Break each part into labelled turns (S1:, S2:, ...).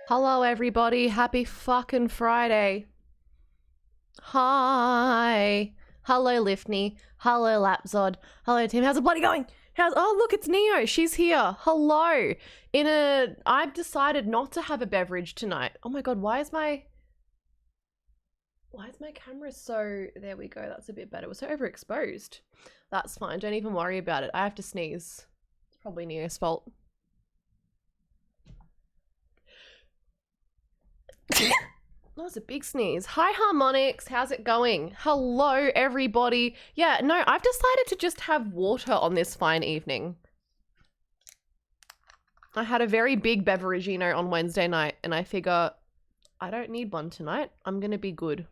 S1: Hello everybody, happy fucking Friday. Hi. Hello Liftney. Hello Lapzod. Hello team. How's it bloody going? Oh look, it's Neo. She's here. Hello. I've decided not to have a beverage tonight. Oh my god, why is my camera so, there we go, that's a bit better. It was so overexposed. That's fine, don't even worry about it. I have to sneeze. It's probably Neo's fault. That was a big sneeze. Hi Harmonics, how's it going? Hello everybody. Yeah, no, I've decided to just have water on this fine evening. I had a very big beveragino on Wednesday night and I figure I don't need one tonight. I'm gonna be good.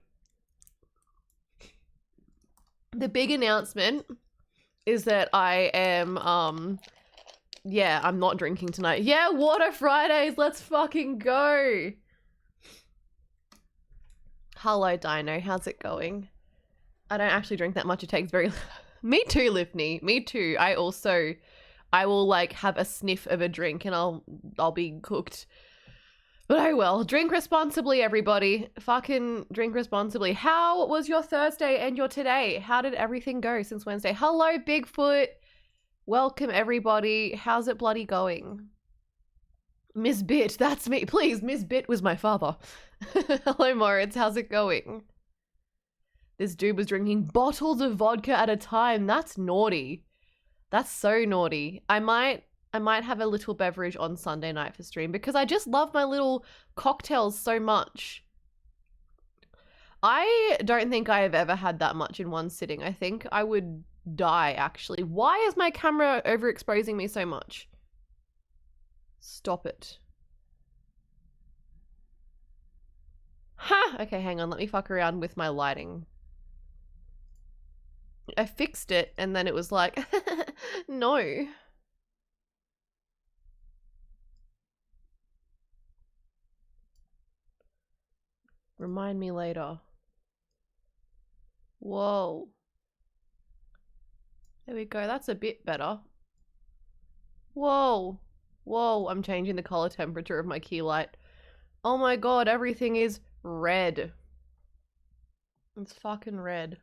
S1: The big announcement is that I am, yeah, I'm not drinking tonight. Yeah, Water Fridays, let's fucking go. Hello, Dino. How's it going? I don't actually drink that much. It takes very... Me too, Liftney. Me too. I will like have a sniff of a drink and I'll be cooked. But oh well. Drink responsibly, everybody. Fucking drink responsibly. How was your Thursday and your today? How did everything go since Wednesday? Hello, Bigfoot. Welcome, everybody. How's it bloody going? Miss Bit, that's me. Please, Miss Bit was my father. Hello, Moritz. How's it going? This dude was drinking bottles of vodka at a time. That's naughty. That's so naughty. I might have a little beverage on Sunday night for stream because I just love my little cocktails so much. I don't think I have ever had that much in one sitting. I think I would die, actually. Why is my camera overexposing me so much? Stop it. Ha! Okay, hang on. Let me fuck around with my lighting. I fixed it and then it was like, no. Remind me later. Whoa. There we go. That's a bit better. Whoa. Whoa, I'm changing the color temperature of my key light. Oh my god, everything is red. It's fucking red.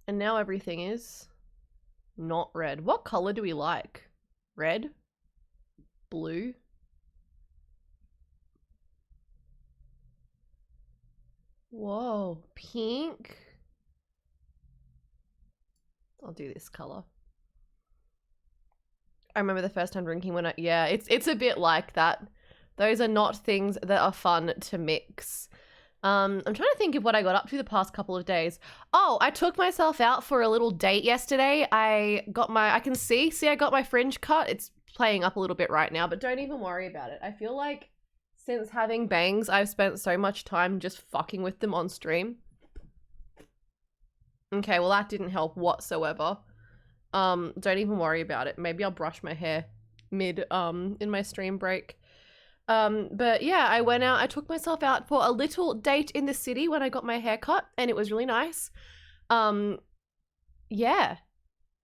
S1: And now everything is not red. What color do we like? Red? Blue? Whoa, pink? I'll do this color. I remember the first time drinking when yeah, it's a bit like that. Those are not things that are fun to mix. I'm trying to think of what I got up to the past couple of days. Oh, I took myself out for a little date yesterday. I got my, I got my fringe cut. It's playing up a little bit right now, but don't even worry about it. I feel like since having bangs, I've spent so much time just fucking with them on stream. Okay, well that didn't help whatsoever. Don't even worry about it. Maybe I'll brush my hair mid, in my stream break. But yeah, I went out, I took myself out for a little date in the city when I got my hair cut and it was really nice. Yeah,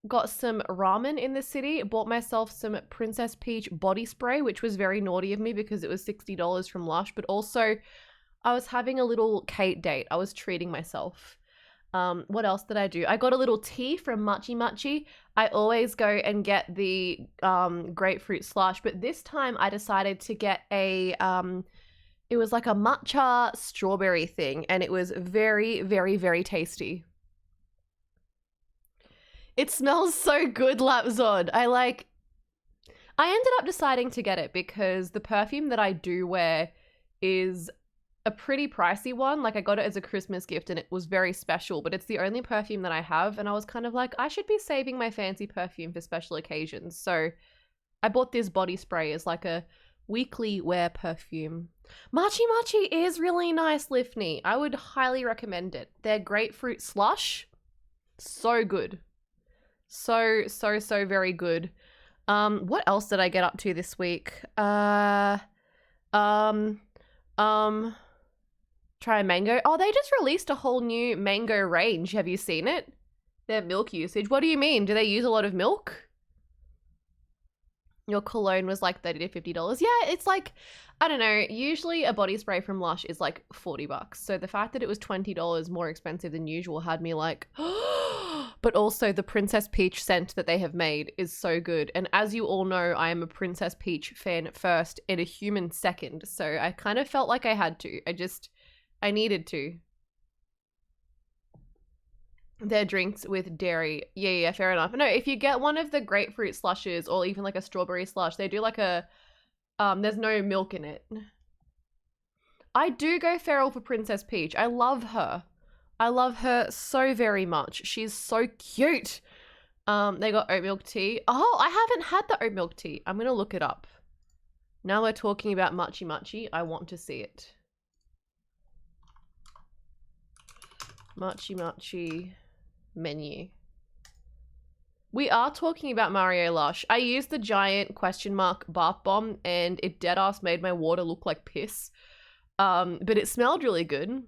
S1: got some ramen in the city, bought myself some Princess Peach body spray, which was very naughty of me because it was $60 from Lush, but also I was having a little Kate date. I was treating myself. What else did I do? I got a little tea from Machi Machi. I always go and get the grapefruit slush, but this time I decided to get a it was like a matcha strawberry thing and it was very, very, very tasty. It smells so good, Lapzod. I ended up deciding to get it because the perfume that I do wear is a pretty pricey one. Like I got it as a Christmas gift and it was very special, but it's the only perfume that I have and I was kind of like, I should be saving my fancy perfume for special occasions. So I bought this body spray as like a weekly wear perfume. Machi Machi is really nice, Liftney. I would highly recommend it. Their grapefruit slush, so good. So very good. What else did I get up to this week? Try a mango. Oh, they just released a whole new mango range. Have you seen it? Their milk usage. What do you mean? Do they use a lot of milk? Your cologne was like $30 to $50. Yeah, it's like, I don't know, usually a body spray from Lush is like $40. So the fact that it was $20 more expensive than usual had me like, but also the Princess Peach scent that they have made is so good. And as you all know, I am a Princess Peach fan first and a human second. So I kind of felt like I had to. I needed to. Their drinks with dairy. Yeah, fair enough. No, if you get one of the grapefruit slushes or even like a strawberry slush, they do like a, there's no milk in it. I do go feral for Princess Peach. I love her. I love her so very much. She's so cute. They got oat milk tea. Oh, I haven't had the oat milk tea. I'm going to look it up. Now we're talking about Machi Machi. I want to see it. Machi Machi menu. We are talking about Mario Lush. I used the giant question mark bath bomb and it deadass made my water look like piss. But it smelled really good.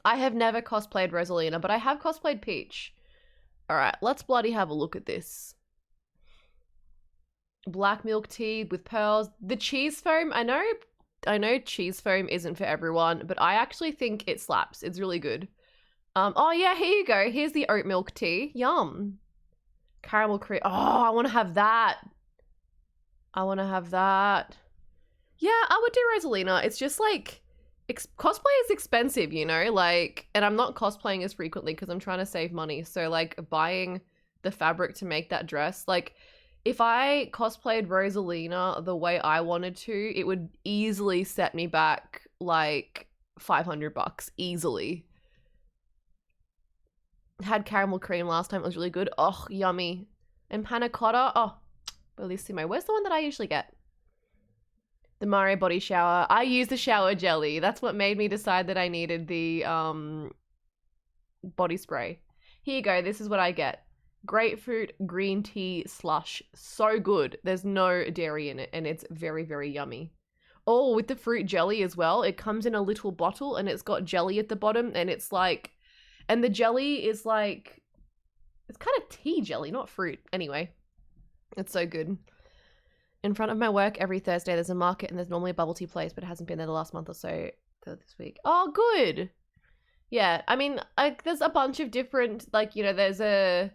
S1: I have never cosplayed Rosalina, but I have cosplayed Peach. Alright, let's bloody have a look at this. Black milk tea with pearls. The cheese foam, I know cheese foam isn't for everyone, but I actually think it slaps. It's really good. Oh yeah, here you go. Here's the oat milk tea. Yum. Caramel cream. Oh, I want to have that. I want to have that. Yeah, I would do Rosalina. It's just like, cosplay is expensive, you know? Like, and I'm not cosplaying as frequently because I'm trying to save money. So like buying the fabric to make that dress, like if I cosplayed Rosalina the way I wanted to, it would easily set me back like $500 easily. Had caramel cream last time. It was really good. Oh, yummy. And panna cotta. Oh, bellissimo. Where's the one that I usually get? The Mario body shower. I use the shower jelly. That's what made me decide that I needed the body spray. Here you go. This is what I get. Grapefruit green tea slush. So good. There's no dairy in it and it's very, very yummy. Oh, with the fruit jelly as well. It comes in a little bottle and it's got jelly at the bottom and it's like, and the jelly is like, it's kind of tea jelly, not fruit. Anyway, it's so good. In front of my work every Thursday, there's a market and there's normally a bubble tea place, but it hasn't been there the last month or so this week. Oh, good. Yeah, I mean, there's a bunch of different, like, you know, there's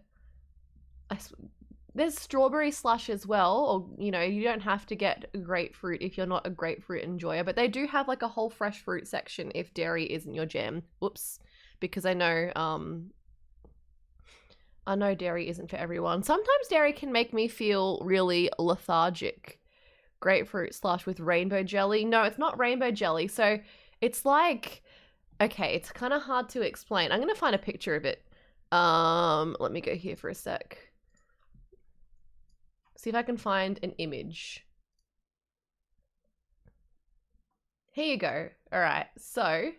S1: strawberry slush as well, or, you know, you don't have to get grapefruit if you're not a grapefruit enjoyer, but they do have like a whole fresh fruit section if dairy isn't your jam. Whoops. Because I know dairy isn't for everyone. Sometimes dairy can make me feel really lethargic. Grapefruit slush with rainbow jelly. No, it's not rainbow jelly. So it's like, okay, it's kind of hard to explain. I'm going to find a picture of it. Let me go here for a sec. See if I can find an image. Here you go. All right, so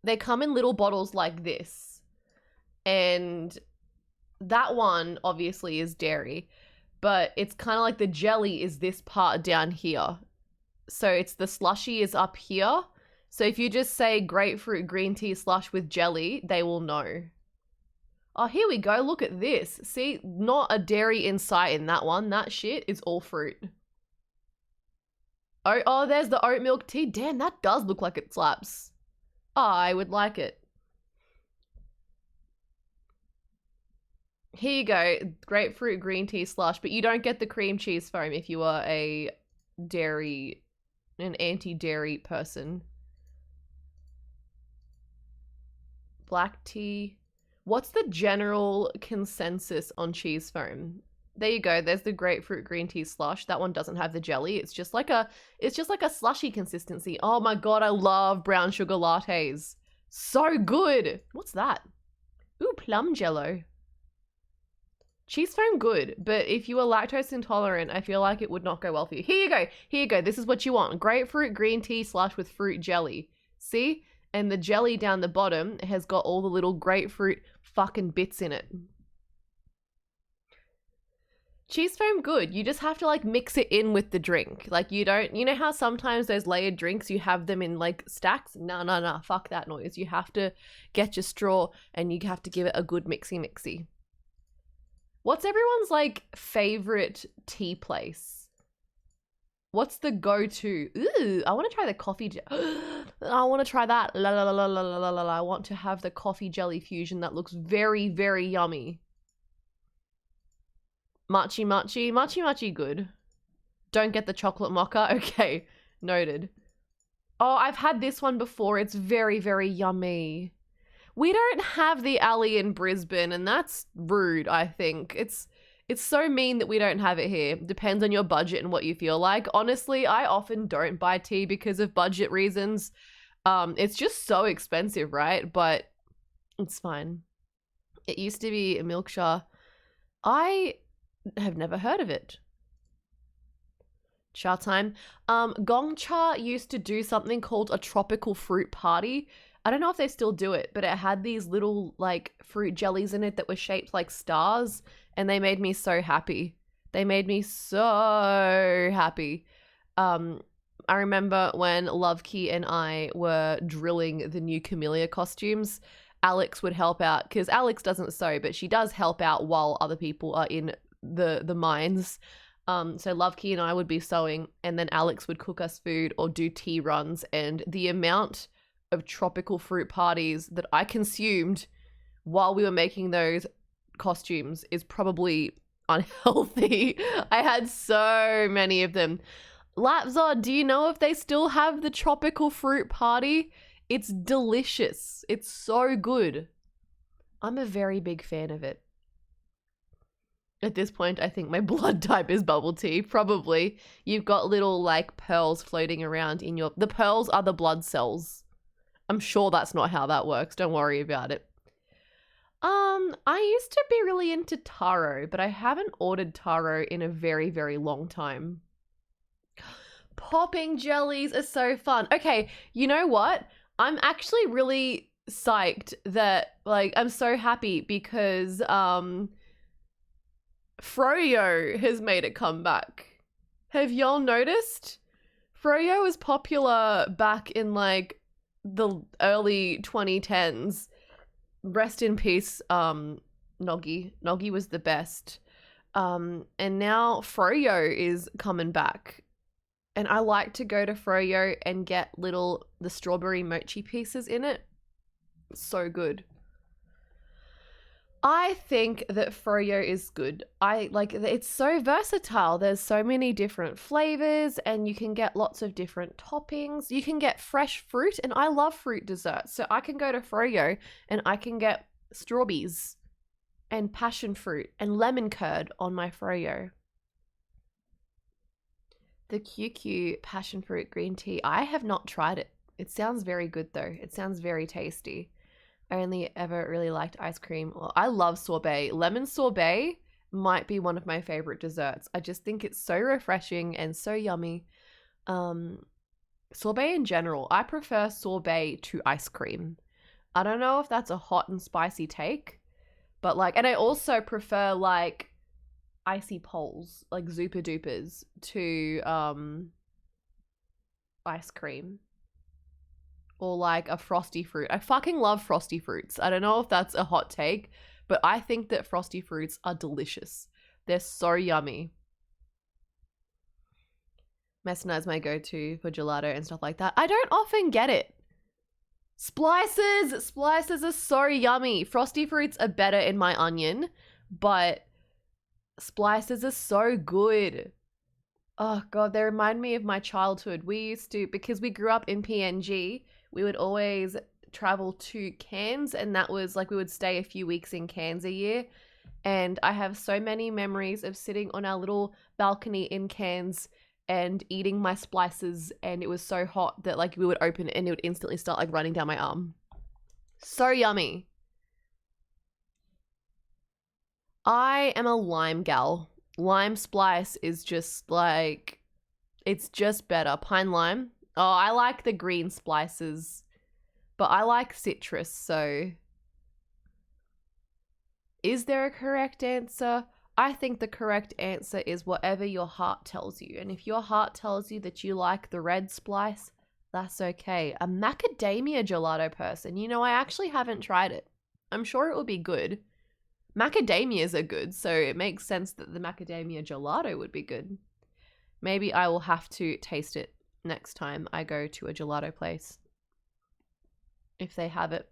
S1: they come in little bottles like this. And that one obviously is dairy, but it's kind of like the jelly is this part down here. So it's the slushy is up here. So if you just say grapefruit green tea slush with jelly, they will know. Oh, here we go. Look at this. See, not a dairy in sight in that one. That shit is all fruit. Oh, there's the oat milk tea. Damn, that does look like it slaps. Oh, I would like it. Here you go. Grapefruit green tea slush, but you don't get the cream cheese foam if you are an anti-dairy person. Black tea. What's the general consensus on cheese foam? There you go. There's the grapefruit green tea slush. That one doesn't have the jelly. It's just like a slushy consistency. Oh my God, I love brown sugar lattes. So good. What's that? Ooh, plum jello. Cheese foam good, but if you are lactose intolerant, I feel like it would not go well for you. Here you go. Here you go. This is what you want. Grapefruit green tea slush with fruit jelly. See? And the jelly down the bottom has got all the little grapefruit fucking bits in it. Cheese foam good. You just have to like mix it in with the drink. Like you know how sometimes those layered drinks, you have them in like stacks? No. Fuck that noise. You have to get your straw and you have to give it a good mixy. What's everyone's like favorite tea place? What's the go-to? Ooh, I want to try the coffee. I want to try that. La la la la la la la la. I want to have the coffee jelly fusion. That looks very, very yummy. Machi machi. Machi machi good. Don't get the chocolate mocha. Okay, noted. Oh, I've had this one before. It's very, very yummy. We don't have the alley in Brisbane, and that's rude, I think. It's so mean that we don't have it here. Depends on your budget and what you feel like. Honestly, I often don't buy tea because of budget reasons. It's just so expensive, right? But it's fine. It used to be a milksha. I have never heard of it. Cha time. Gongcha used to do something called a tropical fruit party. I don't know if they still do it, but it had these little like fruit jellies in it that were shaped like stars, and they made me so happy. They made me so happy. I remember when Lovekey and I were drilling the new Camellia costumes, Alex would help out because Alex doesn't sew, but she does help out while other people are in the mines. So Lovekey and I would be sewing, and then Alex would cook us food or do tea runs, and the amount of tropical fruit parties that I consumed while we were making those costumes is probably unhealthy. I had so many of them. Lapzod, do you know if they still have the tropical fruit party? It's delicious. It's so good. I'm a very big fan of it. At this point, I think my blood type is bubble tea. Probably. You've got little like pearls floating around in your... The pearls are the blood cells. I'm sure that's not how that works. Don't worry about it. I used to be really into taro, but I haven't ordered taro in a very, very long time. Popping jellies are so fun. Okay, you know what? I'm actually really psyched that, like, I'm so happy because, Froyo has made a comeback. Have y'all noticed? Froyo was popular back in, like, the early 2010s. Rest in peace, Noggy. Noggy was the best. And now Froyo is coming back. And I like to go to Froyo and get the strawberry mochi pieces in it. So good. I think that Froyo is good. It's so versatile. There's so many different flavors and you can get lots of different toppings. You can get fresh fruit, and I love fruit desserts. So I can go to Froyo and I can get strawberries and passion fruit and lemon curd on my Froyo. The QQ passion fruit green tea. I have not tried it. It sounds very good though. It sounds very tasty. I only ever really liked ice cream. Well, I love sorbet. Lemon sorbet might be one of my favorite desserts. I just think it's so refreshing and so yummy. Sorbet in general, I prefer sorbet to ice cream. I don't know if that's a hot and spicy take, but and I also prefer like icy poles, like Zupa Dupas, to ice cream. Or like a frosty fruit. I fucking love frosty fruits. I don't know if that's a hot take, but I think that frosty fruits are delicious. They're so yummy. Messina is my go-to for gelato and stuff like that. I don't often get it. Splices! Splices are so yummy. Frosty fruits are better in my onion, but splices are so good. Oh god, they remind me of my childhood. We used to, because we grew up in PNG, we would always travel to Cairns, and that was like we would stay a few weeks in Cairns a year. And I have so many memories of sitting on our little balcony in Cairns and eating my splices, and it was so hot that like we would open it and it would instantly start like running down my arm. So yummy. I am a lime gal. Lime splice is just like, it's just better. Pine lime. Oh, I like the green splices, but I like citrus, so. Is there a correct answer? I think the correct answer is whatever your heart tells you. And if your heart tells you that you like the red splice, that's okay. A macadamia gelato person. You know, I actually haven't tried it. I'm sure it will be good, Macadamias are good, so it makes sense that the macadamia gelato would be good. Maybe I will have to taste it next time I go to a gelato place. If they have it.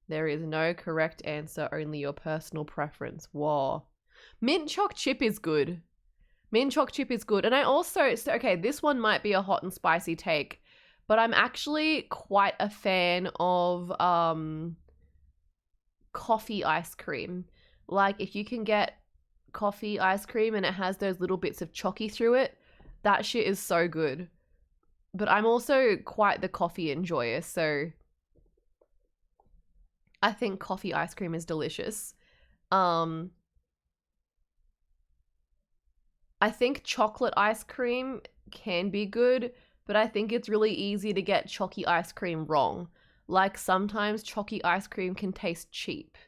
S1: There is no correct answer, only your personal preference. Whoa. Mint choc chip is good. Mint choc chip is good. And I also, so, okay, this one might be a hot and spicy take, but I'm actually quite a fan of coffee ice cream. Like if you can get coffee ice cream and it has those little bits of chocky through it, that shit is so good. But I'm also quite the coffee enjoyer, so I think coffee ice cream is delicious. I think chocolate ice cream can be good, but I think it's really easy to get chalky ice cream wrong. Like sometimes chalky ice cream can taste cheap.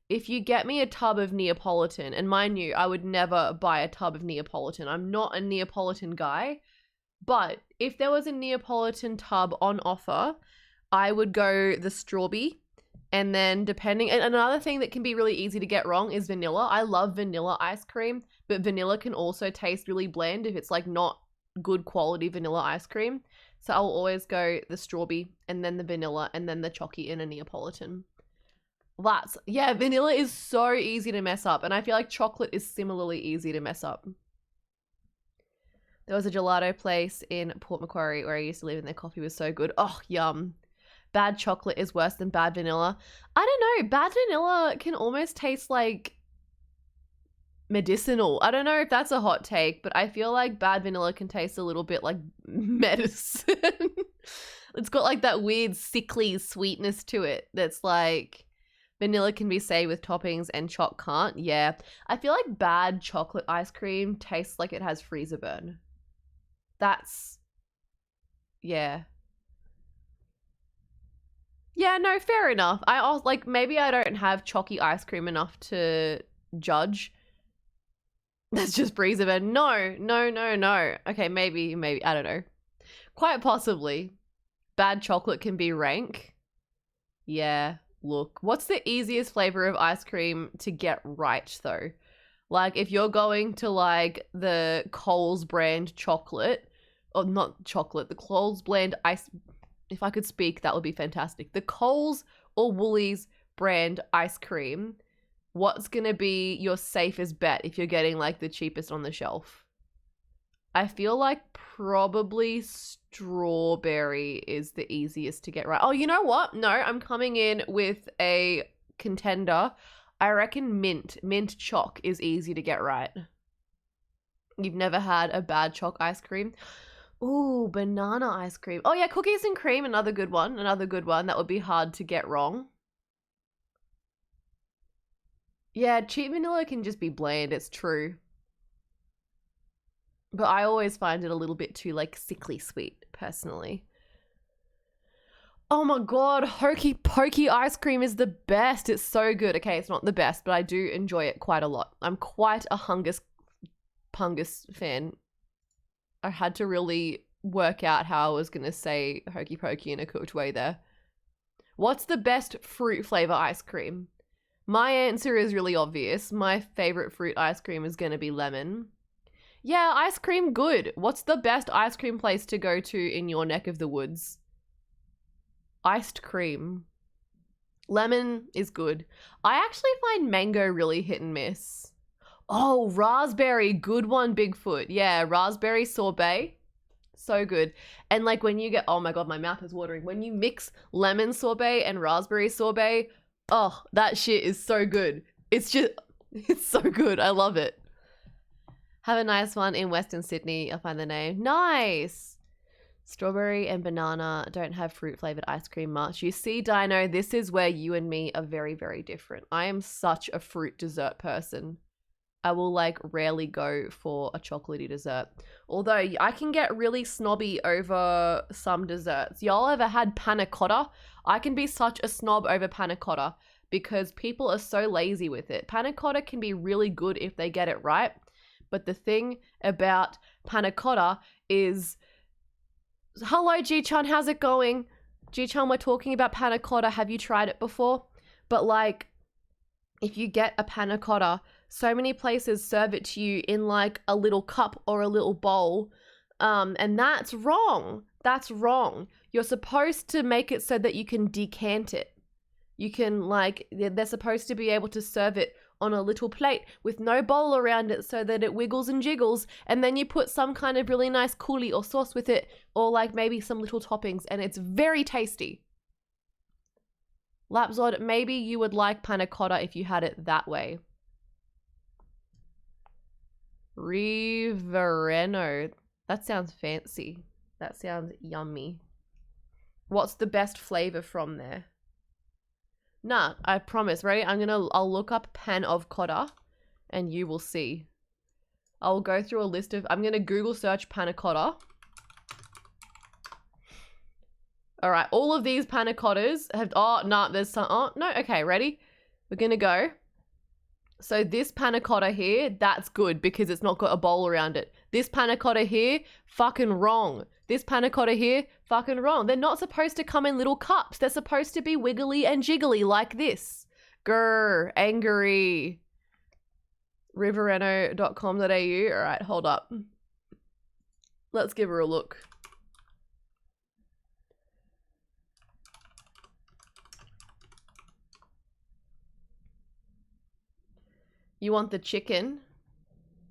S1: If you get me a tub of Neapolitan, and mind you, I would never buy a tub of Neapolitan. I'm not a Neapolitan guy, but if there was a Neapolitan tub on offer, I would go the strawberry. And then depending, and another thing that can be really easy to get wrong is vanilla. I love vanilla ice cream, but vanilla can also taste really bland if it's like not good quality vanilla ice cream. So I'll always go the strawberry and then the vanilla and then the chalky in a Neapolitan. Yeah, vanilla is so easy to mess up. And I feel like chocolate is similarly easy to mess up. There was a gelato place in Port Macquarie where I used to live and their coffee was so good. Oh, yum. Bad chocolate is worse than bad vanilla. I don't know. Bad vanilla can almost taste like medicinal. I don't know if that's a hot take, but I feel like bad vanilla can taste a little bit like medicine. It's got like that weird sickly sweetness to it that's like vanilla can be saved with toppings and choc can't. Yeah. I feel like bad chocolate ice cream tastes like it has freezer burn. That's, yeah. Yeah, no, fair enough. I also, like, maybe I don't have chalky ice cream enough to judge. That's just freezer burn. No. Okay, maybe, I don't know. Quite possibly. Bad chocolate can be rank. Yeah, look. What's the easiest flavor of ice cream to get right, though? Like, if you're going to, like, the Coles brand chocolate, or not chocolate, the Coles brand ice... If I could speak, that would be fantastic. The Coles or Woolies brand ice cream, what's going to be your safest bet if you're getting like the cheapest on the shelf? I feel like probably strawberry is the easiest to get right. Oh, you know what? No, I'm coming in with a contender. I reckon mint choc is easy to get right. You've never had a bad choc ice cream? Ooh, banana ice cream. Oh yeah, cookies and cream, another good one. That would be hard to get wrong. Yeah, cheap vanilla can just be bland, it's true. But I always find it a little bit too like sickly sweet, personally. Oh my god, hokey pokey ice cream is the best. It's so good. Okay, it's not the best, but I do enjoy it quite a lot. I'm quite a Hungus Pungus fan. I had to really work out how I was going to say hokey pokey in a cooked way there. What's the best fruit flavor ice cream? My answer is really obvious. My favorite fruit ice cream is going to be lemon. Yeah, ice cream, good. What's the best ice cream place to go to in your neck of the woods? Iced cream. Lemon is good. I actually find mango really hit and miss. Oh, raspberry, good one, Bigfoot. Yeah, raspberry sorbet, so good. And like when you get, oh my god, my mouth is watering. When you mix lemon sorbet and raspberry sorbet, oh, that shit is so good. It's so good. I love it. Have a nice one in Western Sydney. I'll find the name. Nice. Strawberry and banana don't have fruit flavored ice cream much. You see, Dino, this is where you and me are very, very different. I am such a fruit dessert person. I will like rarely go for a chocolatey dessert. Although I can get really snobby over some desserts. Y'all ever had panna cotta? I can be such a snob over panna cotta because people are so lazy with it. Panna cotta can be really good if they get it right. But the thing about panna cotta is, hello Ji-chan, how's it going? Ji-chan, we're talking about panna cotta. Have you tried it before? But like, if you get a panna cotta, so many places serve it to you in like a little cup or a little bowl. And that's wrong. That's wrong. You're supposed to make it so that you can decant it. You can like, they're supposed to be able to serve it on a little plate with no bowl around it so that it wiggles and jiggles, and then you put some kind of really nice coulis or sauce with it, or like maybe some little toppings, and it's very tasty. Lapzod, maybe you would like panna cotta if you had it that way. Rivereno. That sounds fancy. That sounds yummy. What's the best flavor from there? Nah, I promise. Ready? I'll look up pan of cotta and you will see. I'll go through a list of, I'm gonna Google search panna cotta. All right, all of these panna cottas have, oh, no, there's some, oh, no, okay, ready? We're gonna go. So this panna cotta here, that's good because it's not got a bowl around it. This panna cotta here, fucking wrong. This panna cotta here, fucking wrong. They're not supposed to come in little cups. They're supposed to be wiggly and jiggly like this. Grr, angry. Rivereno.com.au. All right, hold up. Let's give her a look. You want the chicken?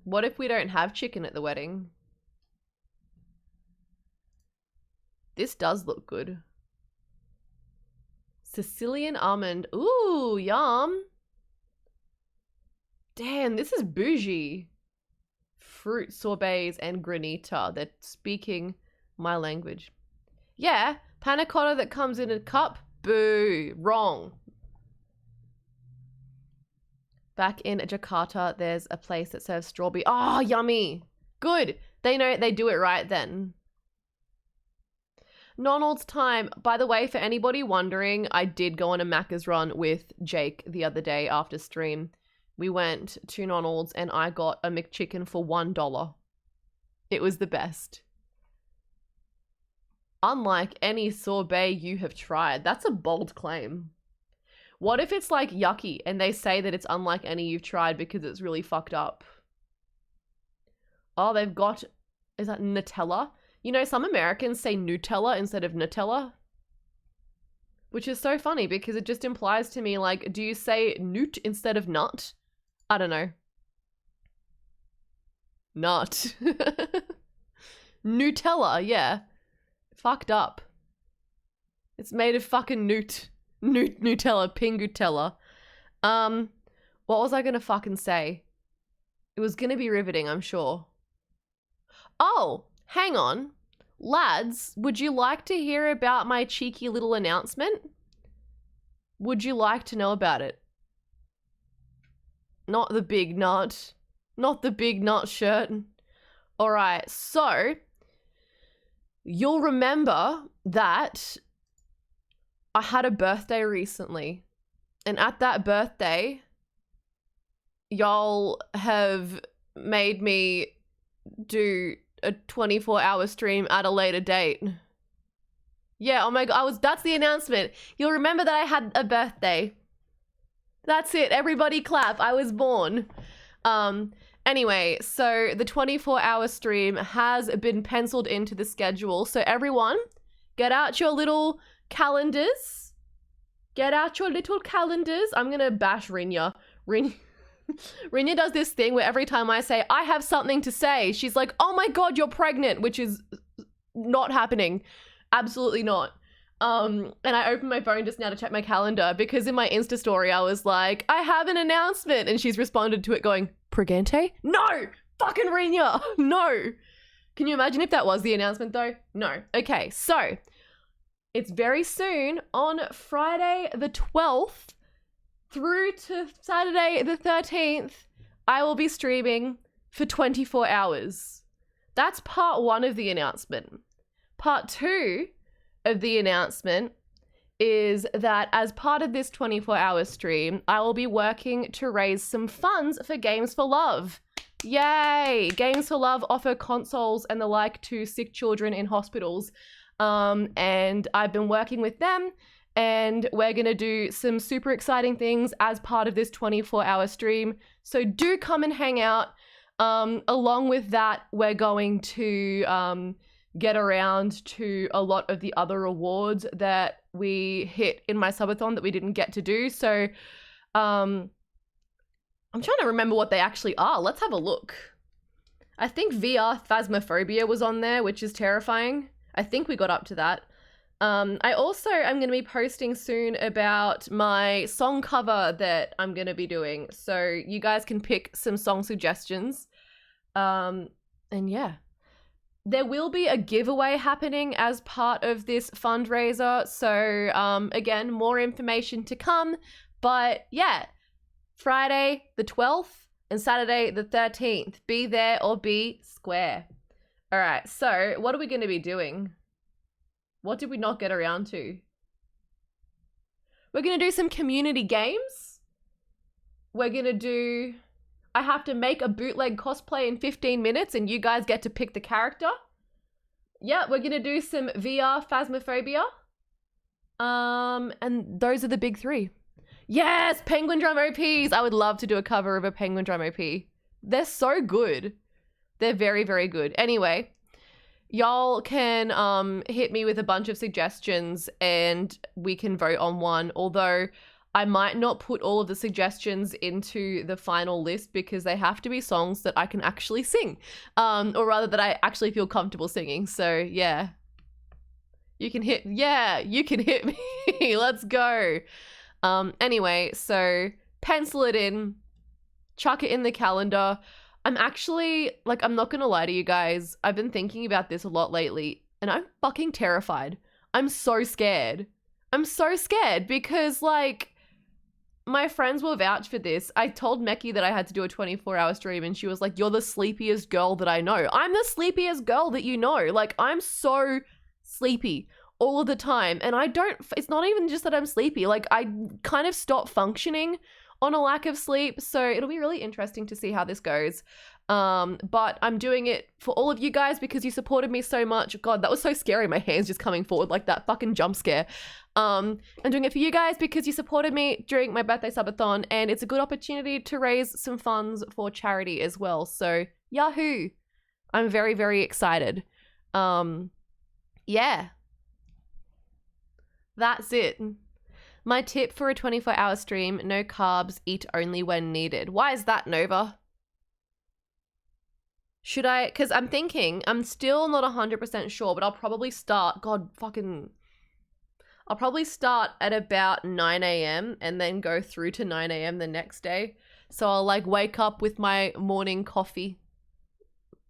S1: What if we don't have chicken at the wedding? This does look good. Sicilian almond. Ooh, yum. Damn, this is bougie. Fruit sorbets and granita. They're speaking my language. Yeah, panna cotta that comes in a cup. Boo. Wrong. Back in Jakarta, there's a place that serves strawberry. Oh, yummy. Good. They know they do it right then. Nonald's time. By the way, for anybody wondering, I did go on a Macca's run with Jake the other day after stream. We went to Nonald's and I got a McChicken for $1. It was the best. Unlike any sorbet you have tried. That's a bold claim. What if it's like yucky and they say that it's unlike any you've tried because it's really fucked up? Oh, they've got, is that Nutella? You know, some Americans say Nutella instead of Nutella, which is so funny because it just implies to me, like, do you say newt instead of nut? I don't know. Nut. Nutella, yeah. Fucked up. It's made of fucking Nutella, Pingutella. What was I gonna fucking say? It was gonna be riveting, I'm sure. Oh, hang on. Lads, would you like to hear about my cheeky little announcement? Would you like to know about it? Not the big nut. Not the big nut shirt. Alright, so you'll remember that I had a birthday recently, and at that birthday, y'all have made me do a 24-hour stream at a later date. Yeah, oh my god, that's the announcement. You'll remember that I had a birthday. That's it, everybody clap, I was born. Anyway, so the 24-hour stream has been penciled into the schedule, so everyone, get out your little calendars. Get out your little calendars. I'm gonna bash Rinya. Rinya does this thing where every time I say, I have something to say, she's like, oh my god, you're pregnant, which is not happening. Absolutely not. And I opened my phone just now to check my calendar because in my Insta story, I was like, I have an announcement. And she's responded to it going, Pregente? No! Fucking Rinya! No! Can you imagine if that was the announcement though? No. Okay, so it's very soon on Friday the 12th through to Saturday the 13th, I will be streaming for 24 hours. That's part one of the announcement. Part two of the announcement is that as part of this 24-hour stream, I will be working to raise some funds for Games for Love. Yay! Games for Love offer consoles and the like to sick children in hospitals. And I've been working with them and we're going to do some super exciting things as part of this 24-hour stream. So do come and hang out. Along with that, we're going to get around to a lot of the other awards that we hit in my subathon that we didn't get to do. So I'm trying to remember what they actually are. Let's have a look. I think VR Phasmophobia was on there, which is terrifying. I think we got up to that. I also am going to be posting soon about my song cover that I'm going to be doing. So you guys can pick some song suggestions. And yeah. There will be a giveaway happening as part of this fundraiser. So again, more information to come. But yeah, Friday the 12th and Saturday the 13th. Be there or be square. All right, so what are we going to be doing? What did we not get around to? We're going to do some community games. We're going to do... I have to make a bootleg cosplay in 15 minutes and you guys get to pick the character. Yeah, we're going to do some VR Phasmophobia. And those are the big three. Yes, Penguin Drum OPs. I would love to do a cover of a Penguin Drum OP. They're so good. They're very, very good. Anyway, y'all can hit me with a bunch of suggestions and we can vote on one. Although I might not put all of the suggestions into the final list because they have to be songs that I can actually sing. Or rather that I actually feel comfortable singing. So yeah. You can hit me. Let's go. Anyway, so pencil it in, chuck it in the calendar. I'm actually, like, I'm not gonna lie to you guys. I've been thinking about this a lot lately and I'm fucking terrified. I'm so scared. I'm so scared because, like, my friends will vouch for this. I told Meki that I had to do a 24-hour stream and she was like, you're the sleepiest girl that I know. I'm the sleepiest girl that you know. Like, I'm so sleepy all of the time. And it's not even just that I'm sleepy. Like, I kind of stop functioning on a lack of sleep. So it'll be really interesting to see how this goes. But I'm doing it for all of you guys because you supported me so much. God, that was so scary. My hands just coming forward like that fucking jump scare. I'm doing it for you guys because you supported me during my birthday subathon and it's a good opportunity to raise some funds for charity as well. So yahoo! I'm very, very excited. Yeah. That's it. My tip for a 24-hour stream, no carbs, eat only when needed. Why is that, Nova? Should I, because I'm thinking, I'm still not 100% sure, but I'll probably start, I'll probably start at about 9 a.m. and then go through to 9 a.m. the next day. So I'll like wake up with my morning coffee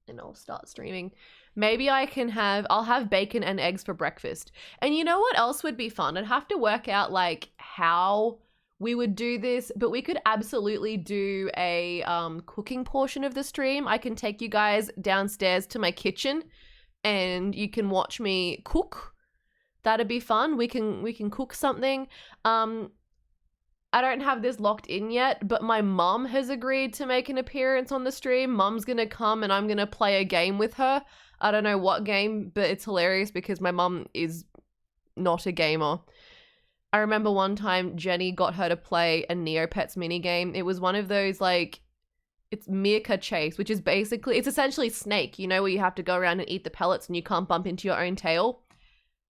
S1: and I'll start streaming. Maybe I'll have bacon and eggs for breakfast. And you know what else would be fun? I'd have to work out like how we would do this, but we could absolutely do a cooking portion of the stream. I can take you guys downstairs to my kitchen and you can watch me cook. That'd be fun. We can cook something. I don't have this locked in yet, but my mum has agreed to make an appearance on the stream. Mum's gonna come and I'm gonna play a game with her. I don't know what game, but it's hilarious because my mum is not a gamer. I remember one time Jenny got her to play a Neopets minigame. It was one of those, like, it's Meerka Chase, which is basically, it's essentially Snake, you know, where you have to go around and eat the pellets and you can't bump into your own tail.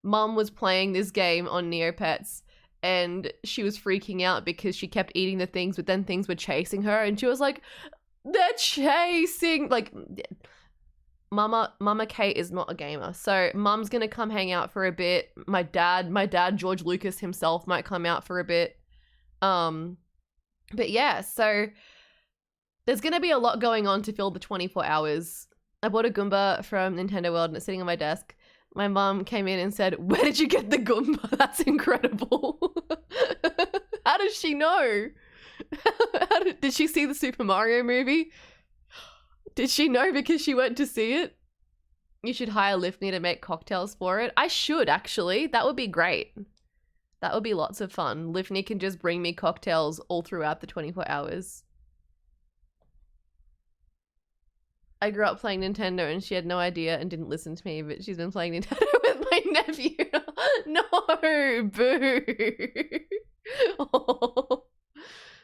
S1: Mum was playing this game on Neopets and she was freaking out because she kept eating the things, but then things were chasing her and she was like, they're chasing, like... Mama Kate is not a gamer, so Mum's gonna come hang out for a bit. My dad George Lucas himself might come out for a bit. But yeah, so there's gonna be a lot going on to fill the 24 hours. I bought a Goomba from Nintendo World and it's sitting on my desk. My mum came in and said, "Where did you get the Goomba? That's incredible." How does she know? Did she see the Super Mario movie? Did she know because she went to see it? You should hire Lifney to make cocktails for it. I should, actually. That would be great. That would be lots of fun. Lifney can just bring me cocktails all throughout the 24 hours. I grew up playing Nintendo and she had no idea and didn't listen to me, but she's been playing Nintendo with my nephew. No, boo. Oh,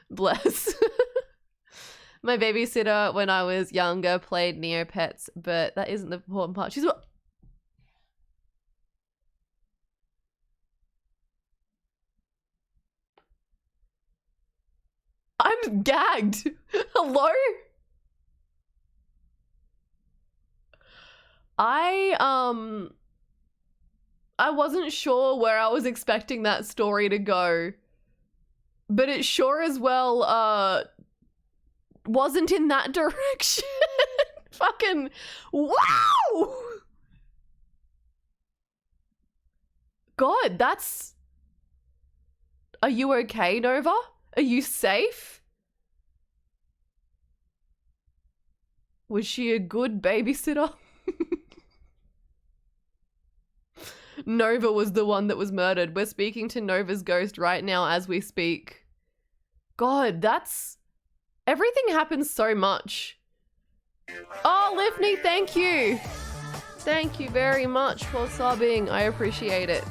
S1: bless. My babysitter when I was younger played Neopets, but that isn't the important part. She's what? I'm gagged. Hello? I wasn't sure where I was expecting that story to go, but it sure as well wasn't in that direction. Fucking wow. God, that's... Are you okay, Nova? Are you safe? Was she a good babysitter? Nova was the one that was murdered. We're speaking to Nova's ghost right now as we speak. God, that's... Everything happens so much. Oh, Lifney, thank you. Thank you very much for subbing. I appreciate it.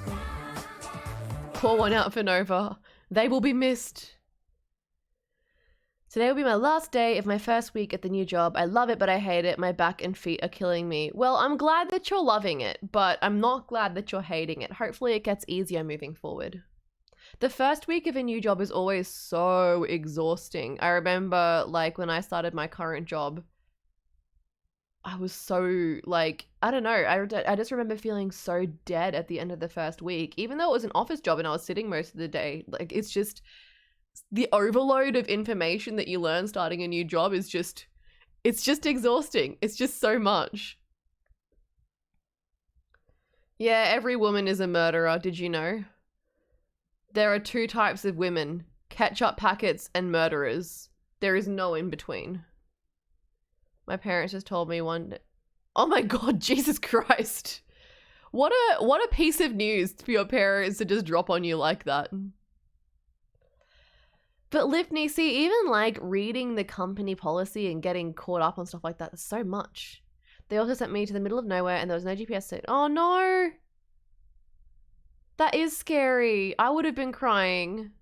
S1: Pour one out for Nova. They will be missed. Today will be my last day of my first week at the new job. I love it, but I hate it. My back and feet are killing me. Well, I'm glad that you're loving it, but I'm not glad that you're hating it. Hopefully it gets easier moving forward. The first week of a new job is always so exhausting. I remember, like, when I started my current job, I was so, like, I don't know. I just remember feeling so dead at the end of the first week, even though it was an office job and I was sitting most of the day. Like, it's just... The overload of information that you learn starting a new job is just, it's just exhausting. It's just so much. Yeah, every woman is a murderer, did you know? There are two types of women, ketchup packets and murderers. There is no in between. My parents just told me one day. Oh my God, Jesus Christ. What a piece of news for your parents to just drop on you like that. But Lifney, see, even like reading the company policy and getting caught up on stuff like that is so much. They also sent me to the middle of nowhere and there was no GPS signal. Oh no! That is scary. I would have been crying.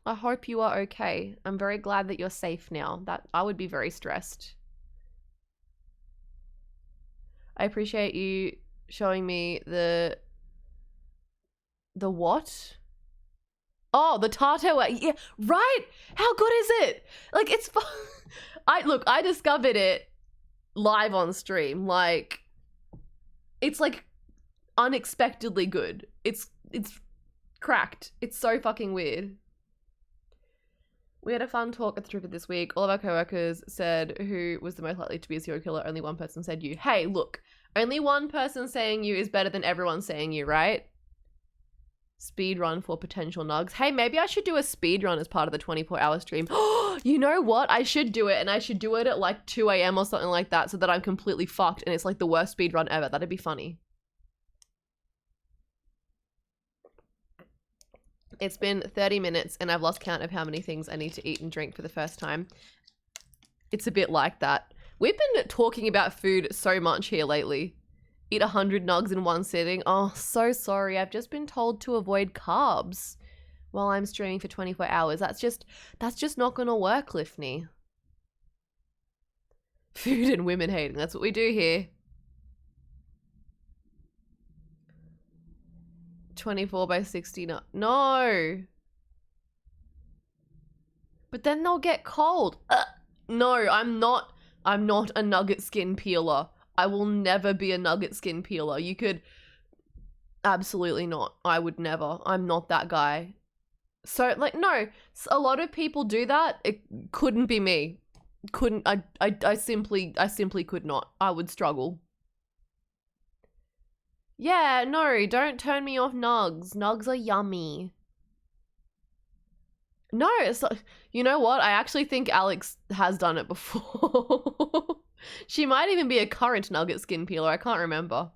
S1: I hope you are okay. I'm very glad that you're safe now. That I would be very stressed. I appreciate you showing me the what? Oh, the Tartar way. Yeah, right. How good is it? Like, it's fun. I discovered it live on stream. Like, it's like unexpectedly good. It's cracked. It's so fucking weird. We had a fun talk at the trip this week. All of our coworkers said who was the most likely to be a serial killer. Only one person said you. Hey, look, only one person saying you is better than everyone saying you, right? Speed run for potential nugs. Hey, maybe I should do a speed run as part of the 24-hour stream. You know what? I should do it, and I should do it at like 2 a.m. or something like that so that I'm completely fucked and it's like the worst speed run ever. That'd be funny. It's been 30 minutes and I've lost count of how many things I need to eat and drink for the first time. It's a bit like that. We've been talking about food so much here lately. Eat 100 nugs in one sitting. Oh, so sorry. I've just been told to avoid carbs while I'm streaming for 24 hours. That's just not gonna work, Lifney. Food and women hating. That's what we do here. 24 by 60. No. But then they'll get cold. No, I'm not a nugget skin peeler. I will never be a nugget skin peeler. You could... Absolutely not. I would never. I'm not that guy. So, like, no. A lot of people do that. It couldn't be me. Couldn't... I simply could not. I would struggle. Yeah, no. Don't turn me off nugs. Nugs are yummy. No, it's like... You know what? I actually think Alex has done it before. She might even be a current nugget skin peeler. I can't remember.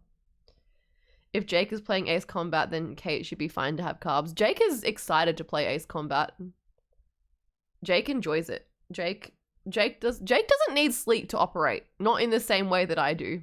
S1: If Jake is playing Ace Combat, then Kate should be fine to have carbs. Jake is excited to play Ace Combat. Jake enjoys it. Jake doesn't need sleep to operate. Not in the same way that I do.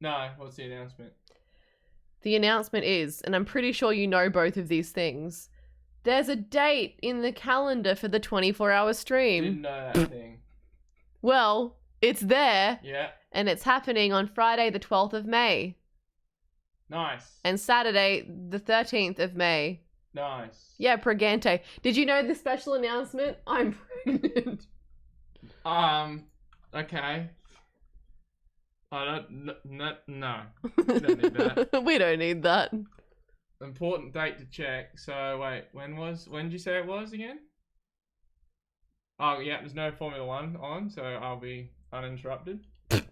S2: No, what's the announcement?
S1: The announcement is, and I'm pretty sure you know both of these things, there's a date in the calendar for the 24-hour stream.
S2: Didn't know that thing.
S1: Well, it's there.
S2: Yeah.
S1: And it's happening on Friday the 12th of May.
S2: Nice.
S1: And Saturday the 13th of May.
S2: Nice.
S1: Yeah, Pregante. Did you know the special announcement? I'm pregnant.
S2: Okay. I don't. No. We don't need that.
S1: We don't need that.
S2: Important date to check. So wait, when did you say it was again? Oh yeah, there's no Formula 1 on, so I'll be uninterrupted. That'll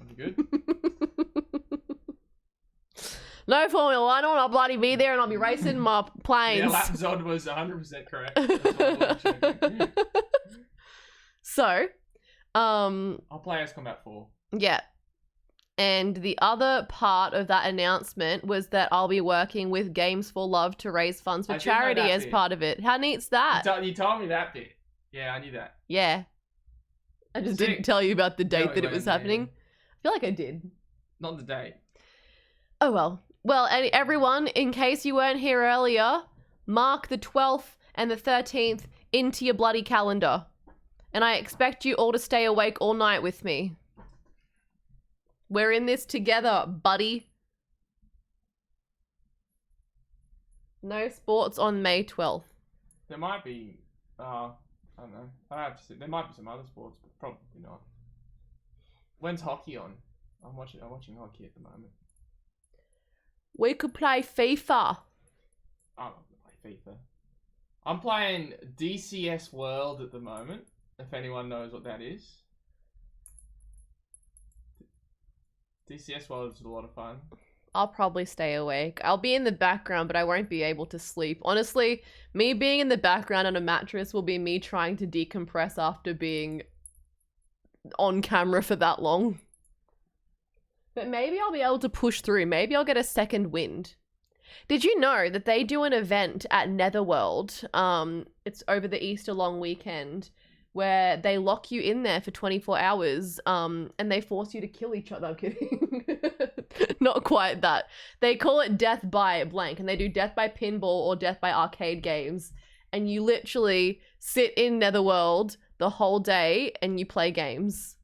S2: be good.
S1: No Formula 1 on, I'll bloody be there and I'll be racing my planes.
S2: Yeah, lap Zod was 100% correct. That's what I wanted to check.
S1: So,
S2: I'll play Ace Combat 4.
S1: yeah. And the other part of that announcement was that I'll be working with Games for Love to raise funds for
S2: I didn't know
S1: charity
S2: that
S1: as
S2: bit.
S1: part of it. How neat's that?
S2: You told me that bit. Yeah, I knew that.
S1: Yeah. I just
S2: Sick.
S1: didn't tell you about the date
S2: No,
S1: that it
S2: wait,
S1: was
S2: yeah.
S1: happening. I feel like I did.
S2: Not the date.
S1: Oh well. Well, everyone, in case you weren't here earlier, mark the 12th and the 13th into your bloody calendar. And I expect you all to stay awake all night with me. We're in this together, buddy. No sports on May 12th.
S2: There might be. I don't know. I have to see. There might be some other sports, but probably not. When's hockey on? I'm watching hockey at the moment.
S1: We could play FIFA.
S2: I'm not gonna play FIFA. I'm playing DCS World at the moment. If anyone knows what that is. DCS World is a lot of fun.
S1: I'll probably stay awake. I'll be in the background, but I won't be able to sleep. Honestly, me being in the background on a mattress will be me trying to decompress after being on camera for that long. But maybe I'll be able to push through. Maybe I'll get a second wind. Did you know that they do an event at Netherworld? It's over the Easter long weekend where they lock you in there for 24 hours and they force you to kill each other. I'm kidding. Not quite that. They call it death by blank and they do death by pinball or death by arcade games. And you literally sit in Netherworld the whole day and you play games.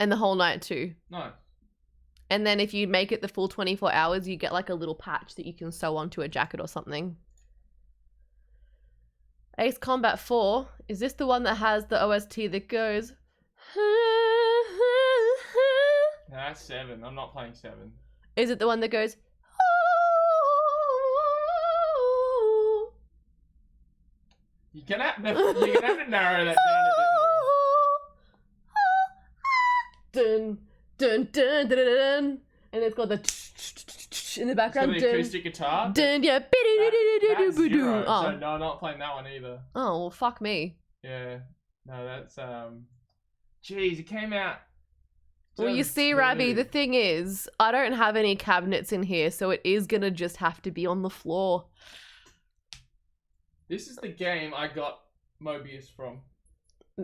S1: And the whole night too.
S2: Nice.
S1: And then if you make it the full 24 hours, you get like a little patch that you can sew onto a jacket or something. Ace Combat 4, is this the one that has the OST that goes?
S2: No, that's 7. I'm not playing 7.
S1: Is it the one that goes?
S2: You're gonna have to narrow that down a bit
S1: Dun, dun, dun, dun, dun, dun. And it's got the in the
S2: more.
S1: background.
S2: It's got the acoustic guitar.
S1: Dun, yeah.
S2: That's 0,
S1: Oh.
S2: so no, I'm not playing that one either.
S1: Oh, well, fuck me.
S2: Yeah. No, that's Jeez, it came out.
S1: Well, you see,
S2: 2002.
S1: Ravi, the thing is, I don't have any cabinets in here, so it is gonna just have to be on the floor.
S2: This is the game I got Mobius from.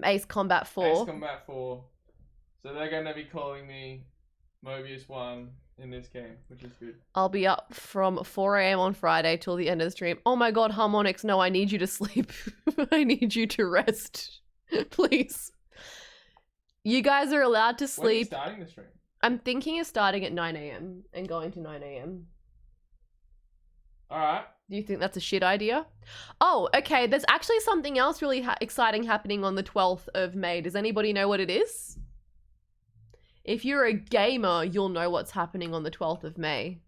S1: Ace Combat 4.
S2: Ace Combat 4. So they're gonna be calling me Mobius 1 in this game, which is good.
S1: I'll be up from 4 a.m. on Friday till the end of the stream. Oh my god, Harmonix, no, I need you to sleep. I need you to rest. Please. You guys are allowed to
S2: When are you
S1: sleep.
S2: starting the stream?
S1: I'm thinking of starting at 9 a.m. and going to 9 a.m.
S2: Alright.
S1: Do you think that's a shit idea? Oh, okay, there's actually something else really exciting happening on the 12th of May. Does anybody know what it is? If you're a gamer, you'll know what's happening on the 12th of May.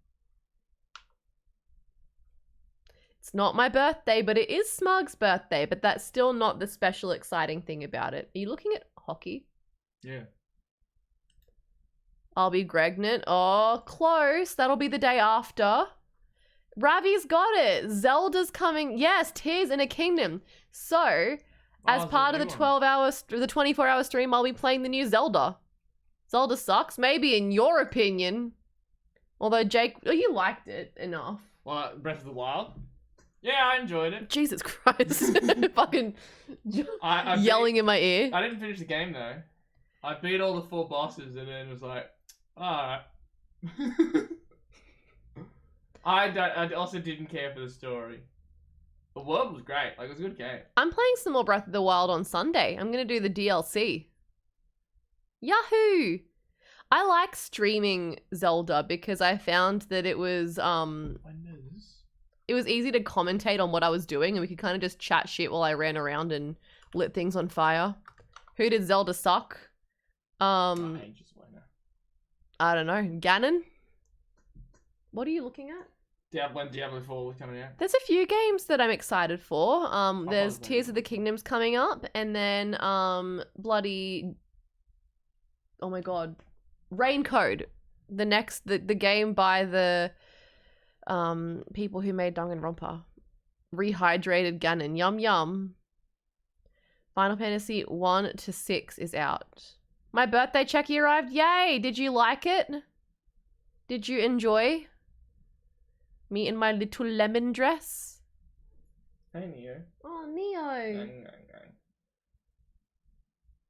S1: It's not my birthday, but it is Smug's birthday, but that's still not the special exciting thing about it. Are you looking at hockey?
S2: Yeah.
S1: I'll be pregnant. Oh, close. That'll be the day after. Ravi's got it. Zelda's coming. Yes, Tears in a Kingdom. So, as
S2: Oh,
S1: part of the 24-hour stream, I'll be playing the new Zelda. Zelda sucks, maybe in your opinion. Although Jake, oh, you liked it enough.
S2: Well, Breath of the Wild? Yeah, I enjoyed it.
S1: Jesus Christ. Fucking
S2: I
S1: yelling in my ear.
S2: I didn't finish the game though. I beat all the 4 bosses and then was like, Alright. I also didn't care for the story. The world was great. Like, it was a good game.
S1: I'm playing some more Breath of the Wild on Sunday. I'm going to do the DLC. Yahoo! I like streaming Zelda because I found that it was easy to commentate on what I was doing, and we could kind of just chat shit while I ran around and lit things on fire. Who did Zelda suck? I don't know. Ganon? What are you looking at?
S2: When Diablo 4 was coming out.
S1: There's a few games that I'm excited for. There's Tears of the Kingdoms coming up, and then bloody, oh my god, Rain Code, the game by the people who made Danganronpa. Rehydrated Ganon, yum yum. Final Fantasy 1 to 6 is out. My birthday checky arrived. Yay! Did you like it? Did you enjoy me in my little lemon dress?
S2: Hey, Neo.
S1: Oh, Neo.
S2: Gang.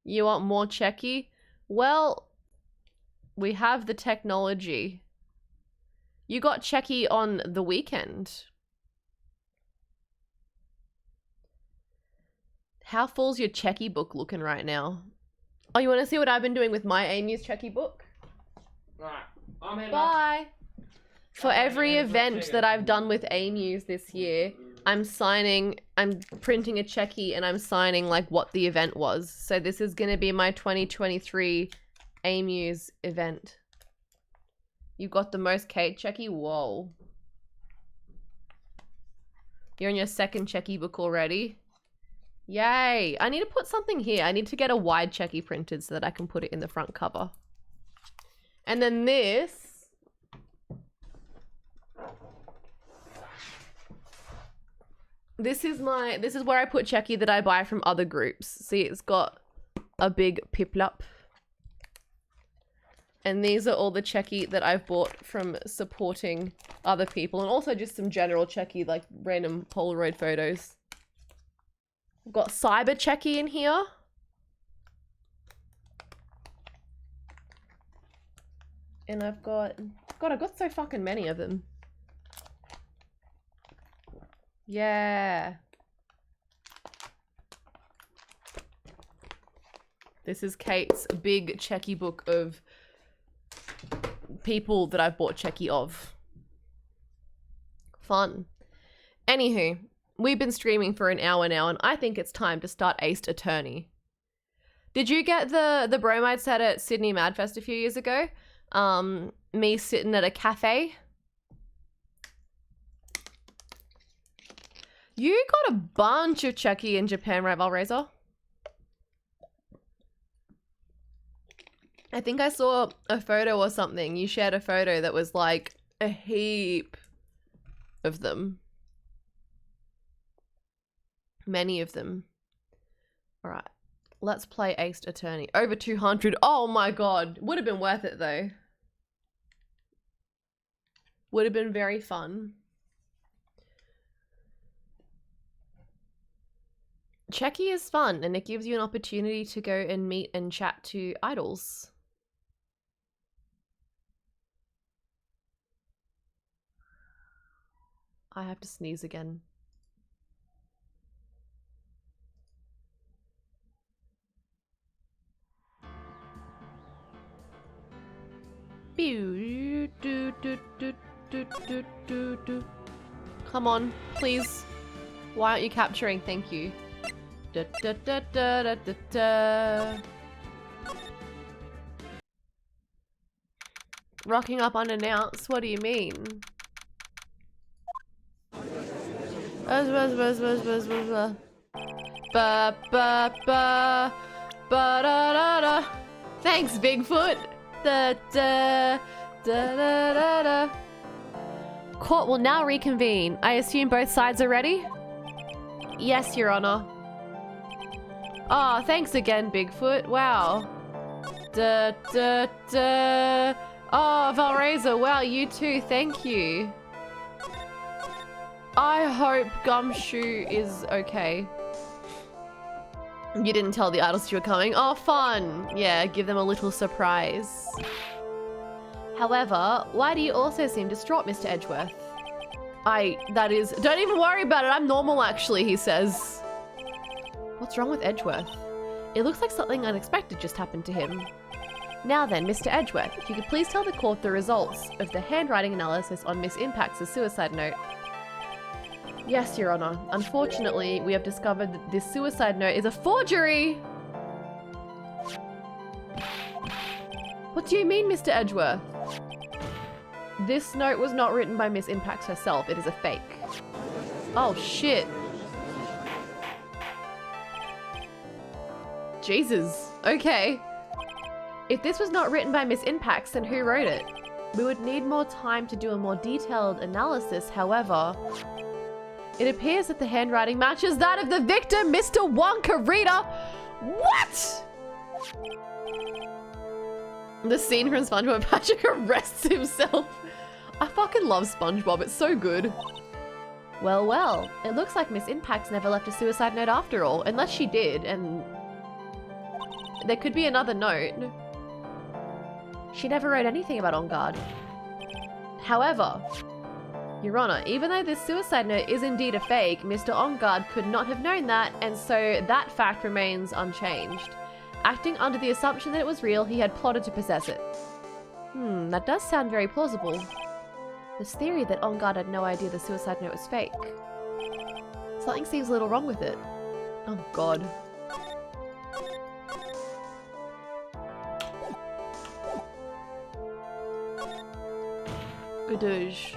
S1: You want more checky? Well, we have the technology. You got checky on the weekend. How full's your checky book looking right now? Oh, you want to see what I've been doing with my A-Muse checky book?
S2: Alright. I'm heading
S1: Bye. For every event that I've done with A-Muse this year, I'm printing a checky and I'm signing like what the event was. So this is going to be my 2023 A-Muse event. You got the most Kate checky? Whoa. You're on your second checky book already? Yay. I need to put something here. I need to get a wide checky printed so that I can put it in the front cover. And then this. This is where I put checky that I buy from other groups. See, it's got a big piplup. And these are all the checky that I've bought from supporting other people. And also just some general checky, like random Polaroid photos. I've got cyber checky in here. And I've got... God, I've got so fucking many of them. Yeah. This is Kate's big checky book of people that I've bought checky of. Fun. Anywho, we've been streaming for an hour now, and I think it's time to start Aced Attorney. Did you get the bromide set at Sydney Madfest a few years ago? Me sitting at a cafe. You got a bunch of checky in Japan, right, Valrazor? I think I saw a photo or something. You shared a photo that was like a heap of them. Many of them. All right. Let's play Aced Attorney. Over 200. Oh my god. Would have been worth it though. Would have been very fun. Checky is fun and it gives you an opportunity to go and meet and chat to idols. I have to sneeze again. Come on, please. Why aren't you capturing? Thank you. Rocking up unannounced? What do you mean? Thanks, Bigfoot. Court will now reconvene. I assume both sides are ready? Yes, Your Honor. Oh, thanks again, Bigfoot. Wow. Oh, Valrazor, wow, you too. Thank you. I hope Gumshoe is okay. You didn't tell the idols you were coming. Oh, fun. Yeah, give them a little surprise. However, why do you also seem distraught, Mr. Edgeworth? Don't even worry about it, I'm normal actually, he says. What's wrong with Edgeworth? It looks like something unexpected just happened to him. Now then, Mr. Edgeworth, if you could please tell the court the results of the handwriting analysis on Miss Impact's suicide note. Yes, Your Honor. Unfortunately, we have discovered that this suicide note is a forgery! What do you mean, Mr. Edgeworth? This note was not written by Miss Impact herself. It is a fake. Oh, shit. Jesus. Okay. If this was not written by Miss Impacts, then who wrote it? We would need more time to do a more detailed analysis, however. It appears that the handwriting matches that of the victim, Mr. Wonka Rita. What? The scene from SpongeBob, Patrick arrests himself. I fucking love SpongeBob, it's so good. Well, well, it looks like Miss Impacts never left a suicide note after all, unless she did, and there could be another note. She never wrote anything about On Guard. However, Your Honor, even though this suicide note is indeed a fake, Mr. On Guard could not have known that, and so that fact remains unchanged. Acting under the assumption that it was real, he had plotted to possess it. That does sound very plausible. This theory that On Guard had no idea the suicide note was fake. Something seems a little wrong with it. Oh god. Gadoosh.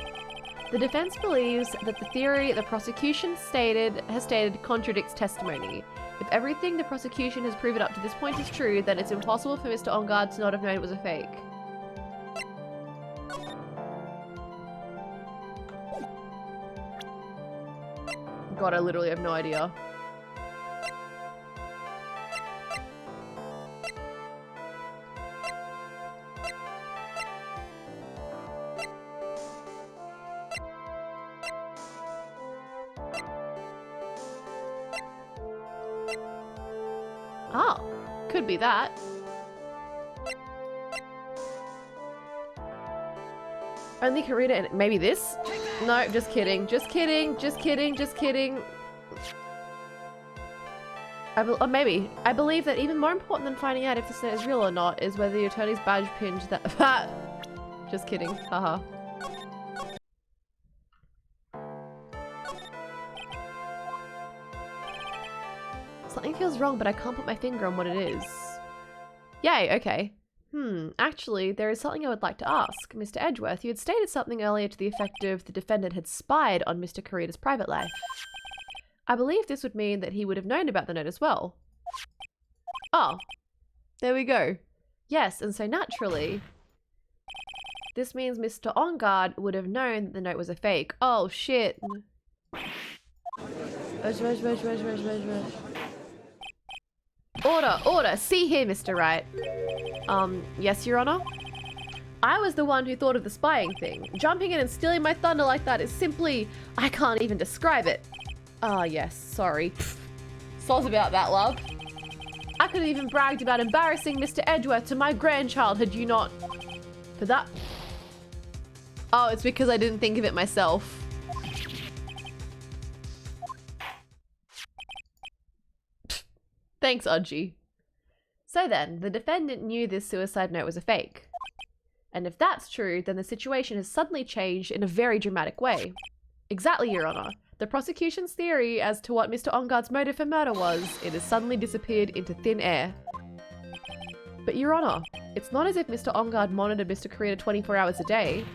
S1: The defense believes that the theory the prosecution has stated contradicts testimony. If everything the prosecution has proven up to this point is true, then it's impossible for Mr. On Guard to not have known it was a fake. God, I literally have no idea. Oh, could be that. Only Karita and maybe this? No, just kidding. Just kidding. Just kidding. Just kidding. Or maybe. I believe that even more important than finding out if this note is real or not is whether the attorney's badge pinned that. Just kidding. Haha. Something feels wrong, but I can't put my finger on what it is. Yay, okay. Actually, there is something I would like to ask. Mr. Edgeworth, you had stated something earlier to the effect of the defendant had spied on Mr. Karita's private life. I believe this would mean that he would have known about the note as well. Oh, there we go. Yes, and so naturally, this means Mr. On Guard would have known that the note was a fake. Oh, shit. Order, order, see here, Mr. Wright. Yes, Your Honor? I was the one who thought of the spying thing. Jumping in and stealing my thunder like that is simply... I can't even describe it. Ah, yes, sorry. Soz about that, love. I could have even bragged about embarrassing Mr. Edgeworth to my grandchild had you not... For that... Oh, it's because I didn't think of it myself. Thanks, Odgie. So then, the defendant knew this suicide note was a fake. And if that's true, then the situation has suddenly changed in a very dramatic way. Exactly, Your Honor. The prosecution's theory as to what Mr. On Guard's motive for murder was, it has suddenly disappeared into thin air. But Your Honor, it's not as if Mr. On Guard monitored Mr. Karita 24 hours a day.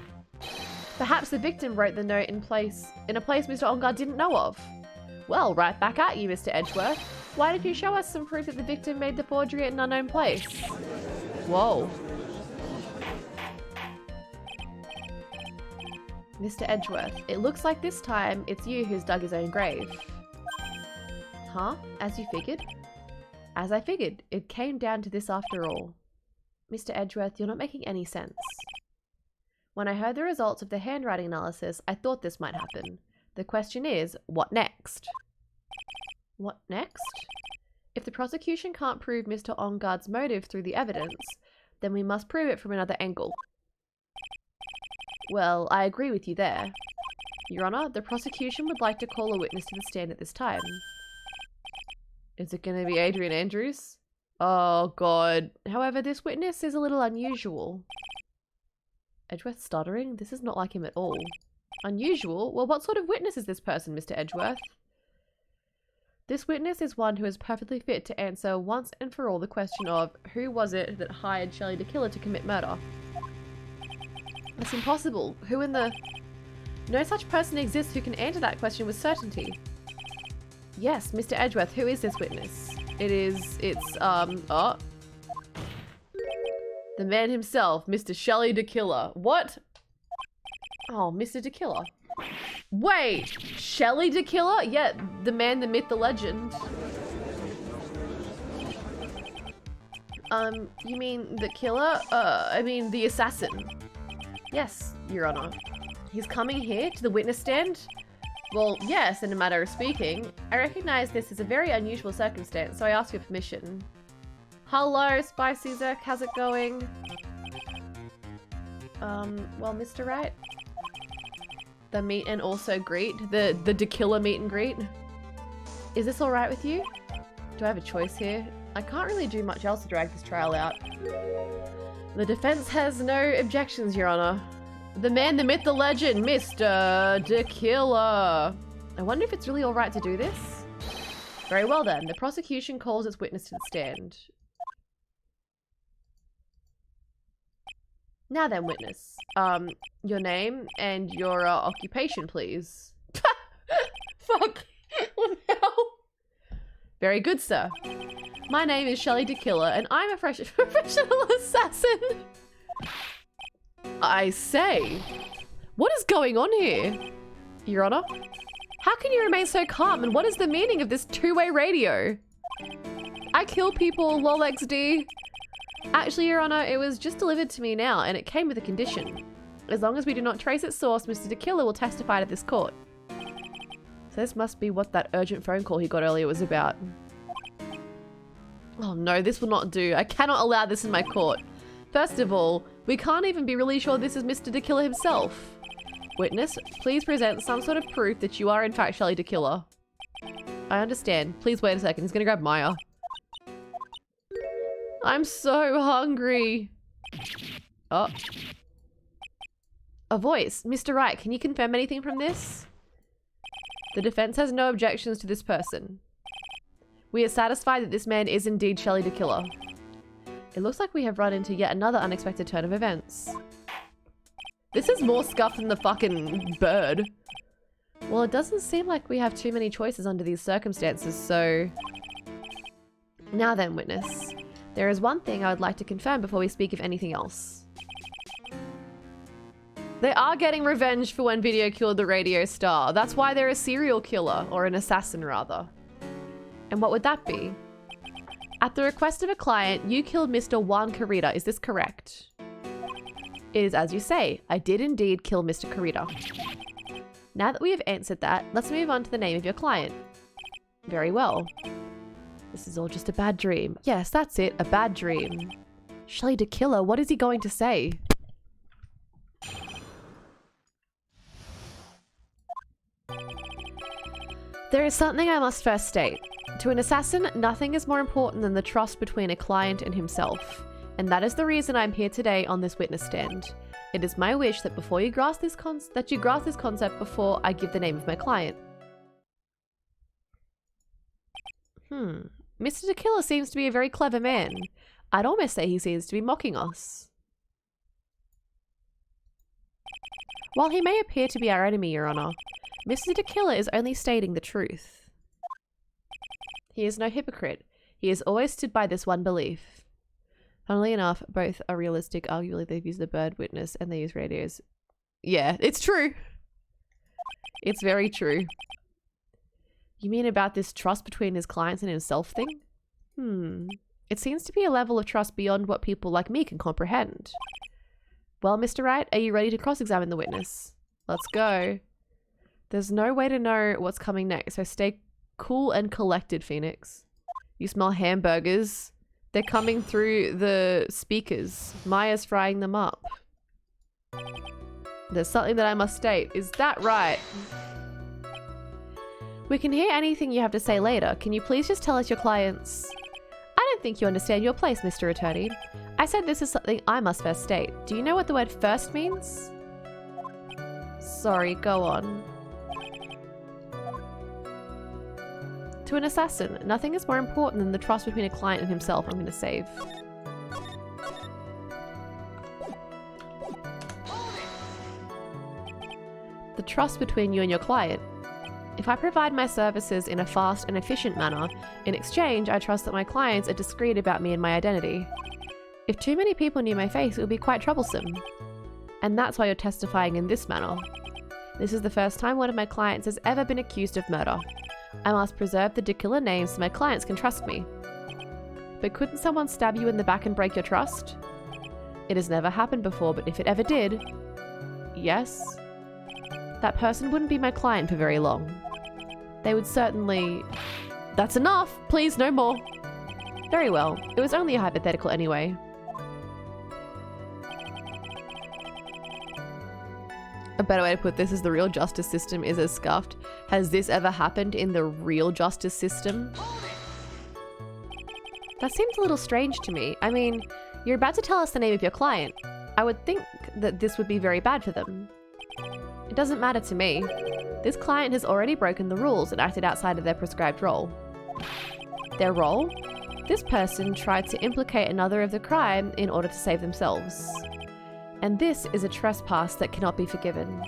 S1: Perhaps the victim wrote the note in a place Mr. On Guard didn't know of. Well, right back at you, Mr. Edgeworth. Why don't you show us some proof that the victim made the forgery at an unknown place? Whoa. Mr. Edgeworth, it looks like this time it's you who's dug his own grave. Huh? As you figured? As I figured. It came down to this after all. Mr. Edgeworth, you're not making any sense. When I heard the results of the handwriting analysis, I thought this might happen. The question is, what next? What next? If the prosecution can't prove Mr. On Guard's motive through the evidence, then we must prove it from another angle. Well, I agree with you there. Your Honor, the prosecution would like to call a witness to the stand at this time. Is it going to be Adrian Andrews? Oh, God. However, this witness is a little unusual. Edgeworth stuttering? This is not like him at all. Unusual? Well, what sort of witness is this person, Mr. Edgeworth? This witness is one who is perfectly fit to answer once and for all the question of who was it that hired Shelley the killer to commit murder? That's impossible. Who in the... No such person exists who can answer that question with certainty. Yes, Mr. Edgeworth, who is this witness? It's the man himself, Mr. Shelley the killer. What? Oh, Mr. the killer. Wait, Shelley the killer? Yeah, the man, the myth, the legend. You mean the killer? I mean the assassin. Yes, Your Honor. He's coming here to the witness stand? Well, yes, in a matter of speaking. I recognize this is a very unusual circumstance, so I ask your permission. Hello, Spicy Zerk, how's it going? Well, Mr. Wright? The meet and also greet? The killer meet and greet? Is this alright with you? Do I have a choice here? I can't really do much else to drag this trial out. The defense has no objections, Your Honor. The man, the myth, the legend, Mr. the Killer. I wonder if it's really alright to do this? Very well then, the prosecution calls its witness to the stand. Now then, witness. Your name and your occupation, please. Fuck. What the hell? Very good, sir. My name is Shelley the Killer, and I'm a professional assassin. I say. What is going on here? Your Honor? How can you remain so calm, and what is the meaning of this two-way radio? I kill people, lol XD. Actually, Your Honor, it was just delivered to me now, and it came with a condition. As long as we do not trace its source, Mr. the Killer will testify to this court. So this must be what that urgent phone call he got earlier was about. Oh no, this will not do. I cannot allow this in my court. First of all, we can't even be really sure this is Mr. the Killer himself. Witness, please present some sort of proof that you are in fact Shelley the Killer. I understand. Please wait a second. He's gonna grab Maya. I'm so hungry. Oh. A voice. Mr. Wright, can you confirm anything from this? The defense has no objections to this person. We are satisfied that this man is indeed Shelley the Killer. It looks like we have run into yet another unexpected turn of events. This is more scuff than the fucking bird. Well, it doesn't seem like we have too many choices under these circumstances, so... Now then, witness. There is one thing I would like to confirm before we speak of anything else. They are getting revenge for when Video killed the radio star. That's why they're a serial killer, or an assassin rather. And what would that be? At the request of a client, you killed Mr. Juan Carita, is this correct? It is as you say, I did indeed kill Mr. Carita. Now that we have answered that, let's move on to the name of your client. Very well. This is all just a bad dream. Yes, that's it, a bad dream. Shelley the Killer, what is he going to say? There is something I must first state. To an assassin, nothing is more important than the trust between a client and himself. And that is the reason I'm here today on this witness stand. It is my wish that before you grasp this concept before I give the name of my client. Mr. the Killer seems to be a very clever man. I'd almost say he seems to be mocking us. While he may appear to be our enemy, Your Honor, Mr. the Killer is only stating the truth. He is no hypocrite. He has always stood by this one belief. Funnily enough, both are realistic. Arguably, they've used the bird witness and they use radios. Yeah, it's true. It's very true. You mean about this trust between his clients and himself thing? It seems to be a level of trust beyond what people like me can comprehend. Well, Mr. Wright, are you ready to cross-examine the witness? Let's go. There's no way to know what's coming next, so stay cool and collected, Phoenix. You smell hamburgers. They're coming through the speakers. Maya's frying them up. There's something that I must state. Is that right? We can hear anything you have to say later. Can you please just tell us your clients? I don't think you understand your place, Mr. Attorney. I said this is something I must first state. Do you know what the word first means? Sorry, go on. To an assassin, nothing is more important than the trust between a client and himself. I'm going to save. The trust between you and your client. If I provide my services in a fast and efficient manner, in exchange, I trust that my clients are discreet about me and my identity. If too many people knew my face, it would be quite troublesome. And that's why you're testifying in this manner. This is the first time one of my clients has ever been accused of murder. I must preserve the particular names so my clients can trust me. But couldn't someone stab you in the back and break your trust? It has never happened before, but if it ever did, yes, that person wouldn't be my client for very long. They would certainly... That's enough! Please, no more! Very well. It was only a hypothetical anyway. A better way to put this is the real justice system is as scuffed. Has this ever happened in the real justice system? That seems a little strange to me. I mean, you're about to tell us the name of your client. I would think that this would be very bad for them. It doesn't matter to me. This client has already broken the rules and acted outside of their prescribed role. Their role? This person tried to implicate another of the crime in order to save themselves. And this is a trespass that cannot be forgiven.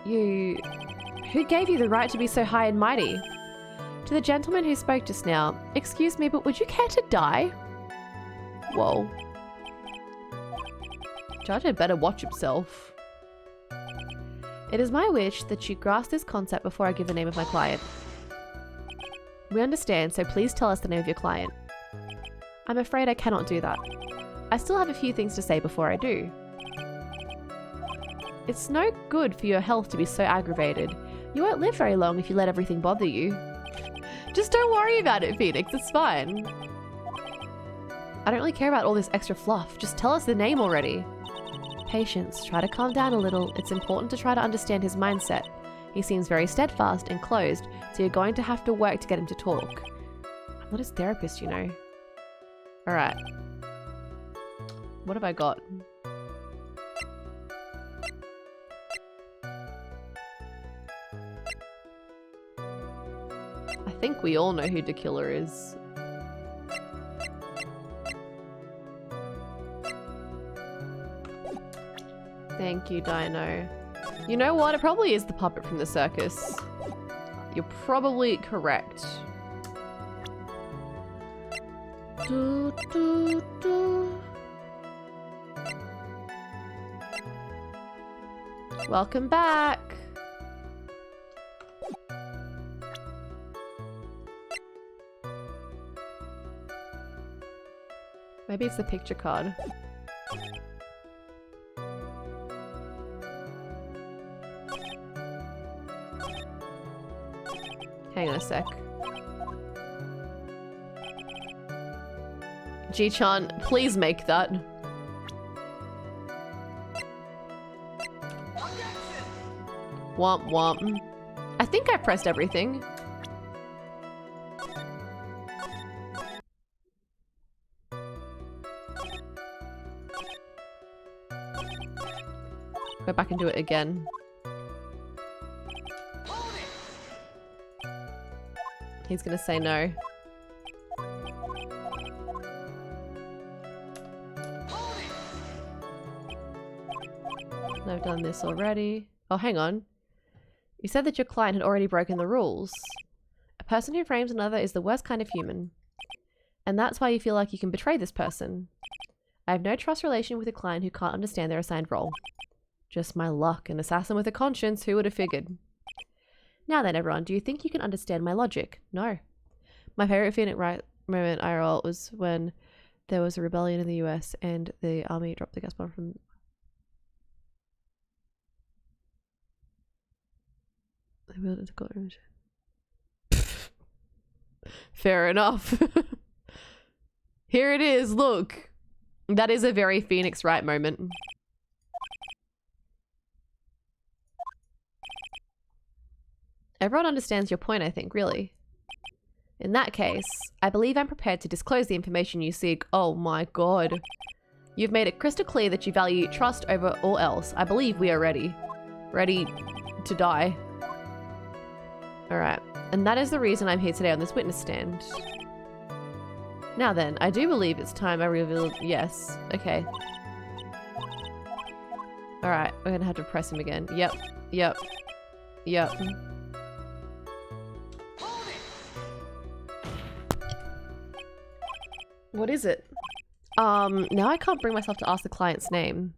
S1: Who gave you the right to be so high and mighty? To the gentleman who spoke just now, excuse me, but would you care to die? Whoa. Judge had better watch himself. It is my wish that you grasp this concept before I give the name of my client. We understand, so please tell us the name of your client. I'm afraid I cannot do that. I still have a few things to say before I do. It's no good for your health to be so aggravated. You won't live very long if you let everything bother you. Just don't worry about it, Phoenix. It's fine. I don't really care about all this extra fluff. Just tell us the name already. Patience. Try to calm down a little. It's important to try to understand his mindset. He seems very steadfast and closed, so you're going to have to work to get him to talk. I'm not his therapist, you know. Alright. What have I got? I think we all know who the killer is. Thank you, Dino. You know what? It probably is the puppet from the circus. You're probably correct. Welcome back. Maybe it's the picture card. Hang on a sec. G-chan, please make that. Womp womp. I think I pressed everything. Go back and do it again. He's gonna say no. I've done this already. Oh, hang on. You said that your client had already broken the rules. A person who frames another is the worst kind of human. And that's why you feel like you can betray this person. I have no trust relation with a client who can't understand their assigned role. Just my luck, an assassin with a conscience, who would have figured? Now then, everyone, do you think you can understand my logic? No. My favorite Phoenix Wright moment IRL was when there was a rebellion in the US and the army dropped the gas bomb from... Fair enough. Here it is, look. That is a very Phoenix Wright moment. Everyone understands your point, I think, really. In that case, I believe I'm prepared to disclose the information you seek. Oh my god. You've made it crystal clear that you value trust over all else. I believe we are ready. Ready to die. Alright. And that is the reason I'm here today on this witness stand. Now then, I do believe it's time I revealed... Yes. Okay. Alright, we're gonna have to press him again. Yep. Yep. Yep. What is it? Now I can't bring myself to ask the client's name.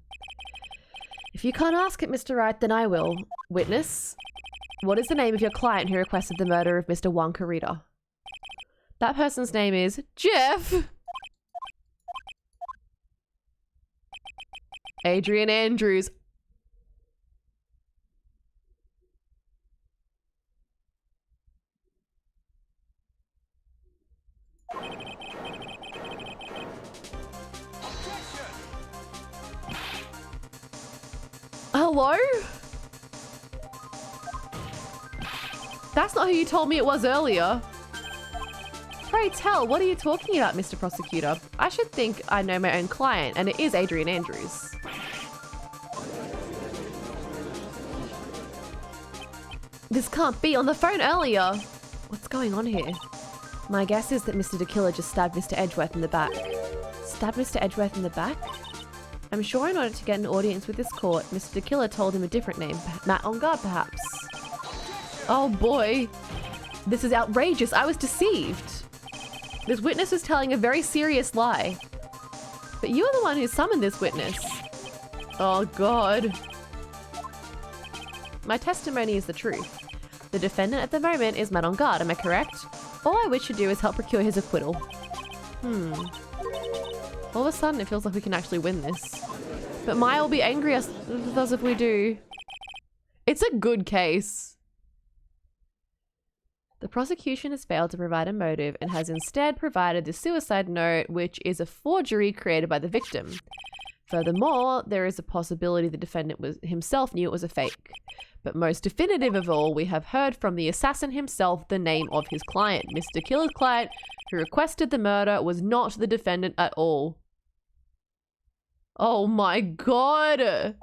S1: If you can't ask it, Mr. Wright, then I will. Witness, what is the name of your client who requested the murder of Mr. Wonkarita? That person's name is Jeff! Adrian Andrews. Hello? That's not who you told me it was earlier. Pray tell, what are you talking about, Mr. Prosecutor? I should think I know my own client, and it is Adrian Andrews. This can't be on the phone earlier. What's going on here? My guess is that Mr. DeKiller just stabbed Mr. Edgeworth in the back. Stabbed Mr. Edgeworth in the back? I'm sure in order to get an audience with this court, Mr. DeKiller told him a different name. Matt on guard, perhaps. Oh boy. This is outrageous. I was deceived. This witness was telling a very serious lie. But you are the one who summoned this witness. Oh god. My testimony is the truth. The defendant at the moment is Matt on guard, am I correct? All I wish to do is help procure his acquittal. All of a sudden it feels like we can actually win this. But Maya will be angry with us if we do. It's a good case. The prosecution has failed to provide a motive and has instead provided the suicide note, which is a forgery created by the victim. Furthermore, there is a possibility the defendant himself knew it was a fake. But most definitive of all, we have heard from the assassin himself the name of his client. Mr. Killer's client, who requested the murder, was not the defendant at all. Oh my god!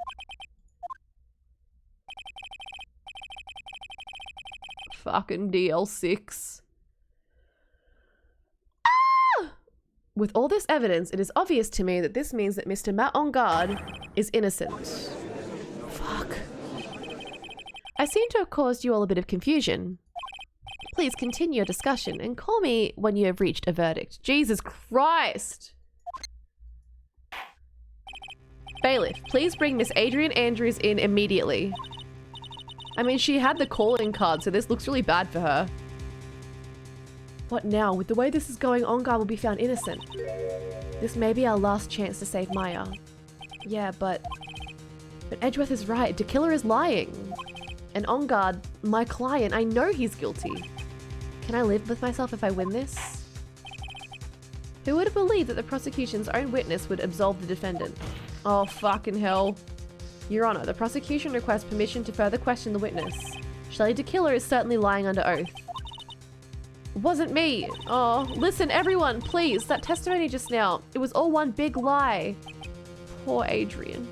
S1: Fucking DL6. Ah! With all this evidence, it is obvious to me that this means that Mr. Matt on guard is innocent. Fuck. I seem to have caused you all a bit of confusion. Please continue your discussion and call me when you have reached a verdict. Jesus Christ! Bailiff, please bring Miss Adrian Andrews in immediately. I mean, she had the calling card, so this looks really bad for her. What now? With the way this is going, On Guard will be found innocent. This may be our last chance to save Maya. Yeah, but Edgeworth is right. DeKiller is lying. And On Guard, my client, I know he's guilty. Can I live with myself if I win this? Who would have believed that the prosecution's own witness would absolve the defendant? Oh, fucking hell. Your Honor, the prosecution requests permission to further question the witness. Shelley DeKiller is certainly lying under oath. It wasn't me. Oh, listen, everyone, please. That testimony just now, it was all one big lie. Poor Adrian.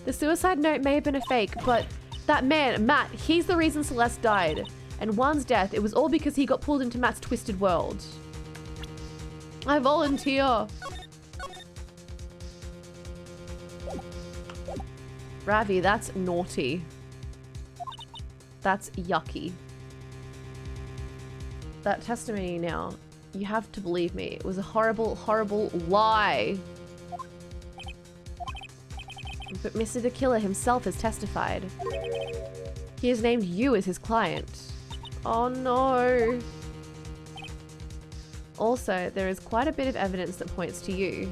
S1: The suicide note may have been a fake, but that man, Matt, he's the reason Celeste died. And Juan's death, it was all because he got pulled into Matt's twisted world. I volunteer. Ravi, that's naughty. That's yucky. That testimony now, you have to believe me. It was a horrible, horrible lie. But Mr. DeKiller himself has testified. He has named you as his client. Oh no. Also, there is quite a bit of evidence that points to you.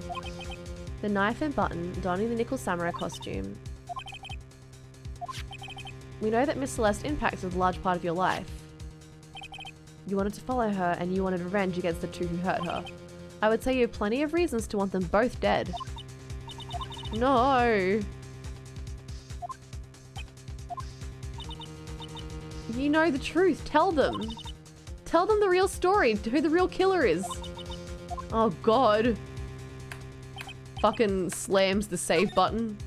S1: The knife and button, donning the nickel samurai costume. We know that Miss Celeste impacted a large part of your life. You wanted to follow her and you wanted revenge against the two who hurt her. I would say you have plenty of reasons to want them both dead. No. You know the truth. Tell them. Tell them the real story, who the real killer is. Oh god. Fucking slams the save button.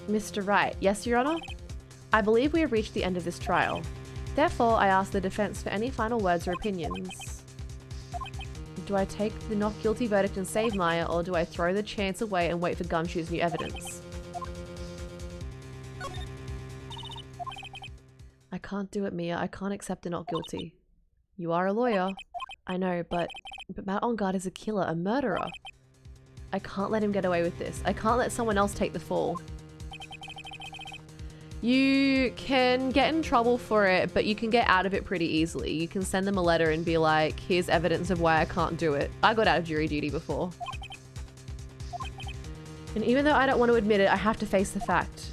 S1: Mr. Wright. Yes, Your Honor? I believe we have reached the end of this trial. Therefore, I ask the defense for any final words or opinions. Do I take the not guilty verdict and save Maya, or do I throw the chance away and wait for Gumshoe's new evidence? I can't do it, Mia. I can't accept the not guilty. You are a lawyer. I know, but Matt Ongard is a killer, a murderer. I can't let him get away with this. I can't let someone else take the fall. You can get in trouble for it, but you can get out of it pretty easily. You can send them a letter and be like, here's evidence of why I can't do it. I got out of jury duty before. And even though I don't want to admit it, I have to face the fact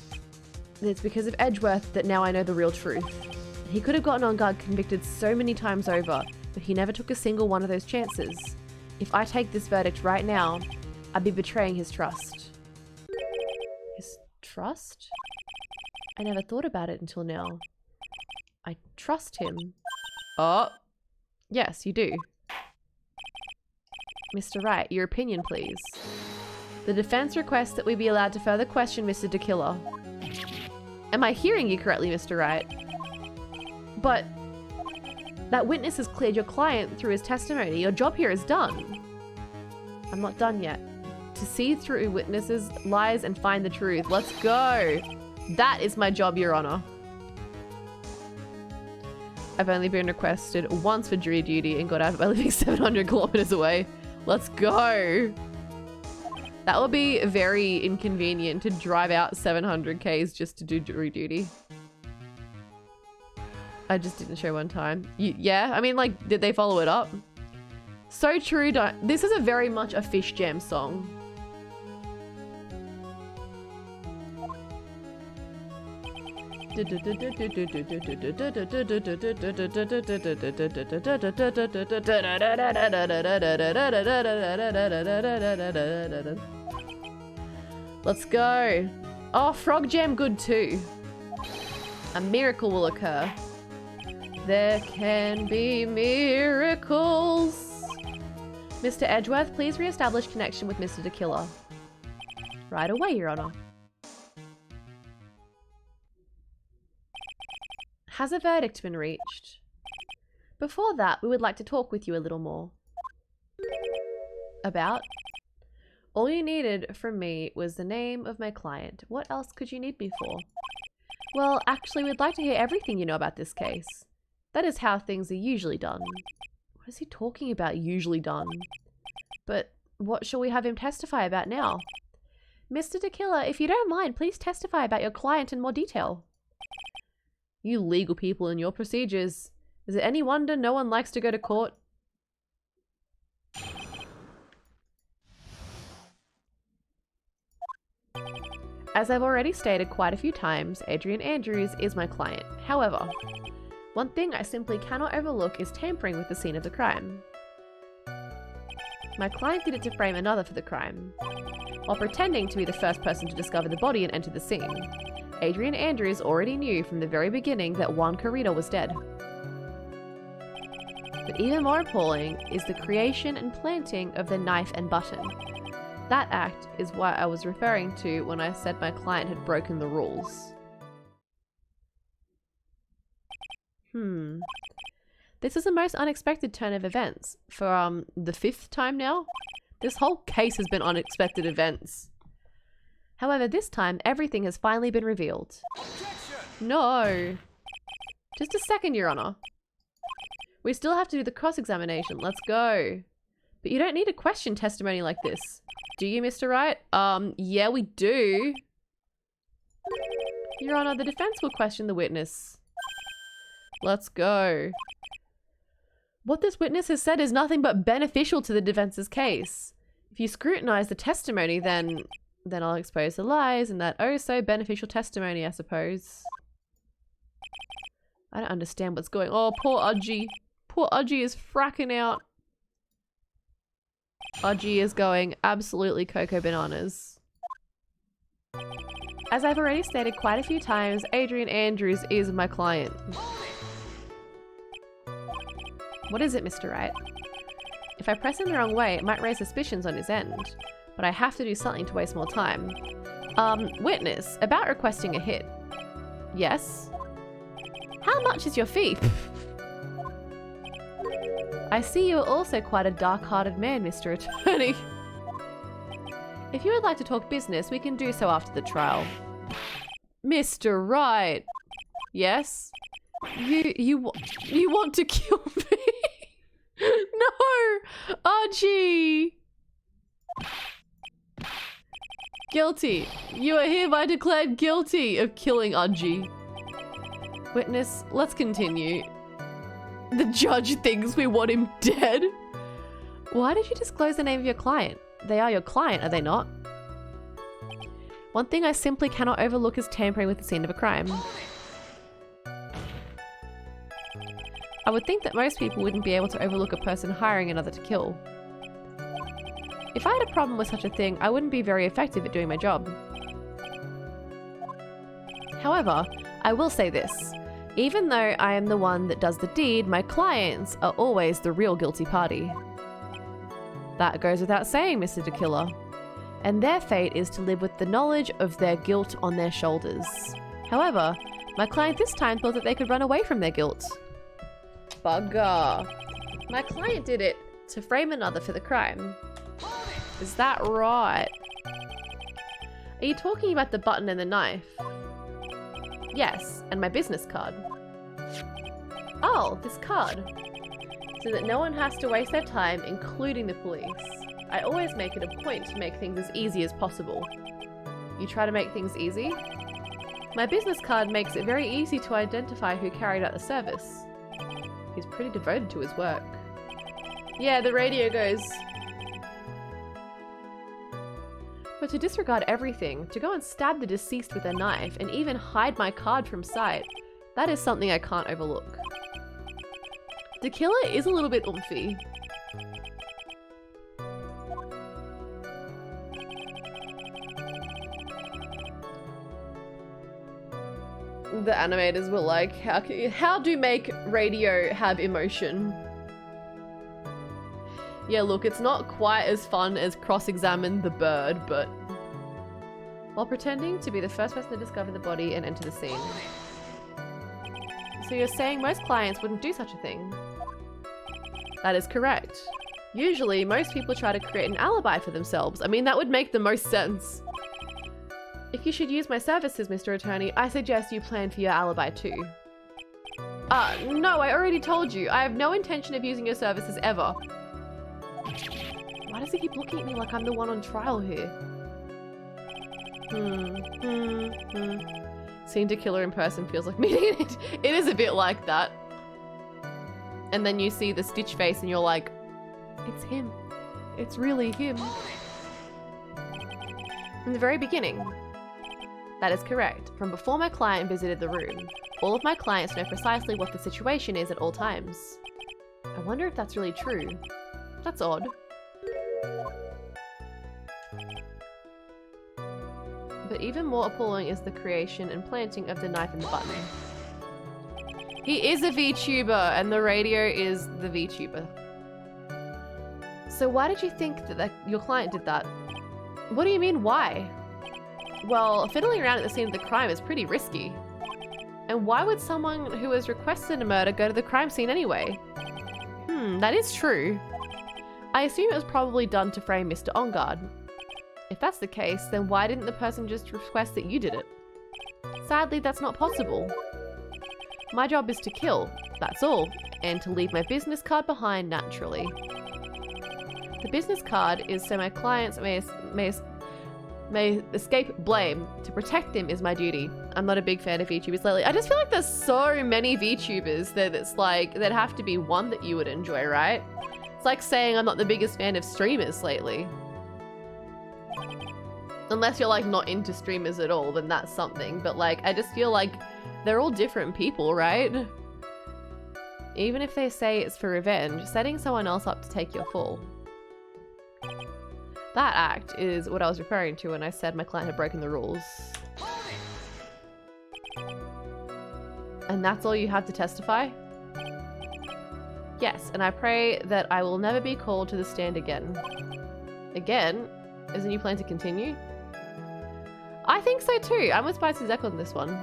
S1: that it's because of Edgeworth that now I know the real truth. He could have gotten Ongard convicted so many times over, but he never took a single one of those chances. If I take this verdict right now, I'd be betraying his trust. His trust? I never thought about it until now. I trust him. Oh, yes, you do. Mr. Wright, your opinion, please. The defense requests that we be allowed to further question Mr. DeKiller. Am I hearing you correctly, Mr. Wright? But that witness has cleared your client through his testimony. Your job here is done. I'm not done yet. To see through witnesses' lies and find the truth. Let's go. That is my job, Your Honor. I've only been requested once for jury duty and got out by living 700 kilometers away. Let's go. That would be very inconvenient to drive out 700 Ks just to do jury duty. I just didn't show one time. Yeah, I mean, like, did they follow it up? So true. This is a very much a Fish Jam song. Let's go. Oh, Frog Jam good too. A miracle will occur. There can be miracles. Mr. Edgeworth, please re-establish connection with Mr. DeKiller. Right away, Your Honor. Has a verdict been reached? Before that, we would like to talk with you a little more. About? All you needed from me was the name of my client. What else could you need me for? Well, actually, we'd like to hear everything you know about this case. That is how things are usually done. What is he talking about, usually done? But what shall we have him testify about now? Mr. DeKiller, if you don't mind, please testify about your client in more detail. You legal people and your procedures. Is it any wonder no one likes to go to court? As I've already stated quite a few times, Adrian Andrews is my client. However, one thing I simply cannot overlook is tampering with the scene of the crime. My client did it to frame another for the crime, while pretending to be the first person to discover the body and enter the scene. Adrian Andrews already knew from the very beginning that Juan Carrito was dead. But even more appalling is the creation and planting of the knife and button. That act is what I was referring to when I said my client had broken the rules. This is the most unexpected turn of events. For the 5th time now? This whole case has been unexpected events. However, this time, everything has finally been revealed. Objection! No. Just a second, Your Honor. We still have to do the cross-examination. Let's go. But you don't need a question testimony like this. Do you, Mr. Wright? Yeah, we do. Your Honor, the defense will question the witness. Let's go. What this witness has said is nothing but beneficial to the defense's case. If you scrutinize the testimony, then I'll expose the lies in that oh so beneficial testimony, I suppose. I don't understand what's going on. Oh, poor Udgy. Poor Udgy is fracking out. RG is going absolutely cocoa bananas. As I've already stated quite a few times, Adrian Andrews is my client. What is it, Mr. Wright? If I press him the wrong way, it might raise suspicions on his end. But I have to do something to waste more time. Witness, about requesting a hit. Yes? How much is your fee? I see you are also quite a dark-hearted man, Mr. Attorney. If you would like to talk business, we can do so after the trial. Mr. Wright. Yes? You want to kill me? No! Archie! Guilty. You are hereby declared guilty of killing Archie. Witness, let's continue. The judge thinks we want him dead. Why did you disclose the name of your client? They are your client, are they not? One thing I simply cannot overlook is tampering with the scene of a crime. I would think that most people wouldn't be able to overlook a person hiring another to kill. If I had a problem with such a thing, I wouldn't be very effective at doing my job. However, I will say this. Even though I am the one that does the deed, my clients are always the real guilty party. That goes without saying, Mr. DeKiller. And their fate is to live with the knowledge of their guilt on their shoulders. However, my client this time thought that they could run away from their guilt. Bugger. My client did it to frame another for the crime. Is that right? Are you talking about the button and the knife? Yes, and my business card. Oh, this card. So that no one has to waste their time, including the police. I always make it a point to make things as easy as possible. You try to make things easy? My business card makes it very easy to identify who carried out the service. He's pretty devoted to his work. Yeah, the radio goes. But to disregard everything, to go and stab the deceased with a knife, and even hide my card from sight, that is something I can't overlook. The killer is a little bit oomphy. The animators were like, how do make radio have emotion? Yeah, look, it's not quite as fun as cross-examine the bird, but... While pretending to be the first person to discover the body and enter the scene. So you're saying most clients wouldn't do such a thing? That is correct. Usually, most people try to create an alibi for themselves. I mean, that would make the most sense. If you should use my services, Mr. Attorney, I suggest you plan for your alibi too. No, I already told you. I have no intention of using your services ever. Why does he keep looking at me like I'm the one on trial here? Seeing to killer in person feels like meeting it. It is a bit like that. And then you see the Stitch face and you're like, it's him. It's really him. From the very beginning. That is correct. From before my client visited the room. All of my clients know precisely what the situation is at all times. I wonder if that's really true. That's odd. But even more appalling is the creation and planting of the knife in the button. He is a VTuber and the radio is the VTuber. So why did you think that your client did that? What do you mean, why? Well, fiddling around at the scene of the crime is pretty risky. And why would someone who has requested a murder go to the crime scene anyway? That is true. I assume it was probably done to frame Mr. Ongard. If that's the case, then why didn't the person just request that you did it? Sadly, that's not possible. My job is to kill, that's all, and to leave my business card behind naturally. The business card is so my clients may escape blame. To protect them is my duty. I'm not a big fan of VTubers lately. I just feel like there's so many VTubers that's like, that have to be one that you would enjoy, right? It's like saying I'm not the biggest fan of streamers lately. Unless you're like not into streamers at all, then that's something. But like, I just feel like they're all different people, right? Even if they say it's for revenge, setting someone else up to take your fall. That act is what I was referring to when I said my client had broken the rules. And that's all you have to testify? Yes, and I pray that I will never be called to the stand again. Again? Isn't you plan to continue? I think so too. I'm with Spicy Zek on this one.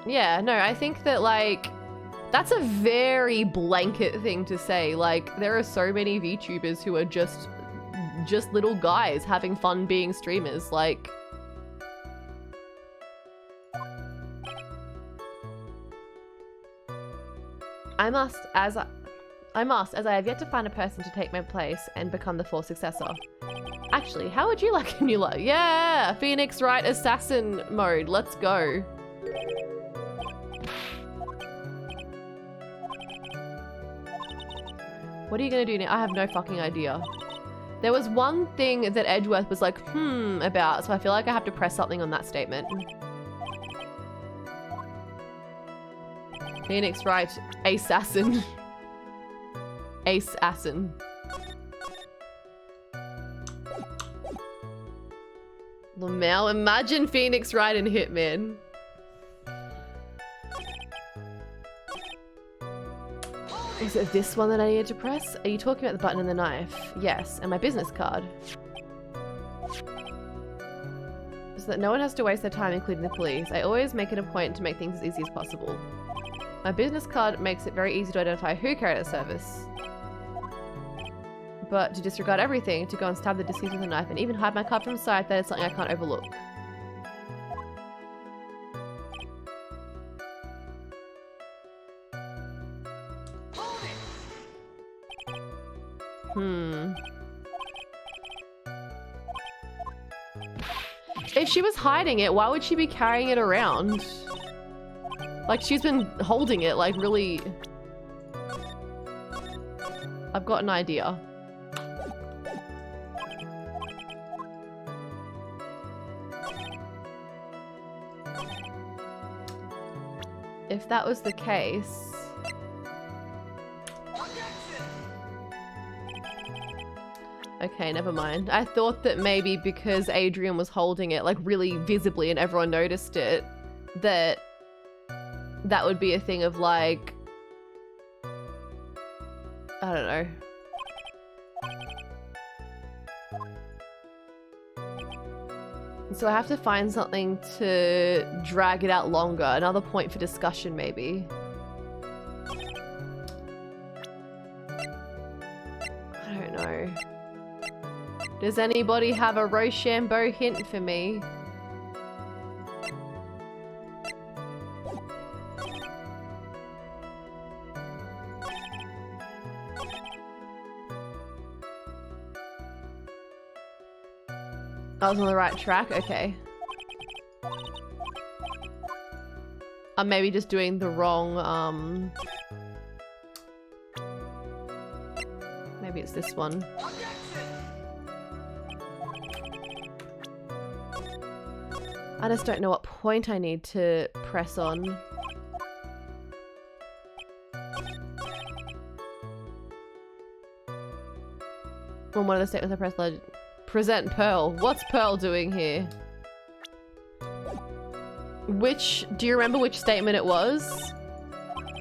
S1: Yeah, no, I think that, like, that's a very blanket thing to say. Like, there are so many VTubers who are just little guys having fun being streamers. Like, I must, as I have yet to find a person to take my place and become the full successor. Actually, how would you like a new life? Yeah, Phoenix Wright assassin mode. Let's go. What are you gonna do now? I have no fucking idea. There was one thing that Edgeworth was like, about, so I feel like I have to press something on that statement. Phoenix Wright, assassin. Ace-assassin. Lamau, imagine Phoenix Wright and Hitman. Is it this one that I needed to press? Are you talking about the button and the knife? Yes, and my business card. So that no one has to waste their time, including the police. I always make it a point to make things as easy as possible. My business card makes it very easy to identify who carried the service. But to disregard everything, to go and stab the deceased with a knife, and even hide my card from sight, that is something I can't overlook. If she was hiding it, why would she be carrying it around? Like, she's been holding it, like, really... I've got an idea. If that was the case... Okay, never mind. I thought that maybe because Adrian was holding it, like, really visibly and everyone noticed it, that would be a thing of, like... I don't know. So I have to find something to drag it out longer. Another point for discussion, maybe. I don't know. Does anybody have a Rochambeau hint for me? I was on the right track? Okay. I'm maybe just doing the wrong, maybe it's this one. I just don't know what point I need to press on. On one of the statements I pressed, legend. Present Pearl. What's Pearl doing here? Do you remember which statement it was?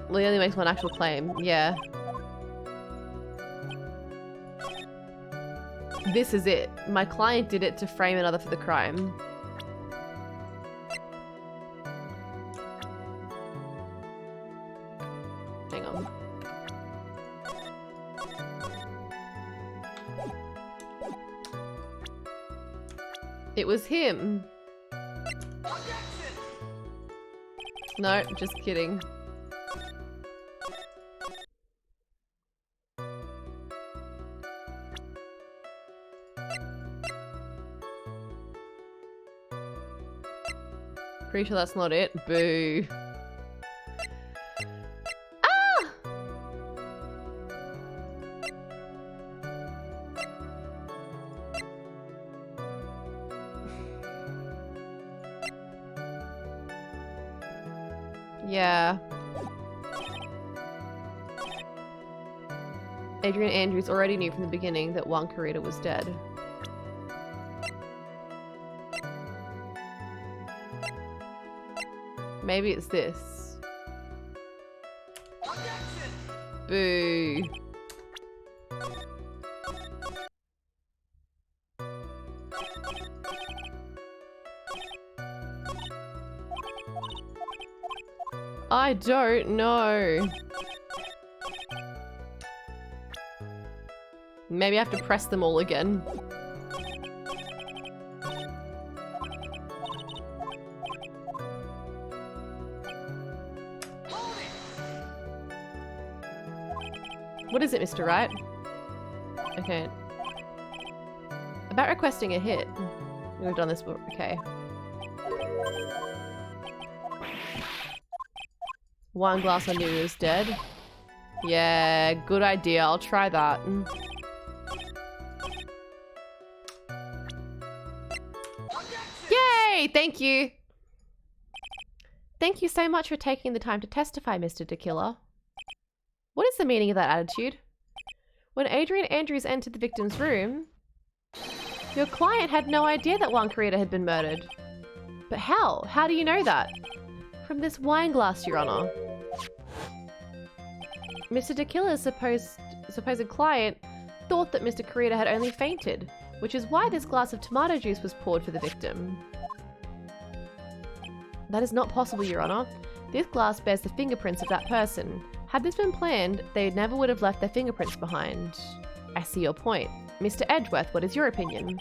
S1: Well, he only makes one actual claim. Yeah. This is it. My client did it to frame another for the crime. Hang on. It was him. No, just kidding. Pretty sure that's not it. Boo. Ah! Yeah. Adrian Andrews already knew from the beginning that Juan Carita was dead. Maybe it's this. Boo. I don't know. Maybe I have to press them all again. What is it, Mr. Wright? Okay. About requesting a hit. We've done this before. Okay. One glass I knew was dead. Yeah, good idea. I'll try that. Yay! Thank you. Thank you so much for taking the time to testify, Mr. Tequila. What is the meaning of that attitude? When Adrian Andrews entered the victim's room, your client had no idea that Juan Carita had been murdered. But how? How do you know that? From this wine glass, Your Honor. Mr. Tequila's supposed client thought that Mr. Carita had only fainted, which is why this glass of tomato juice was poured for the victim. That is not possible, Your Honor. This glass bears the fingerprints of that person. Had this been planned, they never would have left their fingerprints behind. I see your point. Mr. Edgeworth, what is your opinion?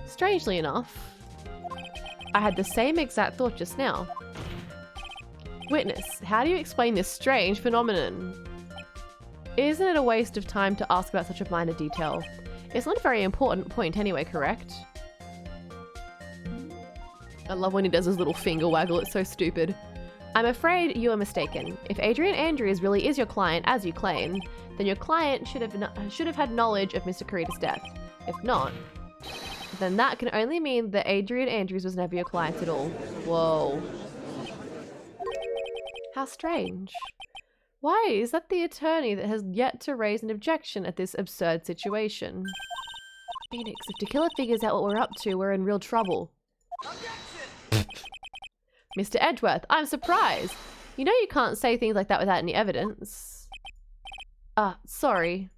S1: Strangely enough, I had the same exact thought just now. Witness, how do you explain this strange phenomenon? Isn't it a waste of time to ask about such a minor detail? It's not a very important point anyway, correct? I love when he does his little finger waggle, it's so stupid. I'm afraid you are mistaken. If Adrian Andrews really is your client, as you claim, then your client should have had knowledge of Mr. Carita's death. If not, then that can only mean that Adrian Andrews was never your client at all. Whoa. How strange. Why is that the attorney that has yet to raise an objection at this absurd situation? Phoenix, if Tequila figures out what we're up to, we're in real trouble. Mr. Edgeworth, I'm surprised. You know you can't say things like that without any evidence. Sorry.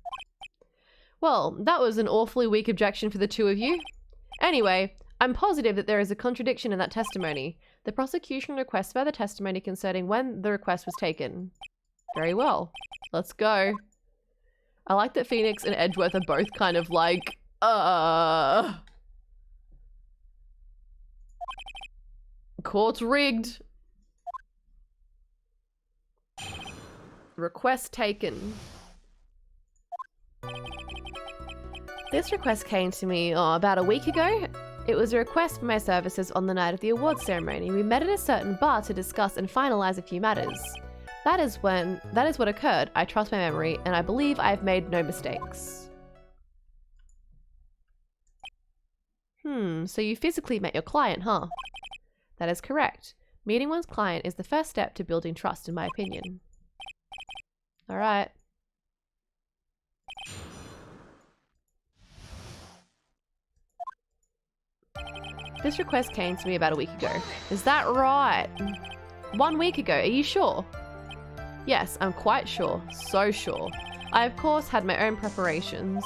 S1: Well, that was an awfully weak objection for the two of you. Anyway, I'm positive that there is a contradiction in that testimony. The prosecution requests further testimony concerning when the request was taken. Very well. Let's go. I like that Phoenix and Edgeworth are both kind of like, Court's rigged. Request taken. This request came to me about a week ago. It was a request for my services on the night of the awards ceremony. We met at a certain bar to discuss and finalize a few matters. That is what occurred. I trust my memory, and I believe I have made no mistakes. So you physically met your client, huh? That is correct. Meeting one's client is the first step to building trust, in my opinion. Alright. This request came to me about a week ago. Is that right? 1 week ago, are you sure? Yes, I'm quite sure. So sure. I, of course, had my own preparations,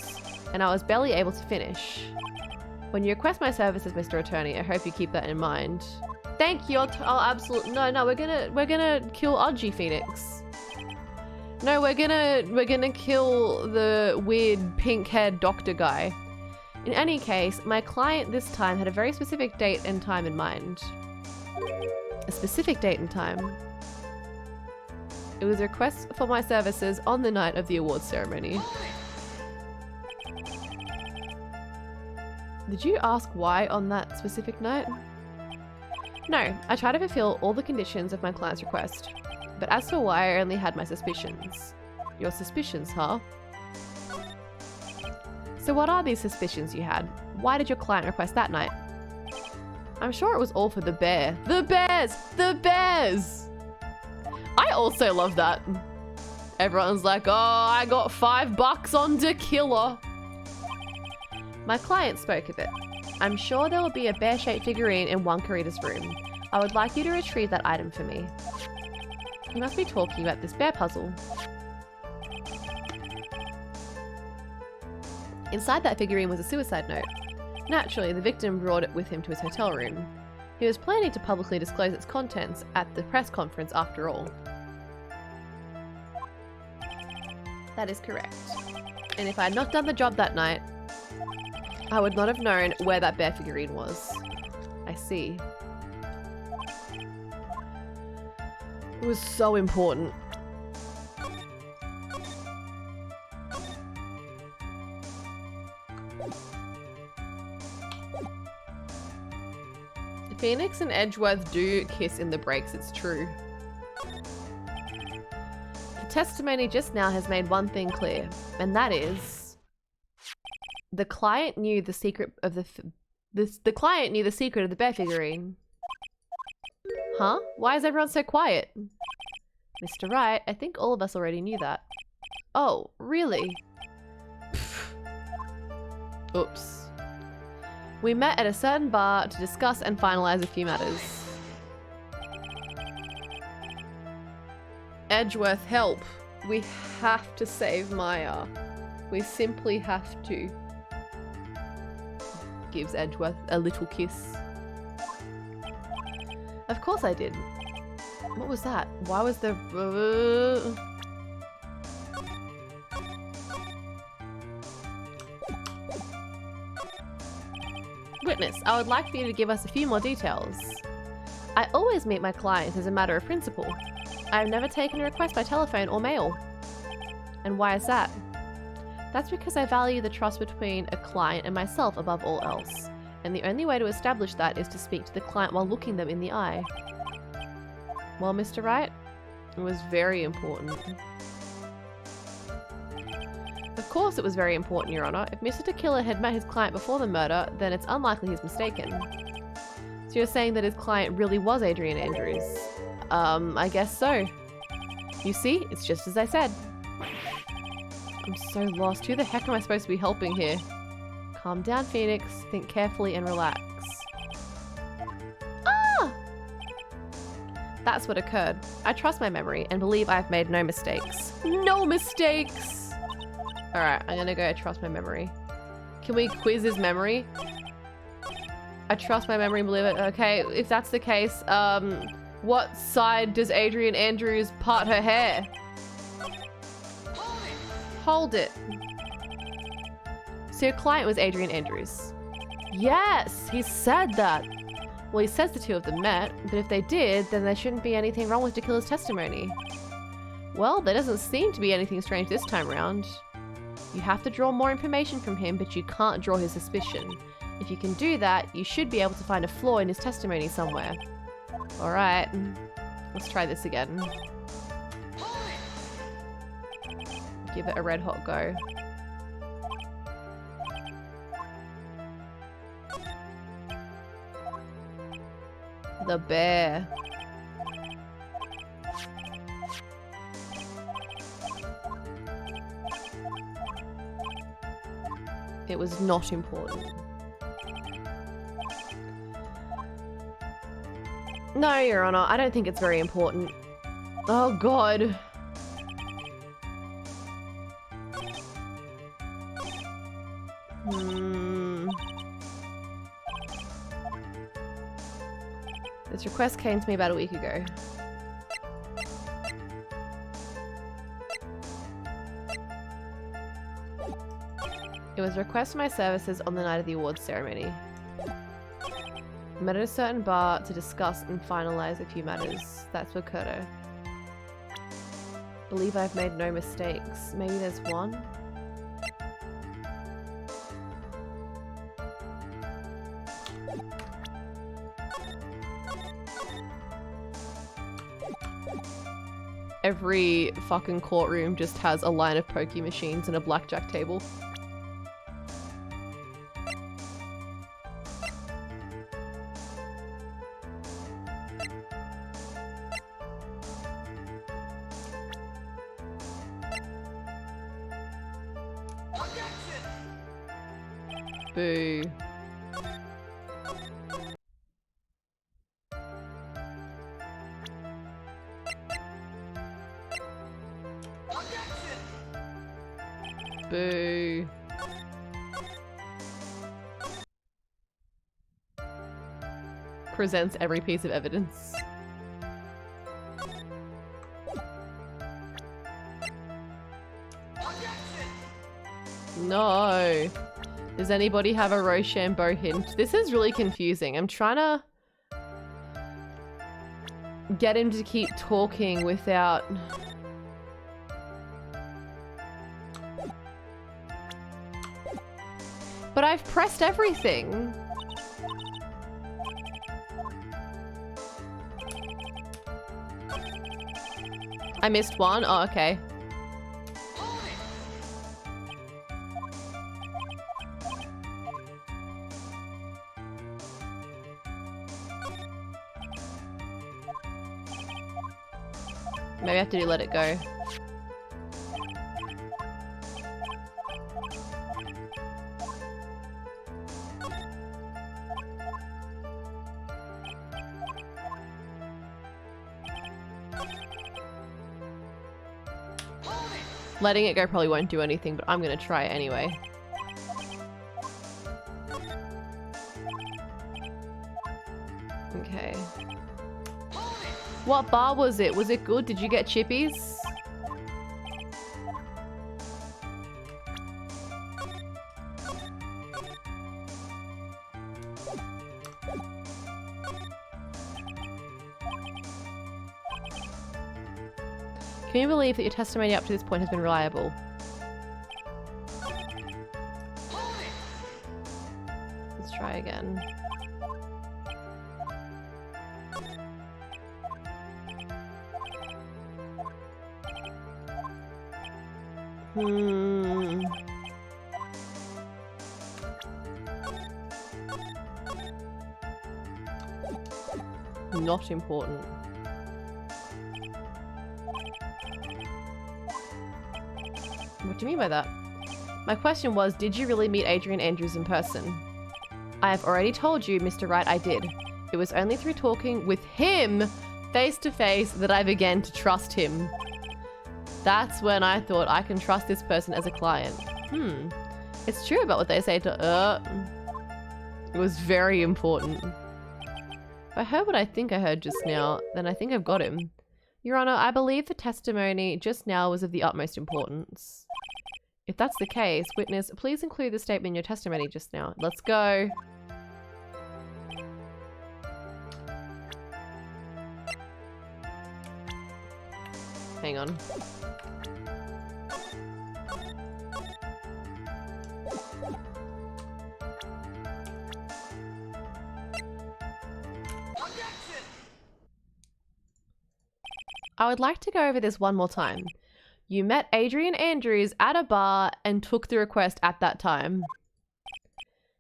S1: and I was barely able to finish. When you request my services, Mr. Attorney, I hope you keep that in mind. Thank you. Oh, absolutely. No, we're gonna kill Odgie Phoenix. No, we're gonna kill the weird pink-haired doctor guy. In any case, my client this time had a very specific date and time in mind. A specific date and time. It was a request for my services on the night of the awards ceremony. Did you ask why on that specific night? No, I tried to fulfill all the conditions of my client's request. But as for why, I only had my suspicions. Your suspicions, huh? So what are these suspicions you had? Why did your client request that night? I'm sure it was all for the bear. The bears! The bears! I also love that. Everyone's like, oh, I got $5 on tequila. My client spoke of it. I'm sure there will be a bear-shaped figurine in Juan Carita's room. I would like you to retrieve that item for me. You must be talking about this bear puzzle. Inside that figurine was a suicide note. Naturally, the victim brought it with him to his hotel room. He was planning to publicly disclose its contents at the press conference after all. That is correct. And if I had not done the job that night, I would not have known where that bear figurine was. I see. It was so important. Phoenix and Edgeworth do kiss in the breaks, it's true. The testimony just now has made one thing clear, and that is the client knew the secret of the client knew the secret of the bear figurine. Huh? Why is everyone so quiet? Mr. Wright, I think all of us already knew that. Oh, really? Oops. We met at a certain bar to discuss and finalize a few matters. Edgeworth, help. We have to save Maya. We simply have to. Gives Edgeworth a little kiss. Of course I did. What was that? Why was there... Witness, I would like for you to give us a few more details. I always meet my clients as a matter of principle. I have never taken a request by telephone or mail. And why is that? That's because I value the trust between a client and myself above all else. And the only way to establish that is to speak to the client while looking them in the eye. Well, Mr. Wright, it was very important. Of course it was very important, Your Honor. If Mr. Killer had met his client before the murder, then it's unlikely he's mistaken. So you're saying that his client really was Adrian Andrews? I guess so. You see, it's just as I said. I'm so lost. Who the heck am I supposed to be helping here? Calm down, Phoenix. Think carefully and relax. Ah! That's what occurred. I trust my memory and believe I've made no mistakes. No mistakes! Alright, I'm gonna go trust my memory. Can we quiz his memory? I trust my memory and believe it. Okay, if that's the case, what side does Adrian Andrews part her hair? Hold it. So your client was Adrian Andrews? Yes, he said that. Well, he says the two of them met, but if they did, then there shouldn't be anything wrong with DeKiller's testimony. Well, there doesn't seem to be anything strange this time round. You have to draw more information from him, but you can't draw his suspicion. If you can do that, you should be able to find a flaw in his testimony somewhere. Alright, let's try this again. Give it a red hot go. The bear. It was not important. No, Your Honor, I don't think it's very important. Oh, God. This request came to me about a week ago. It was a request for my services on the night of the awards ceremony. I met at a certain bar to discuss and finalize a few matters. That's for Kurto. Believe I've made no mistakes. Maybe there's one? Every fucking courtroom just has a line of pokey machines and a blackjack table. Boo. Boo. Presents every piece of evidence. No. Does anybody have a Rochambeau hint? This is really confusing. I'm trying to get him to keep talking without... But I've pressed everything. I missed one? Oh, okay. Maybe I have to do let it go. Letting it go probably won't do anything, but I'm gonna try it anyway. Okay. What bar was it? Was it good? Did you get chippies? Can you believe that your testimony up to this point has been reliable? Let's try again. Not important. What do you mean by that? My question was, did you really meet Adrian Andrews in person? I have already told you, Mr. Wright, I did. It was only through talking with him face to face that I began to trust him. That's when I thought I can trust this person as a client. It's true about what they say to It was very important. If I heard what I think I heard just now, then I think I've got him. Your Honor, I believe the testimony just now was of the utmost importance. If that's the case, witness, please include the statement in your testimony just now. Let's go. Hang on. I would like to go over this one more time. You met Adrian Andrews at a bar and took the request at that time.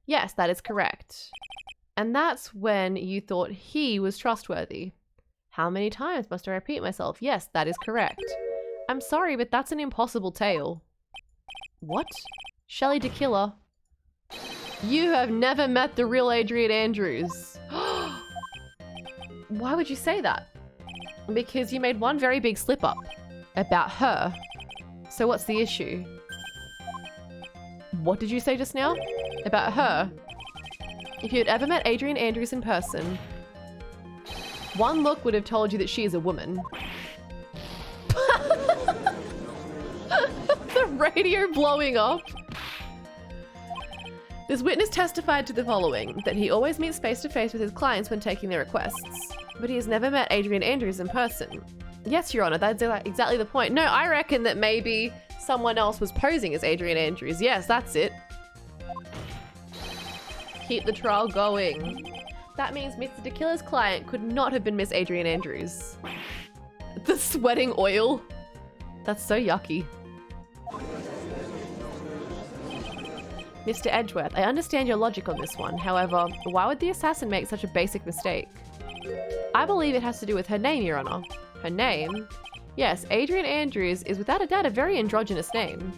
S1: Yes, that is correct. And that's when you thought he was trustworthy. How many times must I repeat myself? Yes, that is correct. I'm sorry, but that's an impossible tale. What? Shelley DeKiller. You have never met the real Adrian Andrews. Why would you say that? Because you made one very big slip up about her. So what's the issue? What did you say just now? About her? If you had ever met Adrian Andrews in person, one look would have told you that she is a woman. The radio blowing up. This witness testified to the following, that he always meets face to face with his clients when taking their requests. But he has never met Adrian Andrews in person. Yes, Your Honor, that's exactly the point. No, I reckon that maybe someone else was posing as Adrian Andrews. Yes, that's it. Keep the trial going. That means Mr. DeKiller's client could not have been Miss Adrian Andrews. The sweating oil. That's so yucky. Mr. Edgeworth, I understand your logic on this one. However, why would the assassin make such a basic mistake? I believe it has to do with her name, Your Honor. Her name? Yes, Adrian Andrews is without a doubt a very androgynous name.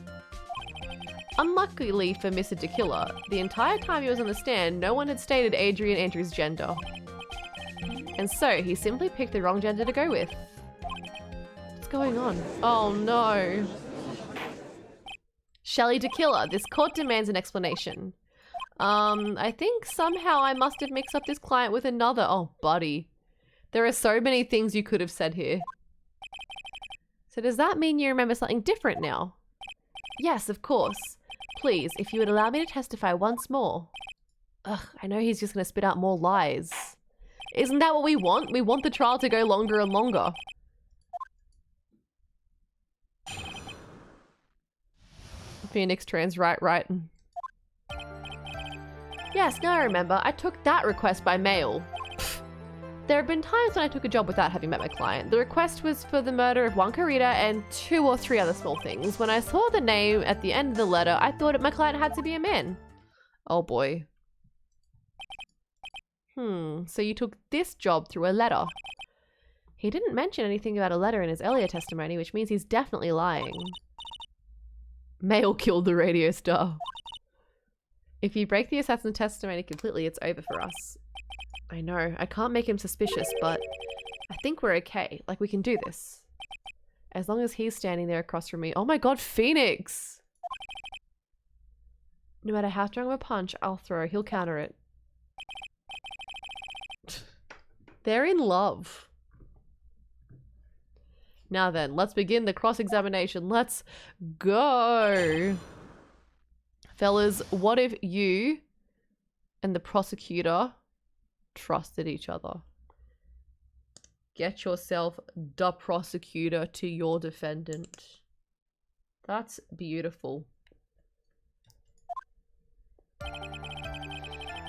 S1: Unluckily for Mr. DeKiller, the entire time he was on the stand, no one had stated Adrian Andrews' gender. And so, he simply picked the wrong gender to go with. What's going on? Oh no. Shelley to Killer, this court demands an explanation. I think somehow I must have mixed up this client with another. Oh, buddy. There are so many things you could have said here. So does that mean you remember something different now? Yes, of course. Please, if you would allow me to testify once more. Ugh, I know he's just going to spit out more lies. Isn't that what we want? We want the trial to go longer and longer. Phoenix trans, right. Yes, now I remember. I took that request by mail. There have been times when I took a job without having met my client. The request was for the murder of one Karita and 2 or 3 other small things. When I saw the name at the end of the letter, I thought my client had to be a man. Oh boy. So you took this job through a letter. He didn't mention anything about a letter in his earlier testimony, which means he's definitely lying. Mail killed the radio star. If you break the assassin's testimony completely, it's over for us. I know, I can't make him suspicious, but I think we're okay. Like, we can do this. As long as he's standing there across from me. Oh my god, Phoenix! No matter how strong of a punch I'll throw, he'll counter it. They're in love. Now then, let's begin the cross-examination. Let's go! Fellas, what if you and the prosecutor trusted each other? Get yourself the prosecutor to your defendant. That's beautiful.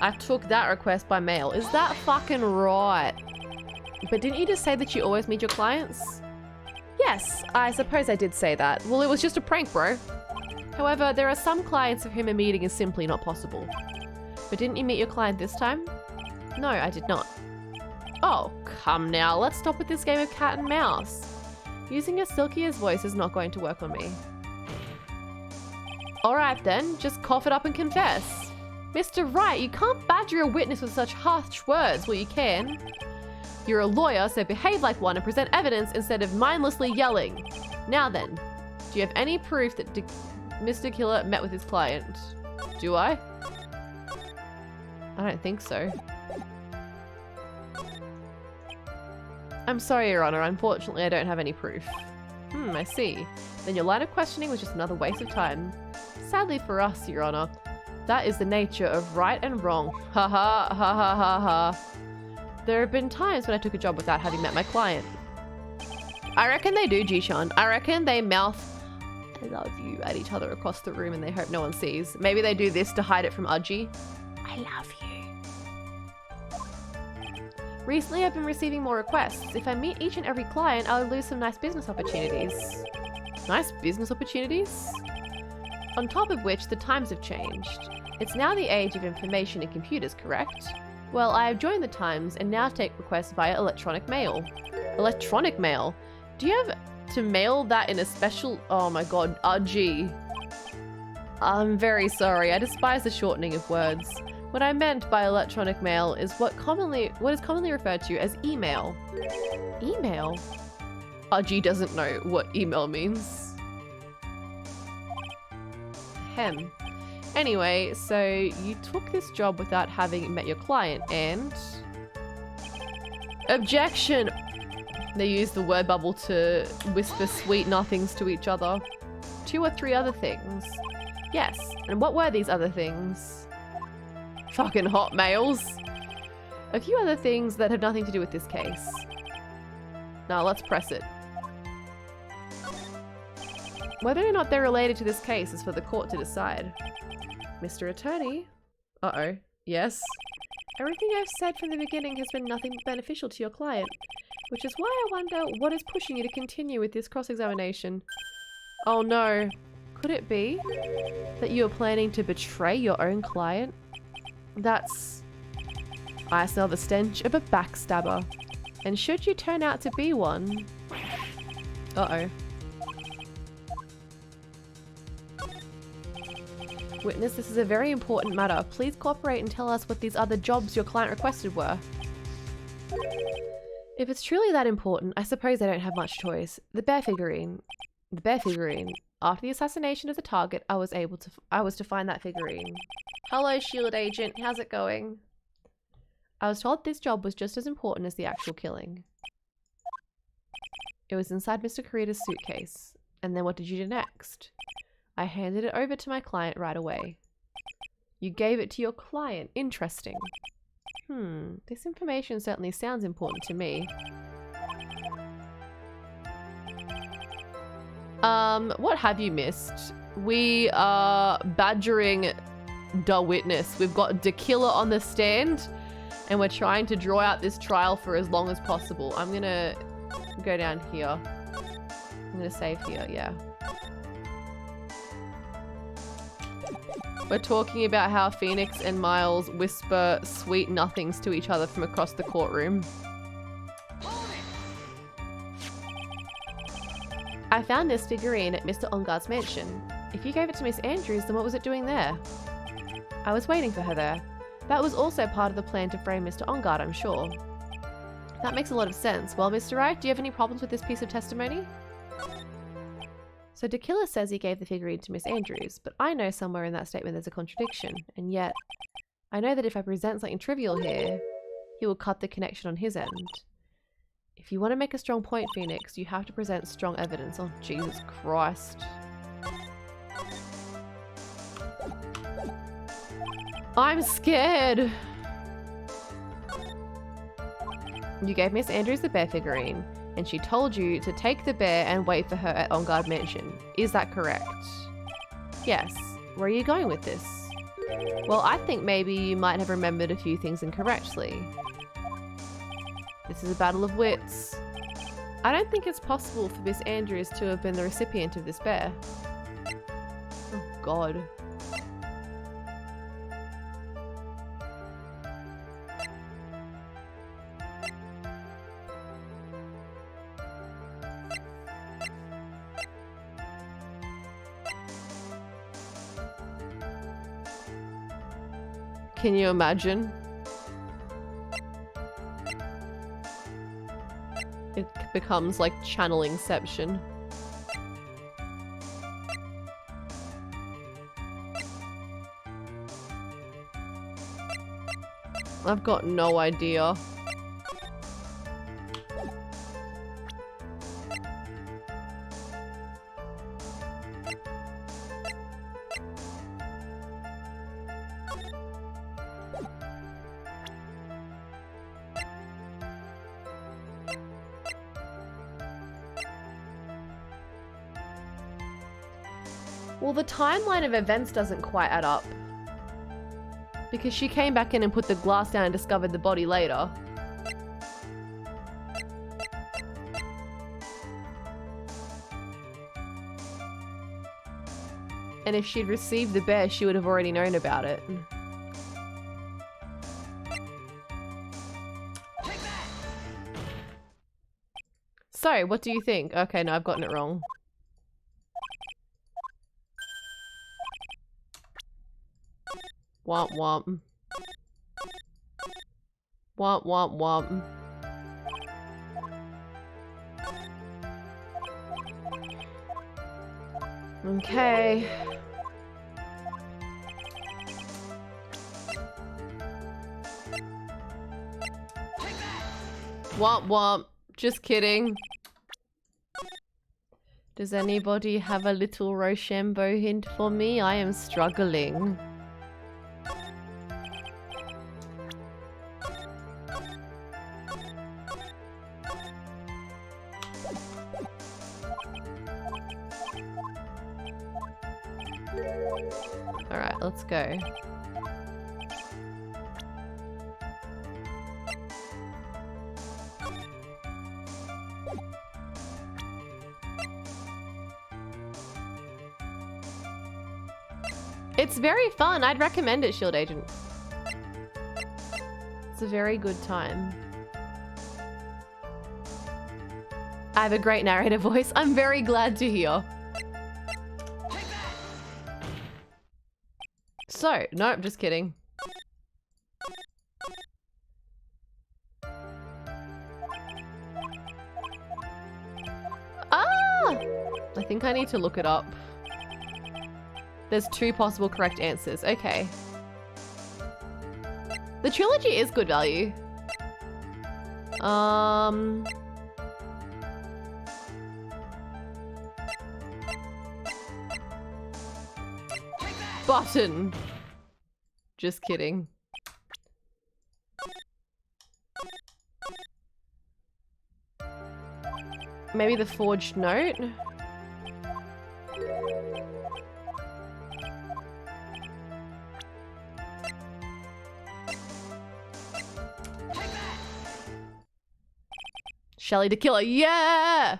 S1: I took that request by mail. Is that fucking right? But didn't you just say that you always meet your clients? Yes, I suppose I did say that. Well, it was just a prank, bro. However, there are some clients of whom a meeting is simply not possible. But didn't you meet your client this time? No, I did not. Oh, come now. Let's stop with this game of cat and mouse. Using a silkiest voice is not going to work on me. Alright then, just cough it up and confess. Mr. Wright, you can't badger a witness with such harsh words. Well, you can. You're a lawyer, so behave like one and present evidence instead of mindlessly yelling. Now then, do you have any proof that Mr. Killer met with his client? Do I? I don't think so. I'm sorry, Your Honor. Unfortunately, I don't have any proof. I see. Then your line of questioning was just another waste of time. Sadly for us, Your Honor, that is the nature of right and wrong. Ha ha ha ha ha ha. There have been times when I took a job without having met my client. I reckon they do, Jishan. I reckon they mouth I love you at each other across the room and they hope no one sees. Maybe they do this to hide it from Udgy. I love you. Recently, I've been receiving more requests. If I meet each and every client, I'll lose some nice business opportunities. Nice business opportunities? On top of which, the times have changed. It's now the age of information and computers, correct? Well, I have joined the times and now take requests via electronic mail. Electronic mail? Do you have to mail that in a special... Oh my god, Udgy. I'm very sorry, I despise the shortening of words. What I meant by electronic mail is what is commonly referred to as email. Email? Udgy doesn't know what email means. Hem. Anyway, so you took this job without having met your client and... Objection! They use the word bubble to whisper sweet nothings to each other. 2 or 3 other things. Yes, and what were these other things? Fucking hot mails. A few other things that have nothing to do with this case. Now let's press it. Whether or not they're related to this case is for the court to decide. Mr. Attorney? Uh-oh. Yes? Everything I've said from the beginning has been nothing but beneficial to your client, which is why I wonder what is pushing you to continue with this cross-examination. Oh no. Could it be that you are planning to betray your own client? That's... I smell the stench of a backstabber. And should you turn out to be one... Uh-oh. Witness, this is a very important matter. Please cooperate and tell us what these other jobs your client requested were. If it's truly that important, I suppose I don't have much choice. The bear figurine. The bear figurine. After the assassination of the target, I was to find that figurine. Hello, Shield Agent. How's it going? I was told this job was just as important as the actual killing. It was inside Mr. Kurita's suitcase. And then what did you do next? I handed it over to my client right away. You gave it to your client. Interesting. This information certainly sounds important to me. What have you missed? We are badgering the witness. We've got the killer on the stand, and we're trying to draw out this trial for as long as possible. I'm gonna go down here. I'm gonna save here, yeah. We're talking about how Phoenix and Miles whisper sweet nothings to each other from across the courtroom. I found this figurine at Mr. Onguard's mansion. If you gave it to Miss Andrews, then what was it doing there? I was waiting for her there. That was also part of the plan to frame Mr. Onguard, I'm sure. That makes a lot of sense. Well, Mr. Wright, do you have any problems with this piece of testimony? So the killer says he gave the figurine to Miss Andrews, but I know somewhere in that statement there's a contradiction, and yet I know that if I present something trivial here, he will cut the connection on his end. If you want to make a strong point, Phoenix, you have to present strong evidence. Oh, Jesus Christ. I'm scared. You gave Miss Andrews the bear figurine, and she told you to take the bear and wait for her at Onguard Mansion. Is that correct? Yes. Where are you going with this? Well, I think maybe you might have remembered a few things incorrectly. This is a battle of wits. I don't think it's possible for Miss Andrews to have been the recipient of this bear. Oh, God. Can you imagine? It becomes like channelingception. I've got no idea. Well, the timeline of events doesn't quite add up. Because she came back in and put the glass down and discovered the body later. And if she'd received the bear, she would have already known about it. So, what do you think? Okay, no, I've gotten it wrong. Womp womp. Womp womp womp. Okay. Womp womp. Just kidding. Does anybody have a little Rochambeau hint for me? I am struggling. Alright, let's go. It's very fun. I'd recommend it, Shield Agent. It's a very good time. I have a great narrator voice. I'm very glad to hear. So, nope, just kidding. Ah! I think I need to look it up. There's 2 possible correct answers. Okay. The trilogy is good value. Button. Just kidding. Maybe the forged note? Shelley the Killer, yeah!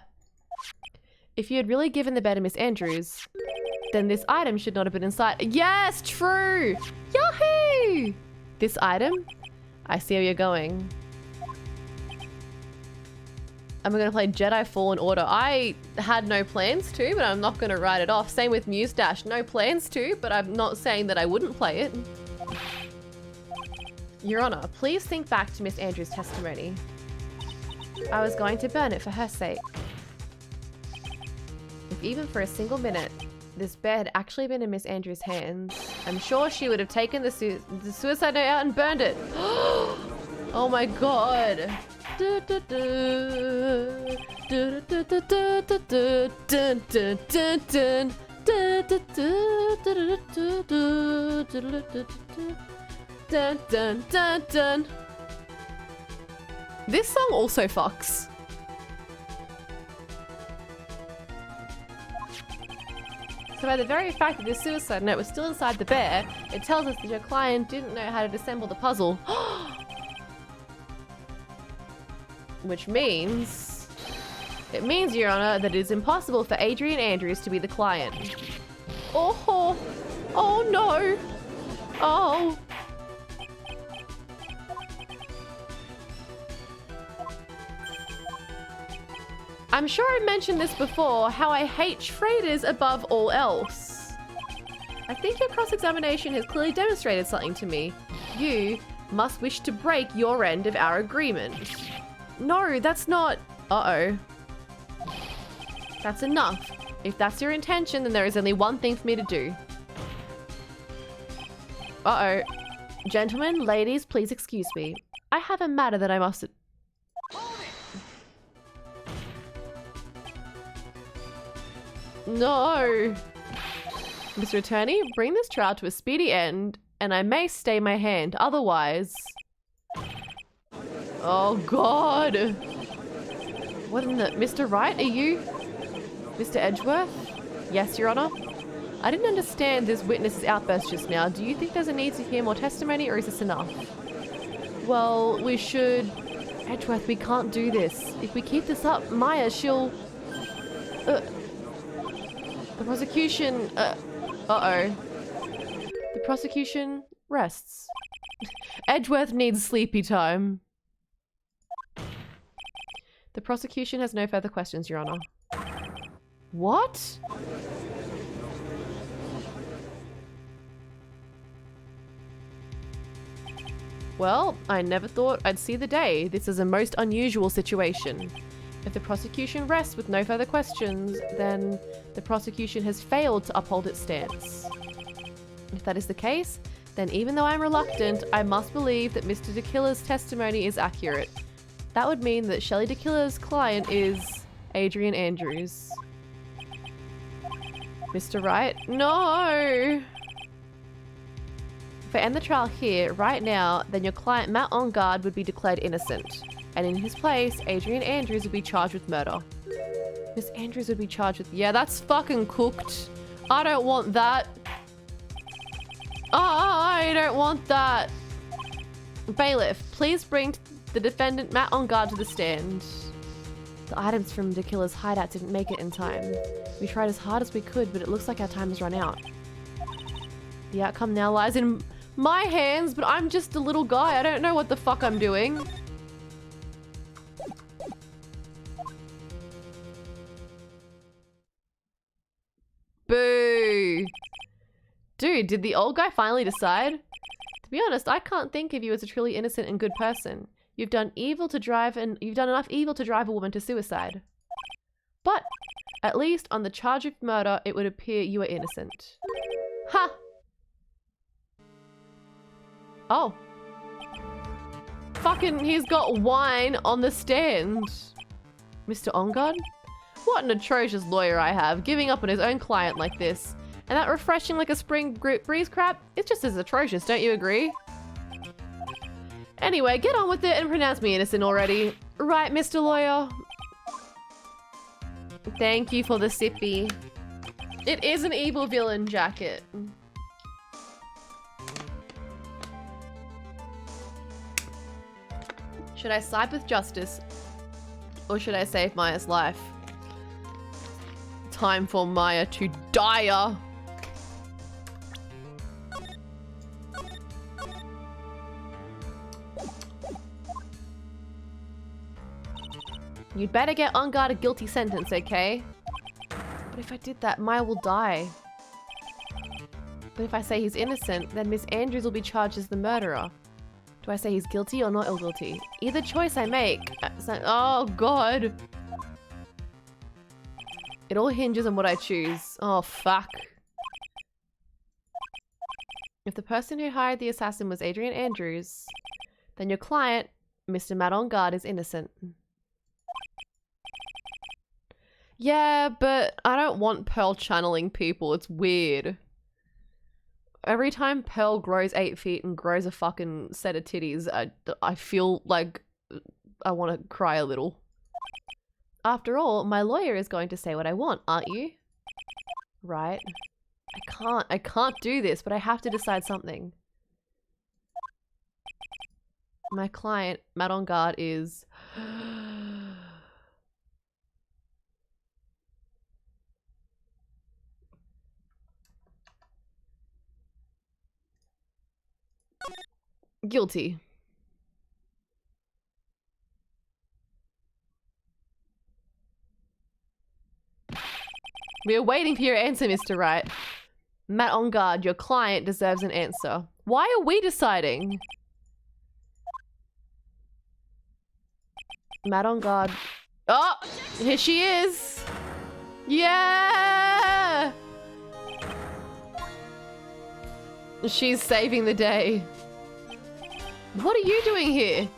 S1: If you had really given the bed to Miss Andrews, then this item should not have been inside. Yes, true! Yahoo! This item? I see where you're going. Am I going to play Jedi Fallen Order? I had no plans to, but I'm not going to write it off. Same with Muse Dash. No plans to, but I'm not saying that I wouldn't play it. Your Honor, please think back to Miss Andrews' testimony. I was going to burn it for her sake. If even for a single minute, this bed had actually been in Miss Andrews' hands, I'm sure she would have taken the suicide note out and burned it. Oh my god. Dun, dun, dun, dun. This song also fucks. So by the very fact that this suicide note was still inside the bear, it tells us that your client didn't know how to disassemble the puzzle. Which means... It means, Your Honor, that it is impossible for Adrian Andrews to be the client. Oh, oh no. Oh. I'm sure I mentioned this before, how I hate traders above all else. I think your cross-examination has clearly demonstrated something to me. You must wish to break your end of our agreement. No, that's not... Uh-oh. That's enough. If that's your intention, then there is only one thing for me to do. Uh-oh. Gentlemen, ladies, please excuse me. I have a matter that I must... No! Mr. Attorney, bring this trial to a speedy end, and I may stay my hand. Otherwise... Oh, God! What in the... Mr. Wright, are you... Mr. Edgeworth? Yes, Your Honor? I didn't understand this witness's outburst just now. Do you think there's a need to hear more testimony, or is this enough? Well, we should... Edgeworth, we can't do this. If we keep this up, Maya, she'll... The prosecution... Uh-oh. The prosecution rests. Edgeworth needs sleepy time. The prosecution has no further questions, Your Honor. What? Well, I never thought I'd see the day. This is a most unusual situation. If the prosecution rests with no further questions, then the prosecution has failed to uphold its stance. If that is the case, then even though I'm reluctant, I must believe that Mr. DeKiller's testimony is accurate. That would mean that Shelley DeKiller's client is Adrian Andrews. Mr. Wright? No! If I end the trial here, right now, then your client Matt Ongard would be declared innocent. And in his place, Adrian Andrews would be charged with murder. Miss Andrews would be charged with... Yeah, that's fucking cooked. I don't want that. I don't want that. Bailiff, please bring the defendant Matt Ongard to the stand. The items from the killer's hideout didn't make it in time. We tried as hard as we could, but it looks like our time has run out. The outcome now lies in my hands, but I'm just a little guy. I don't know what the fuck I'm doing. Boo! Dude, did the old guy finally decide? To be honest, I can't think of you as a truly innocent and good person. You've done enough evil to drive a woman to suicide. But At least on the charge of murder, it would appear you are innocent. Ha! Oh. Fucking, he's got wine on the stand. Mr. Ongard? What an atrocious lawyer I have, giving up on his own client like this. And that refreshing like a spring breeze crap, it's just as atrocious, don't you agree? Anyway, get on with it and pronounce me innocent already. Right, Mr. Lawyer? Thank you for the sippy. It is an evil villain jacket. Should I side with justice? Or should I save Maya's life? Time for Maya to die. You'd better get on guard a guilty sentence, okay? But if I did that, Maya will die. But if I say he's innocent, then Miss Andrews will be charged as the murderer. Do I say he's guilty or not guilty? Either choice I make. Oh, God. It all hinges on what I choose. Oh, fuck. If the person who hired the assassin was Adrian Andrews, then your client, Mr. Matt on guard, is innocent. Yeah, but I don't want Pearl channeling people. It's weird. Every time Pearl grows 8 feet and grows a fucking set of titties, I feel like I want to cry a little. After all, my lawyer is going to say what I want, aren't you? Right. I can't do this, but I have to decide something. My client, Matt on guard, is... guilty. We are waiting for your answer, Mr. Wright. Matt on guard, your client deserves an answer. Why are we deciding? Matt on guard. Oh, here she is. Yeah. She's saving the day. What are you doing here?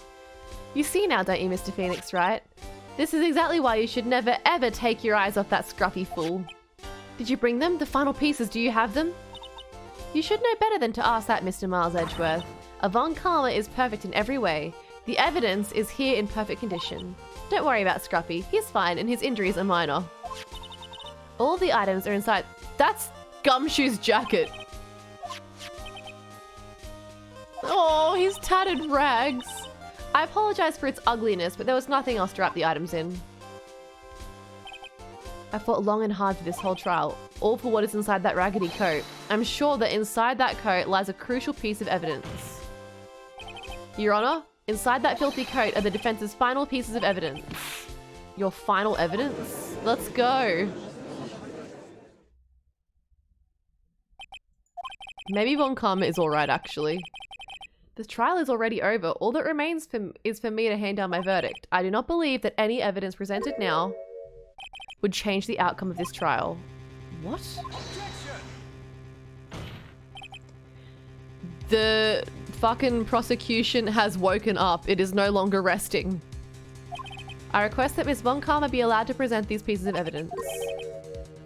S1: You see now, don't you, Mr. Phoenix, right? This is exactly why you should never ever take your eyes off that scruffy fool. Did you bring them? The final pieces, do you have them? You should know better than to ask that, Mr. Miles Edgeworth. Von Karma is perfect in every way. The evidence is here in perfect condition. Don't worry about Scruffy, he's fine and his injuries are minor. All the items are inside. That's Gumshoe's jacket. Oh, his tattered rags. I apologize for its ugliness, but there was nothing else to wrap the items in. I fought long and hard for this whole trial, all for what is inside that raggedy coat. I'm sure that inside that coat lies a crucial piece of evidence. Your Honor, inside that filthy coat are the defense's final pieces of evidence. Your final evidence? Let's go. Maybe Von Karma is alright, actually. The trial is already over. All that remains is for me to hand down my verdict. I do not believe that any evidence presented now would change the outcome of this trial. What? The fucking prosecution has woken up. It is no longer resting. I request that Miss Von Karma be allowed to present these pieces of evidence.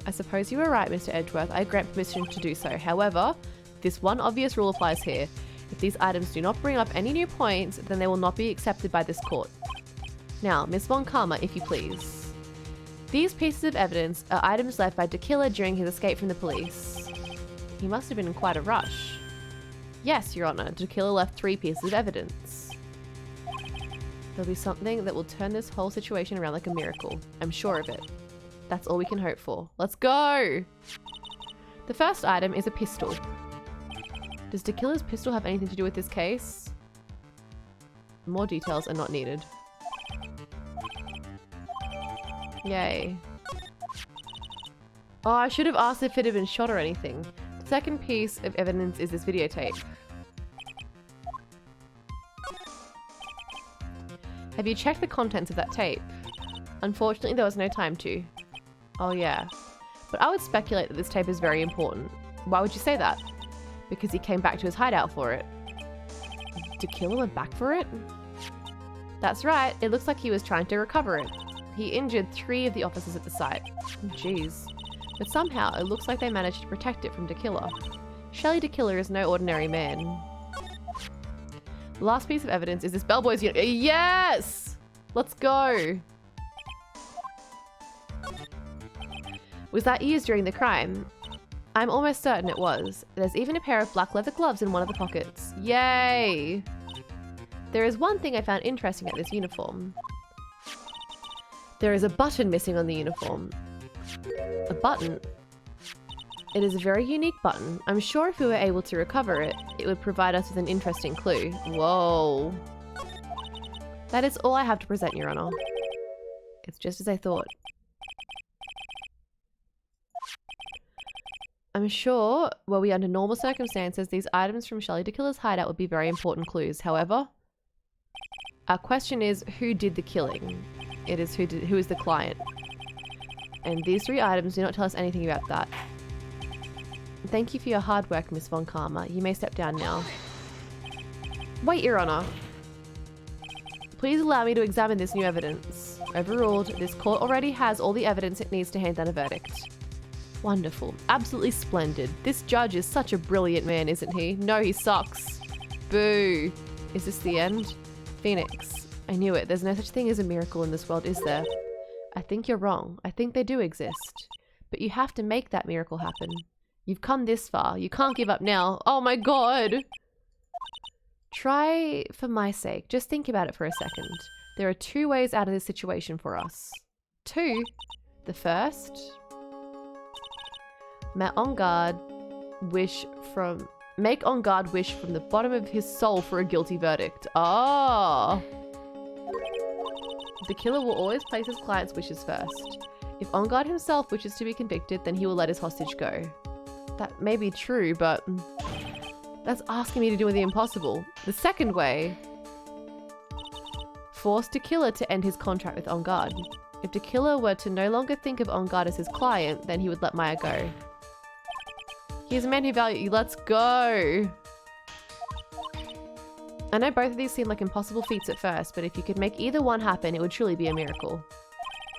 S1: I suppose you were right, Mr. Edgeworth. I grant permission to do so. However, this one obvious rule applies here. If these items do not bring up any new points, then they will not be accepted by this court. Now, Miss Von Karma, if you please. These pieces of evidence are items left by Tequila during his escape from the police. He must have been in quite a rush. Yes, Your Honor, Tequila left 3 pieces of evidence. There'll be something that will turn this whole situation around like a miracle. I'm sure of it. That's all we can hope for. Let's go! The first item is a pistol. Does Tequila's pistol have anything to do with this case? More details are not needed. Yay. Oh, I should have asked if it had been shot or anything. The second piece of evidence is this videotape. Have you checked the contents of that tape? Unfortunately, there was no time to. Oh yeah. But I would speculate that this tape is very important. Why would you say that? Because he came back to his hideout for it. Tequila went back for it? That's right, it looks like he was trying to recover it. He injured 3 of the officers at the site. Jeez. But somehow, it looks like they managed to protect it from Tequila. Shelly Tequila is no ordinary man. The last piece of evidence is this bellboy's unit. Yes! Let's go! Was that used during the crime? I'm almost certain it was. There's even a pair of black leather gloves in one of the pockets. Yay! There is one thing I found interesting at this uniform. There is a button missing on the uniform. A button? It is a very unique button. I'm sure if we were able to recover it, it would provide us with an interesting clue. Whoa. That is all I have to present, Your Honor. It's just as I thought. I'm sure, were we under normal circumstances, these items from Shelly Tequila's hideout would be very important clues. However, our question is, who did the killing? It is who is the client. And these 3 items do not tell us anything about that. Thank you for your hard work, Miss Von Karma. You may step down now. Wait, Your Honor. Please allow me to examine this new evidence. Overruled, this court already has all the evidence it needs to hand down a verdict. Wonderful. Absolutely splendid. This judge is such a brilliant man, isn't he? No, he sucks. Boo. Is this the end? Phoenix. I knew it. There's no such thing as a miracle in this world, is there? I think you're wrong. I think they do exist. But you have to make that miracle happen. You've come this far. You can't give up now. Oh my god! Try for my sake. Just think about it for a second. There are 2 ways out of this situation for us. 2. The first... Make on guard wish from the bottom of his soul for a guilty verdict. Oh! The killer will always place his client's wishes first. If On Guard himself wishes to be convicted, then he will let his hostage go. That may be true, but that's asking me to do the impossible. The second way, force Tequila to end his contract with On Guard. If Tequila were to no longer think of On Guard as his client, then he would let Maya go. He's a man who values you. Let's go. I know both of these seem like impossible feats at first, but if you could make either one happen, it would truly be a miracle.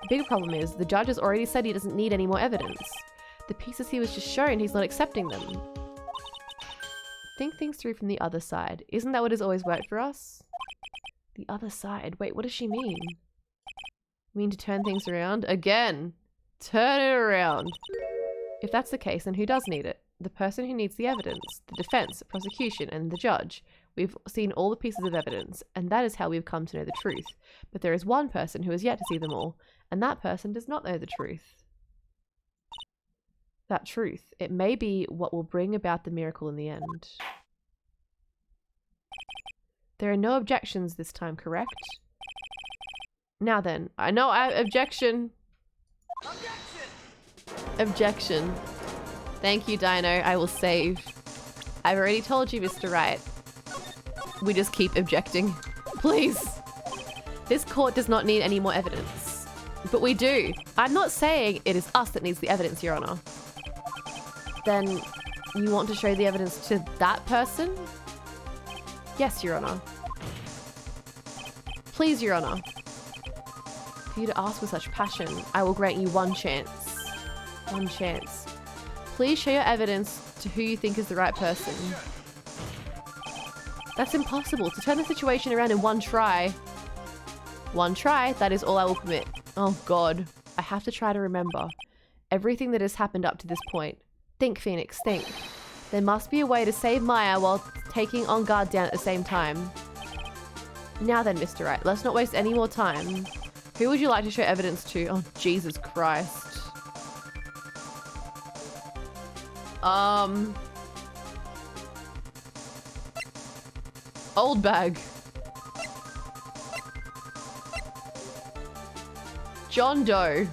S1: The bigger problem is, the judge has already said he doesn't need any more evidence. The pieces he was just shown, he's not accepting them. Think things through from the other side. Isn't that what has always worked for us? The other side? Wait, what does she mean? Mean to turn things around? Again! Turn it around! If that's the case, then who does need it? The person who needs the evidence, the defense, prosecution, and the judge. We've seen all the pieces of evidence, and that is how we've come to know the truth. But there is one person who has yet to see them all, and that person does not know the truth. That truth, it may be what will bring about the miracle in the end. There are no objections this time, correct? Now then, I know objection! Objection. Thank you, Dino. I will save. I've already told you, Mr. Wright. We just keep objecting. Please. This court does not need any more evidence. But we do. I'm not saying it is us that needs the evidence, Your Honor. Then you want to show the evidence to that person? Yes, Your Honor. Please, Your Honor. For you to ask with such passion, I will grant you one chance. One chance. Please show your evidence to who you think is the right person. That's impossible. To turn the situation around in one try. One try, that is all I will permit. Oh god. I have to try to remember everything that has happened up to this point. Think, Phoenix, think. There must be a way to save Maya while taking On Guard down at the same time. Now then, Mr. Wright, let's not waste any more time. Who would you like to show evidence to? Oh, Jesus Christ. Old bag. John Doe.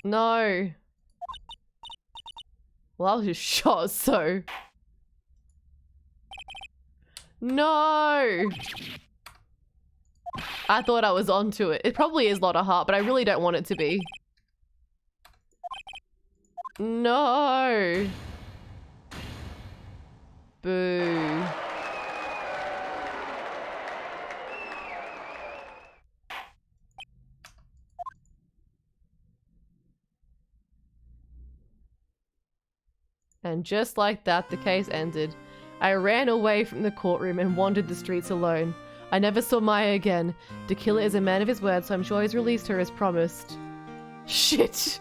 S1: No. Well, I was just shot, so... No! I thought I was onto it. It probably is a lot of heart, but I really don't want it to be. No! Boo. And just like that, the case ended. I ran away from the courtroom and wandered the streets alone. I never saw Maya again. The killer is a man of his word, so I'm sure he's released her as promised. Shit!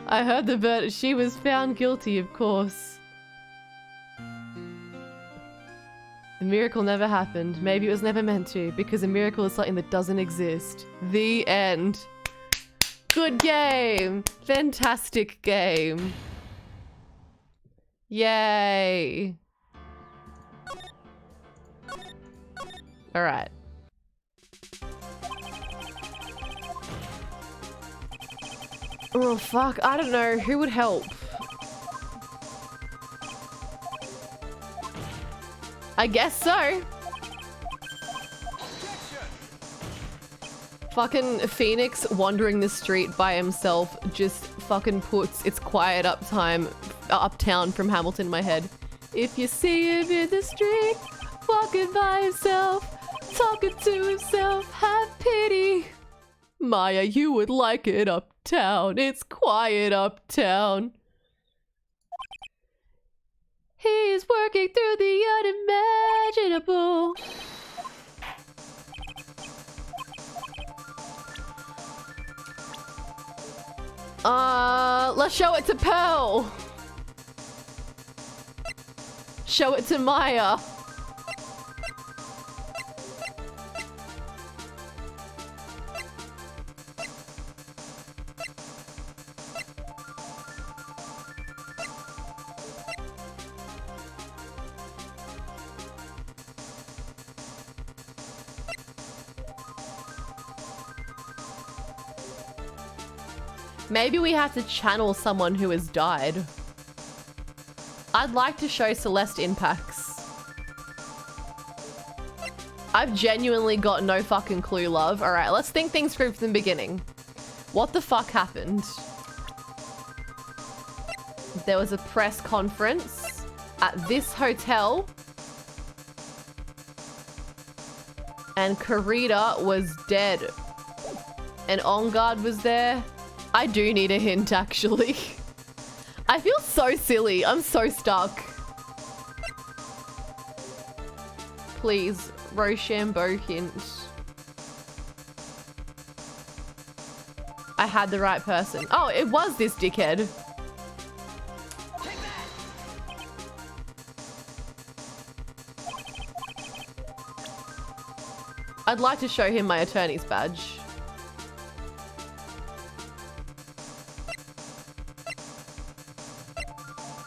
S1: I heard the verdict. She was found guilty, of course. The miracle never happened. Maybe it was never meant to, because a miracle is something that doesn't exist. The end. Good game! Fantastic game. Yay! Alright. Oh fuck, I don't know. Who would help? I guess so. Fucking Phoenix wandering the street by himself just fucking puts its quiet uptown from Hamilton in my head. If you see him in the street, walking by himself, talking to himself, have pity. Maya, you would like it uptown. It's quiet uptown. He's working through the unimaginable. Let's show it to Pearl. Show it to Maya. Maybe we have to channel someone who has died. I'd like to show Celeste impacts. I've genuinely got no fucking clue, love. Alright, let's think things through from the beginning. What the fuck happened? There was a press conference at this hotel. And Karita was dead. And On Guard was there. I do need a hint, actually. I feel so silly. I'm so stuck. Please, Rochambeau hint. I had the right person. Oh, it was this dickhead. I'd like to show him my attorney's badge.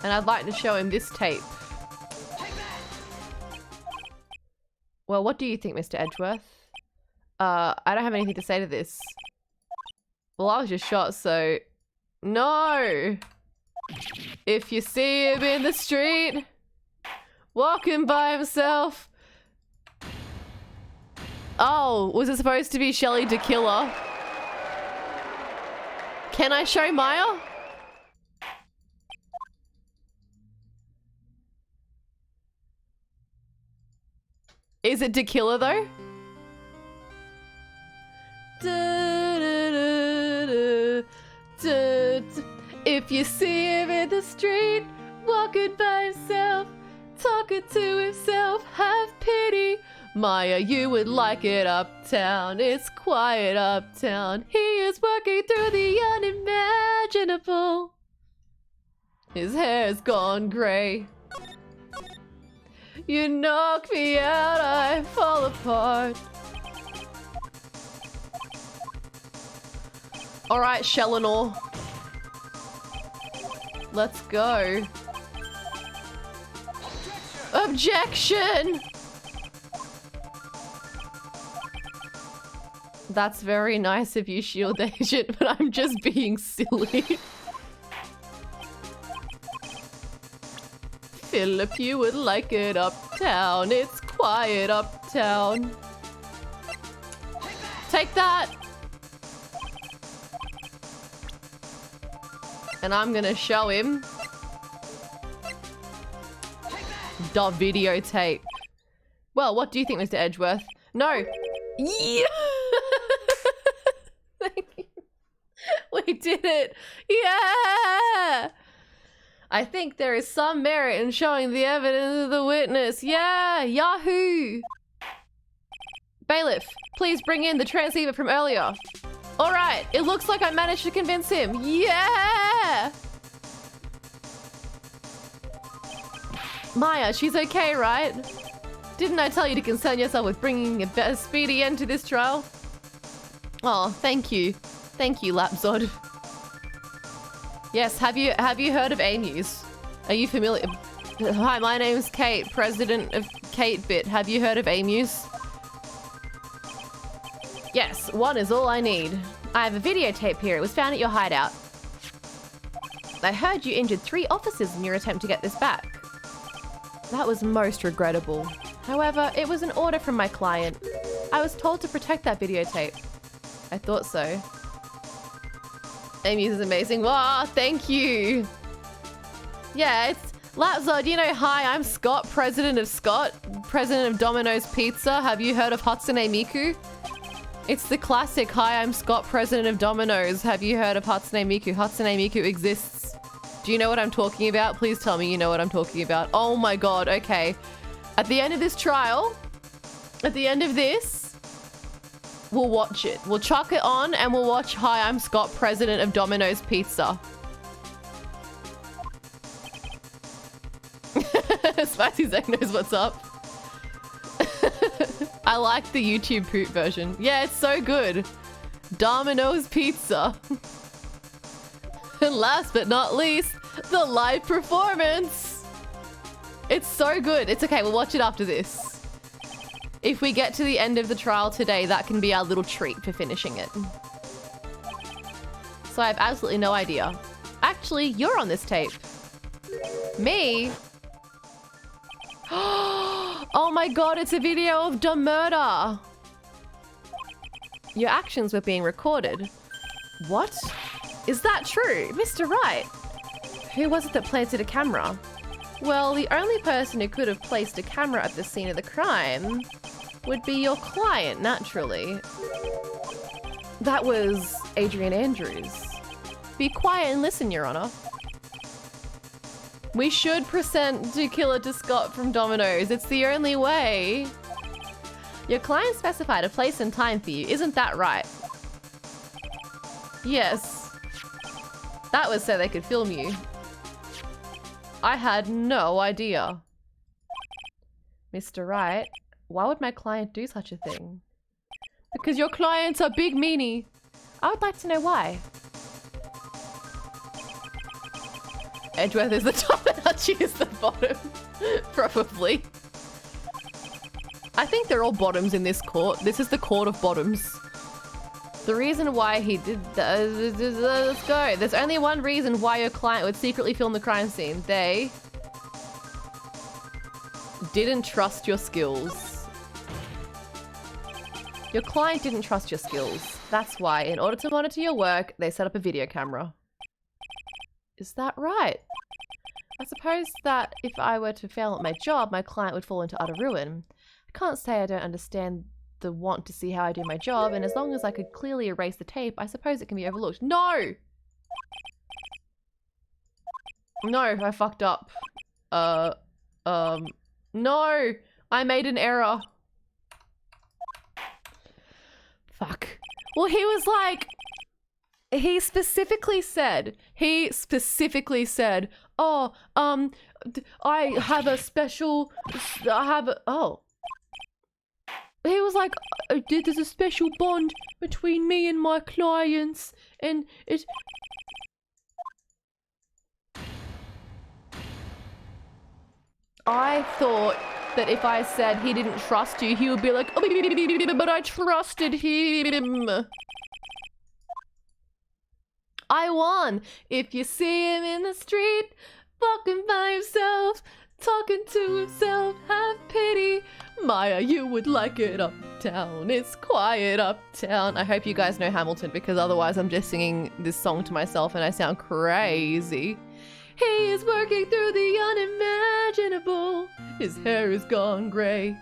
S1: And I'd like to show him this tape. Well, what do you think, Mr. Edgeworth? I don't have anything to say to this. Well, I was just shot, so... No! If you see him in the street, walking by himself... Oh, was it supposed to be Shelly the Killer? Can I show Maya? Is it Tequila though? If you see him in the street, walking by himself, talking to himself, have pity. Maya, you would like it uptown. It's quiet uptown. He is working through the unimaginable. His hair's gone grey. You knock me out, I fall apart. Alright, Shellenor. Let's go. Objection! That's very nice of you, Shield Agent, but I'm just being silly. Philip, you would like it uptown. It's quiet uptown. Take that! And I'm gonna show him the videotape. Well, what do you think, Mr. Edgeworth? No. Yeah! Thank you. We did it! Yeah! I think there is some merit in showing the evidence of the witness. Yeah! Yahoo! Bailiff, please bring in the transceiver from earlier. Alright, it looks like I managed to convince him. Yeah! Maya, she's okay, right? Didn't I tell you to concern yourself with bringing a better speedy end to this trial? Oh, thank you. Thank you, Lapzod. Yes, have you heard of Amuse? Are you familiar? Hi, my name's Kate, president of K8bit. Have you heard of Amuse? Yes, one is all I need. I have a videotape here. It was found at your hideout. I heard you injured 3 officers in your attempt to get this back. That was most regrettable. However, it was an order from my client. I was told to protect that videotape. I thought so. Amy's is amazing. Wow, thank you. Yeah, it's Lapzod, you know, hi, I'm Scott, president of Domino's Pizza. Have you heard of Hatsune Miku? It's the classic, hi, I'm Scott, president of Domino's. Have you heard of Hatsune Miku? Hatsune Miku exists. Do you know what I'm talking about? Please tell me you know what I'm talking about. Oh my god, okay. At the end of this trial, at the end of this, we'll watch it. We'll chuck it on and we'll watch Hi, I'm Scott, president of Domino's Pizza. Spicy Zach knows what's up. I like the YouTube poop version. Yeah, it's so good. Domino's Pizza. And last but not least, the live performance. It's so good. It's okay, we'll watch it after this. If we get to the end of the trial today, that can be our little treat for finishing it. So I have absolutely no idea. Actually, you're on this tape. Me? Oh my god, it's a video of the murder. Your actions were being recorded. What? Is that true? Mr. Wright? Who was it that planted a camera? Well, the only person who could have placed a camera at the scene of the crime would be your client, naturally. That was Adrian Andrews. Be quiet and listen, Your Honor. We should present the killer to Scott from Domino's. It's the only way. Your client specified a place and time for you, isn't that right? Yes. That was so they could film you. I had no idea. Mr. Wright, why would my client do such a thing? Because your client's a big meanie. I would like to know why. Edgeworth is the top and Archie is the bottom. Probably. I think they're all bottoms in this court. This is the court of bottoms. The reason why he did that, let's go. There's only one reason why your client would secretly film the crime scene. They didn't trust your skills. Your client didn't trust your skills. That's why, in order to monitor your work, they set up a video camera. Is that right? I suppose that if I were to fail at my job, my client would fall into utter ruin. I can't say I don't understand the want to see how I do my job, and as long as I could clearly erase the tape, I suppose it can be overlooked. No! No, I fucked up. No! I made an error. Fuck. Well, he was like... He specifically said, oh, I have a special, oh. He was like, there's a special bond between me and my clients, and it... I thought that if I said he didn't trust you, he would be like, oh, but I trusted him. I won. If you see him in the street, walking by himself, talking to himself, have pity. Maya, you would like it uptown. It's quiet uptown. I hope you guys know Hamilton, because otherwise I'm just singing this song to myself and I sound crazy. He is working through the unimaginable. His hair is gone grey.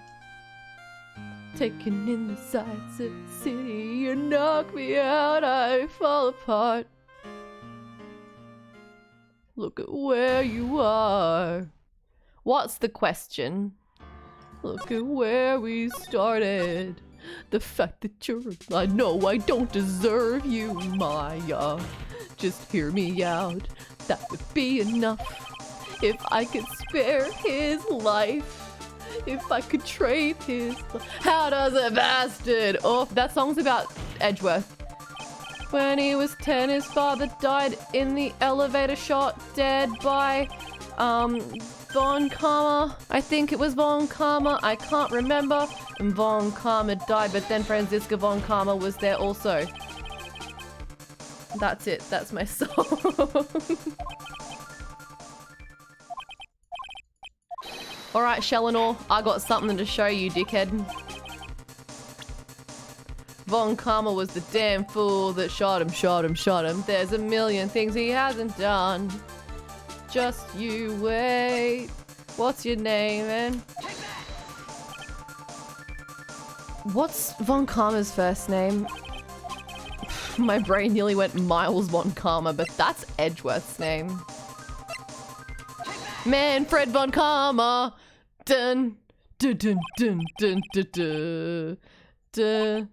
S1: Taking in the sights of the city. You knock me out, I fall apart. Look at where you are. What's the question? Look at where we started. The fact that you're... I know I don't deserve you, Maya. Just hear me out. That would be enough. If I could spare his life. If I could trade his... How does a bastard... Oh, that song's about Edgeworth. When he was 10, his father died in the elevator shot, dead by, Von Karma. I think it was Von Karma. I can't remember. And Von Karma died, but then Franziska Von Karma was there also. That's it. That's my song. Alright, Shellenor, I got something to show you, dickhead. Von Karma was the damn fool that shot him. There's a million things he hasn't done. Just you wait. What's your name, man? What's Von Karma's first name? My brain nearly went Miles Von Karma, but that's Edgeworth's name. Manfred Von Karma. Dun dun dun dun dun dun dun. Dun.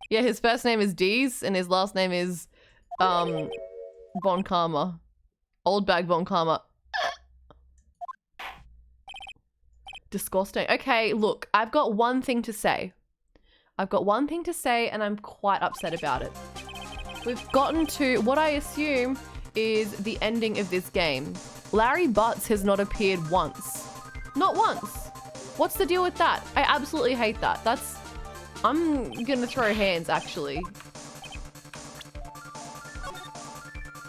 S1: Yeah, his first name is Dees and his last name is Von Karma. Old bag Von Karma. Disgusting. Okay, look, I've got one thing to say. And I'm quite upset about it. We've gotten to what I assume is the ending of this game. Larry Butts has not appeared once. Not once. What's the deal with that? I absolutely hate that. I'm gonna throw hands, actually.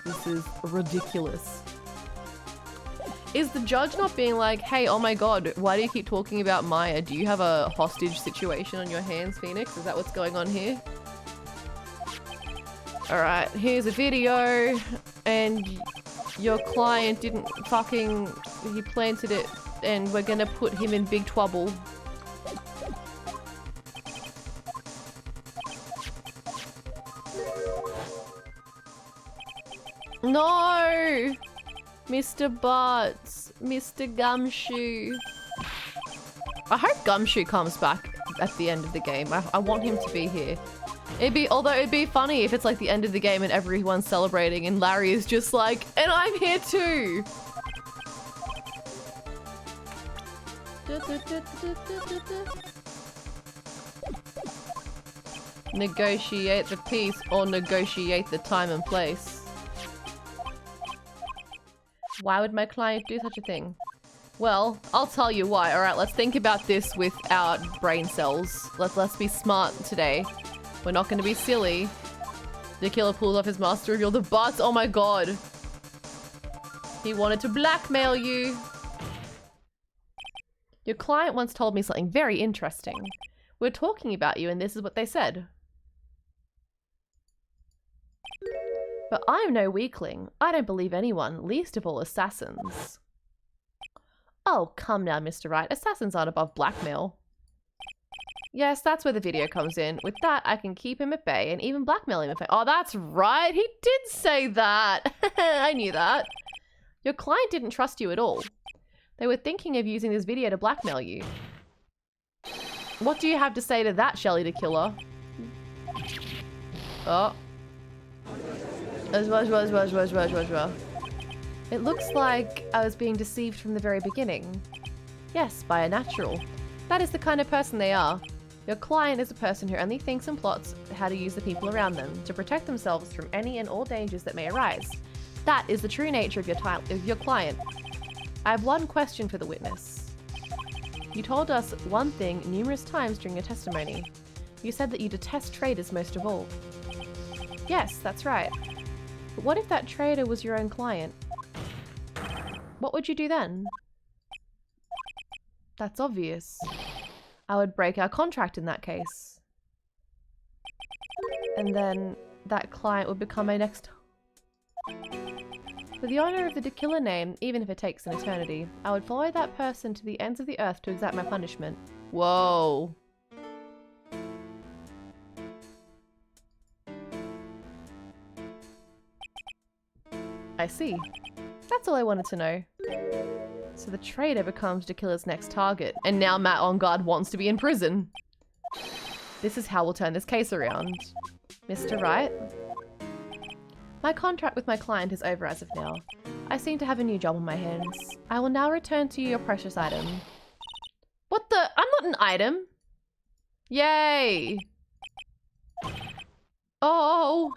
S1: This is ridiculous. Is the judge not being like, hey, oh my god, why do you keep talking about Maya? Do you have a hostage situation on your hands, Phoenix? Is that what's going on here? Alright, here's a video, and your client didn't fucking... He planted it, and we're gonna put him in big trouble. No! Mr. Butts. Mr. Gumshoe. I hope Gumshoe comes back at the end of the game. I want him to be here. Although it'd be funny if it's like the end of the game and everyone's celebrating and Larry is just like, and I'm here too! Negotiate the peace or negotiate the time and place. Why would my client do such a thing? Well, I'll tell you why. Alright, let's think about this with our brain cells. Let's be smart today. We're not going to be silly. The killer pulls off his mask to reveal the butts. Oh my god. He wanted to blackmail you. Your client once told me something very interesting. We're talking about you and this is what they said. But I'm no weakling. I don't believe anyone, least of all assassins. Oh, come now, Mr. Wright. Assassins aren't above blackmail. Yes, that's where the video comes in. With that, I can keep him at bay and even blackmail him if I... Oh, that's right. He did say that. I knew that. Your client didn't trust you at all. They were thinking of using this video to blackmail you. What do you have to say to that, Shelly the Killer? Oh. It looks like I was being deceived from the very beginning. Yes, by a natural. That is the kind of person they are. Your client is a person who only thinks and plots how to use the people around them to protect themselves from any and all dangers that may arise. That is the true nature of your client. I have one question for the witness. You told us one thing numerous times during your testimony. You said that you detest traitors most of all. Yes, that's right. But what if that traitor was your own client? What would you do then? That's obvious. I would break our contract in that case. And then that client would become my next... For the honor of the killer name, even if it takes an eternity, I would follow that person to the ends of the earth to exact my punishment. Whoa. I see. That's all I wanted to know. So the traitor becomes the killer's next target, and now Matt on guard wants to be in prison. This is how we'll turn this case around. Mr. Wright? My contract with my client is over as of now. I seem to have a new job on my hands. I will now return to you your precious item. What the? I'm not an item. Yay. Oh.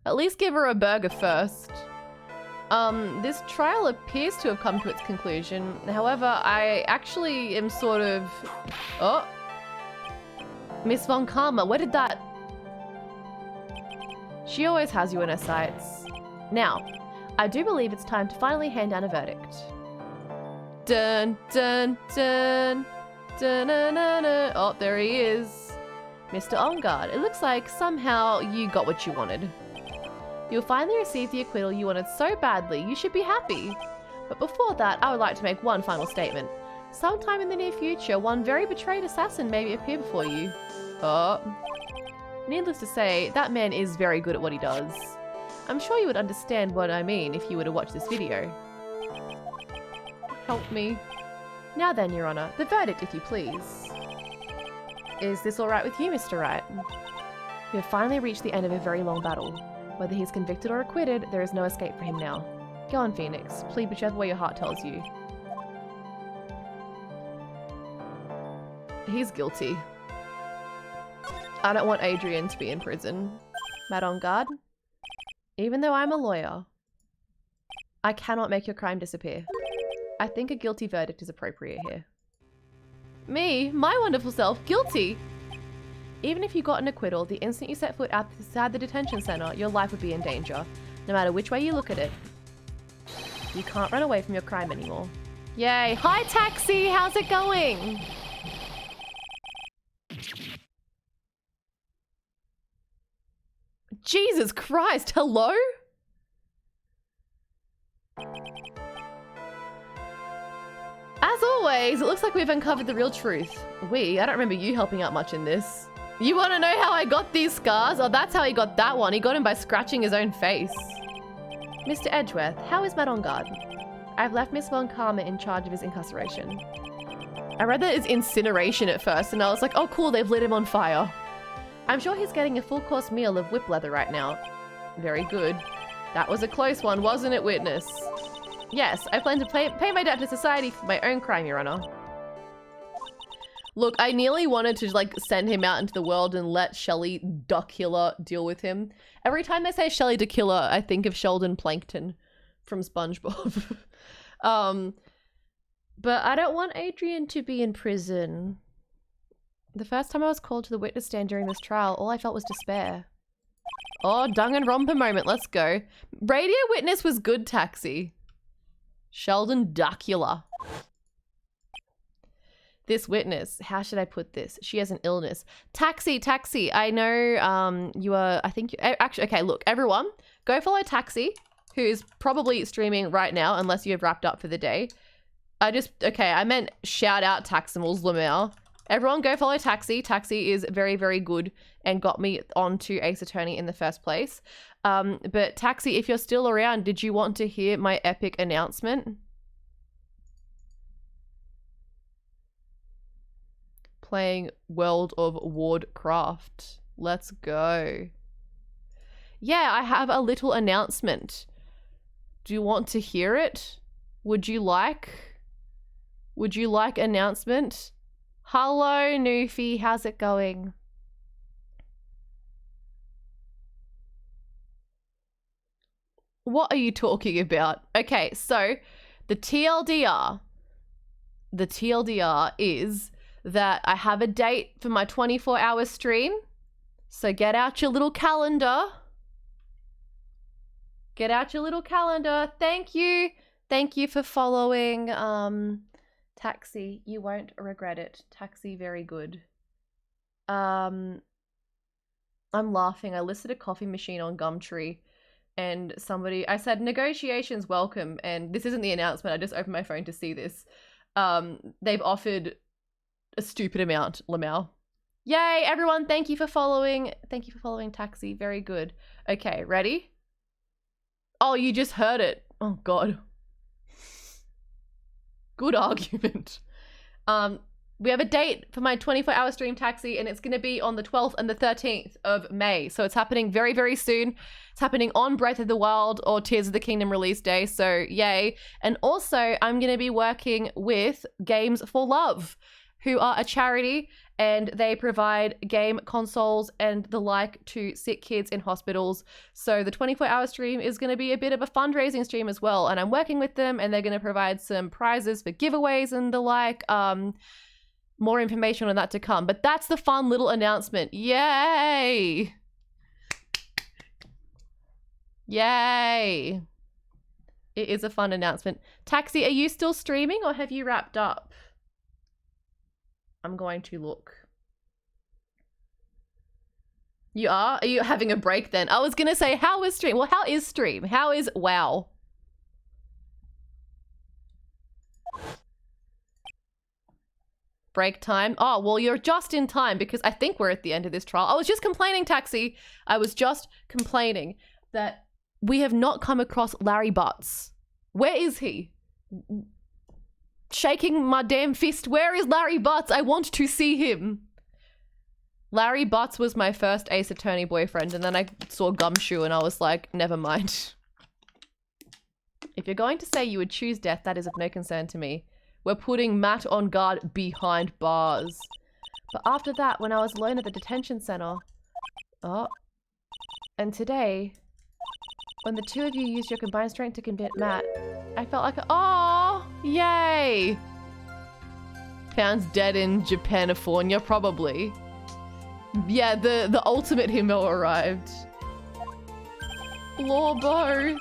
S1: At least give her a burger first. This trial appears to have come to its conclusion. However, I actually am sort of... Oh. Miss Von Karma, where did that... She always has you in her sights. Now, I do believe it's time to finally hand down a verdict. Dun, dun, dun. Dun, dun, dun, dun. Oh, there he is. Mr. On Guard, it looks like somehow you got what you wanted. You'll finally receive the acquittal you wanted so badly, you should be happy. But before that, I would like to make one final statement. Sometime in the near future, one very betrayed assassin may appear before you. Oh. Needless to say, that man is very good at what he does. I'm sure you would understand what I mean if you were to watch this video. Help me. Now then, Your Honor, the verdict, if you please. Is this alright with you, Mr. Wright? We have finally reached the end of a very long battle. Whether he's convicted or acquitted, there is no escape for him now. Go on, Phoenix. Plead whichever way your heart tells you. He's guilty. I don't want Adrian to be in prison. Matt on guard? Even though I'm a lawyer, I cannot make your crime disappear. I think a guilty verdict is appropriate here. Me? My wonderful self? Guilty? Even if you got an acquittal, the instant you set foot outside the detention center, your life would be in danger, no matter which way you look at it. You can't run away from your crime anymore. Yay! Hi, Taxi! How's it going? Jesus Christ, hello? As always, it looks like we've uncovered the real truth. I don't remember you helping out much in this. You want to know how I got these scars? Oh, that's how he got that one. He got him by scratching his own face. Mr. Edgeworth, how is Matt on guard? I've left Miss Von Karma in charge of his incarceration. I read that it's incineration at first, and I was like, oh cool, they've lit him on fire. I'm sure he's getting a full-course meal of whip leather right now. Very good. That was a close one, wasn't it, witness? Yes, I plan to pay my debt to society for my own crime, Your Honor. Look, I nearly wanted to, like, send him out into the world and let Shelly the Killer deal with him. Every time they say Shelly the Killer, I think of Sheldon Plankton from SpongeBob. But I don't want Adrian to be in prison. The first time I was called to the witness stand during this trial, all I felt was despair. Oh, Danganronpa moment, let's go. Radio witness was good, Taxi. Sheldon Duckula. This witness, how should I put this? She has an illness. Taxi, I know you are, I think, actually, okay, look, everyone, go follow Taxi, who is probably streaming right now, unless you have wrapped up for the day. I meant shout out Taximals Lamau. Everyone go follow Taxi. Taxi is very, very good and got me onto Ace Attorney in the first place. But Taxi, if you're still around, did you want to hear my epic announcement? Playing World of Warcraft. Let's go. Yeah, I have a little announcement. Do you want to hear it? Would you like announcement? Hello, Noofy. How's it going? What are you talking about? Okay, so The TLDR is that I have a date for my 24-hour stream. So get out your little calendar. Get out your little calendar. Thank you. Thank you for following Taxi. You won't regret it. Taxi, very good. I'm laughing. I listed a coffee machine on Gumtree and I said negotiations welcome, and this isn't the announcement. I just opened my phone to see this. They've offered a stupid amount, Lamau. Yay, everyone. Thank you for following. Thank you for following Taxi. Very good. Okay, ready? Oh, you just heard it. Oh, God. Good argument. We have a date for my 24-hour stream, Taxi, and it's going to be on the 12th and the 13th of May. So it's happening very, very soon. It's happening on Breath of the Wild or Tears of the Kingdom release day. So yay. And also, I'm going to be working with Games for Love, who are a charity, and they provide game consoles and the like to sick kids in hospitals. So the 24-hour stream is going to be a bit of a fundraising stream as well. And I'm working with them, and they're going to provide some prizes for giveaways and the like. More information on that to come. But that's the fun little announcement. Yay! Yay! It is a fun announcement. Taxi, are you still streaming or have you wrapped up? I'm going to look. You are? Are you having a break then? I was going to say, how is stream? Well, how is stream? How is WoW? Break time. Oh, well, you're just in time because I think we're at the end of this trial. I was just complaining, Taxi. I was just complaining that we have not come across Larry Butts. Where is he? Shaking my damn fist. Where is Larry Butts? I want to see him. Larry Butts was my first Ace Attorney boyfriend, and then I saw Gumshoe and I was like, never mind. If you're going to say you would choose death, that is of no concern to me. We're putting Matt on guard behind bars. But after that, when I was alone at the detention center... Oh. And today, when the two of you used your combined strength to convict Matt, I felt like... Oh! Yay! Found dead in Japanifornia, probably. Yeah, the ultimate himbo arrived. Lorbo!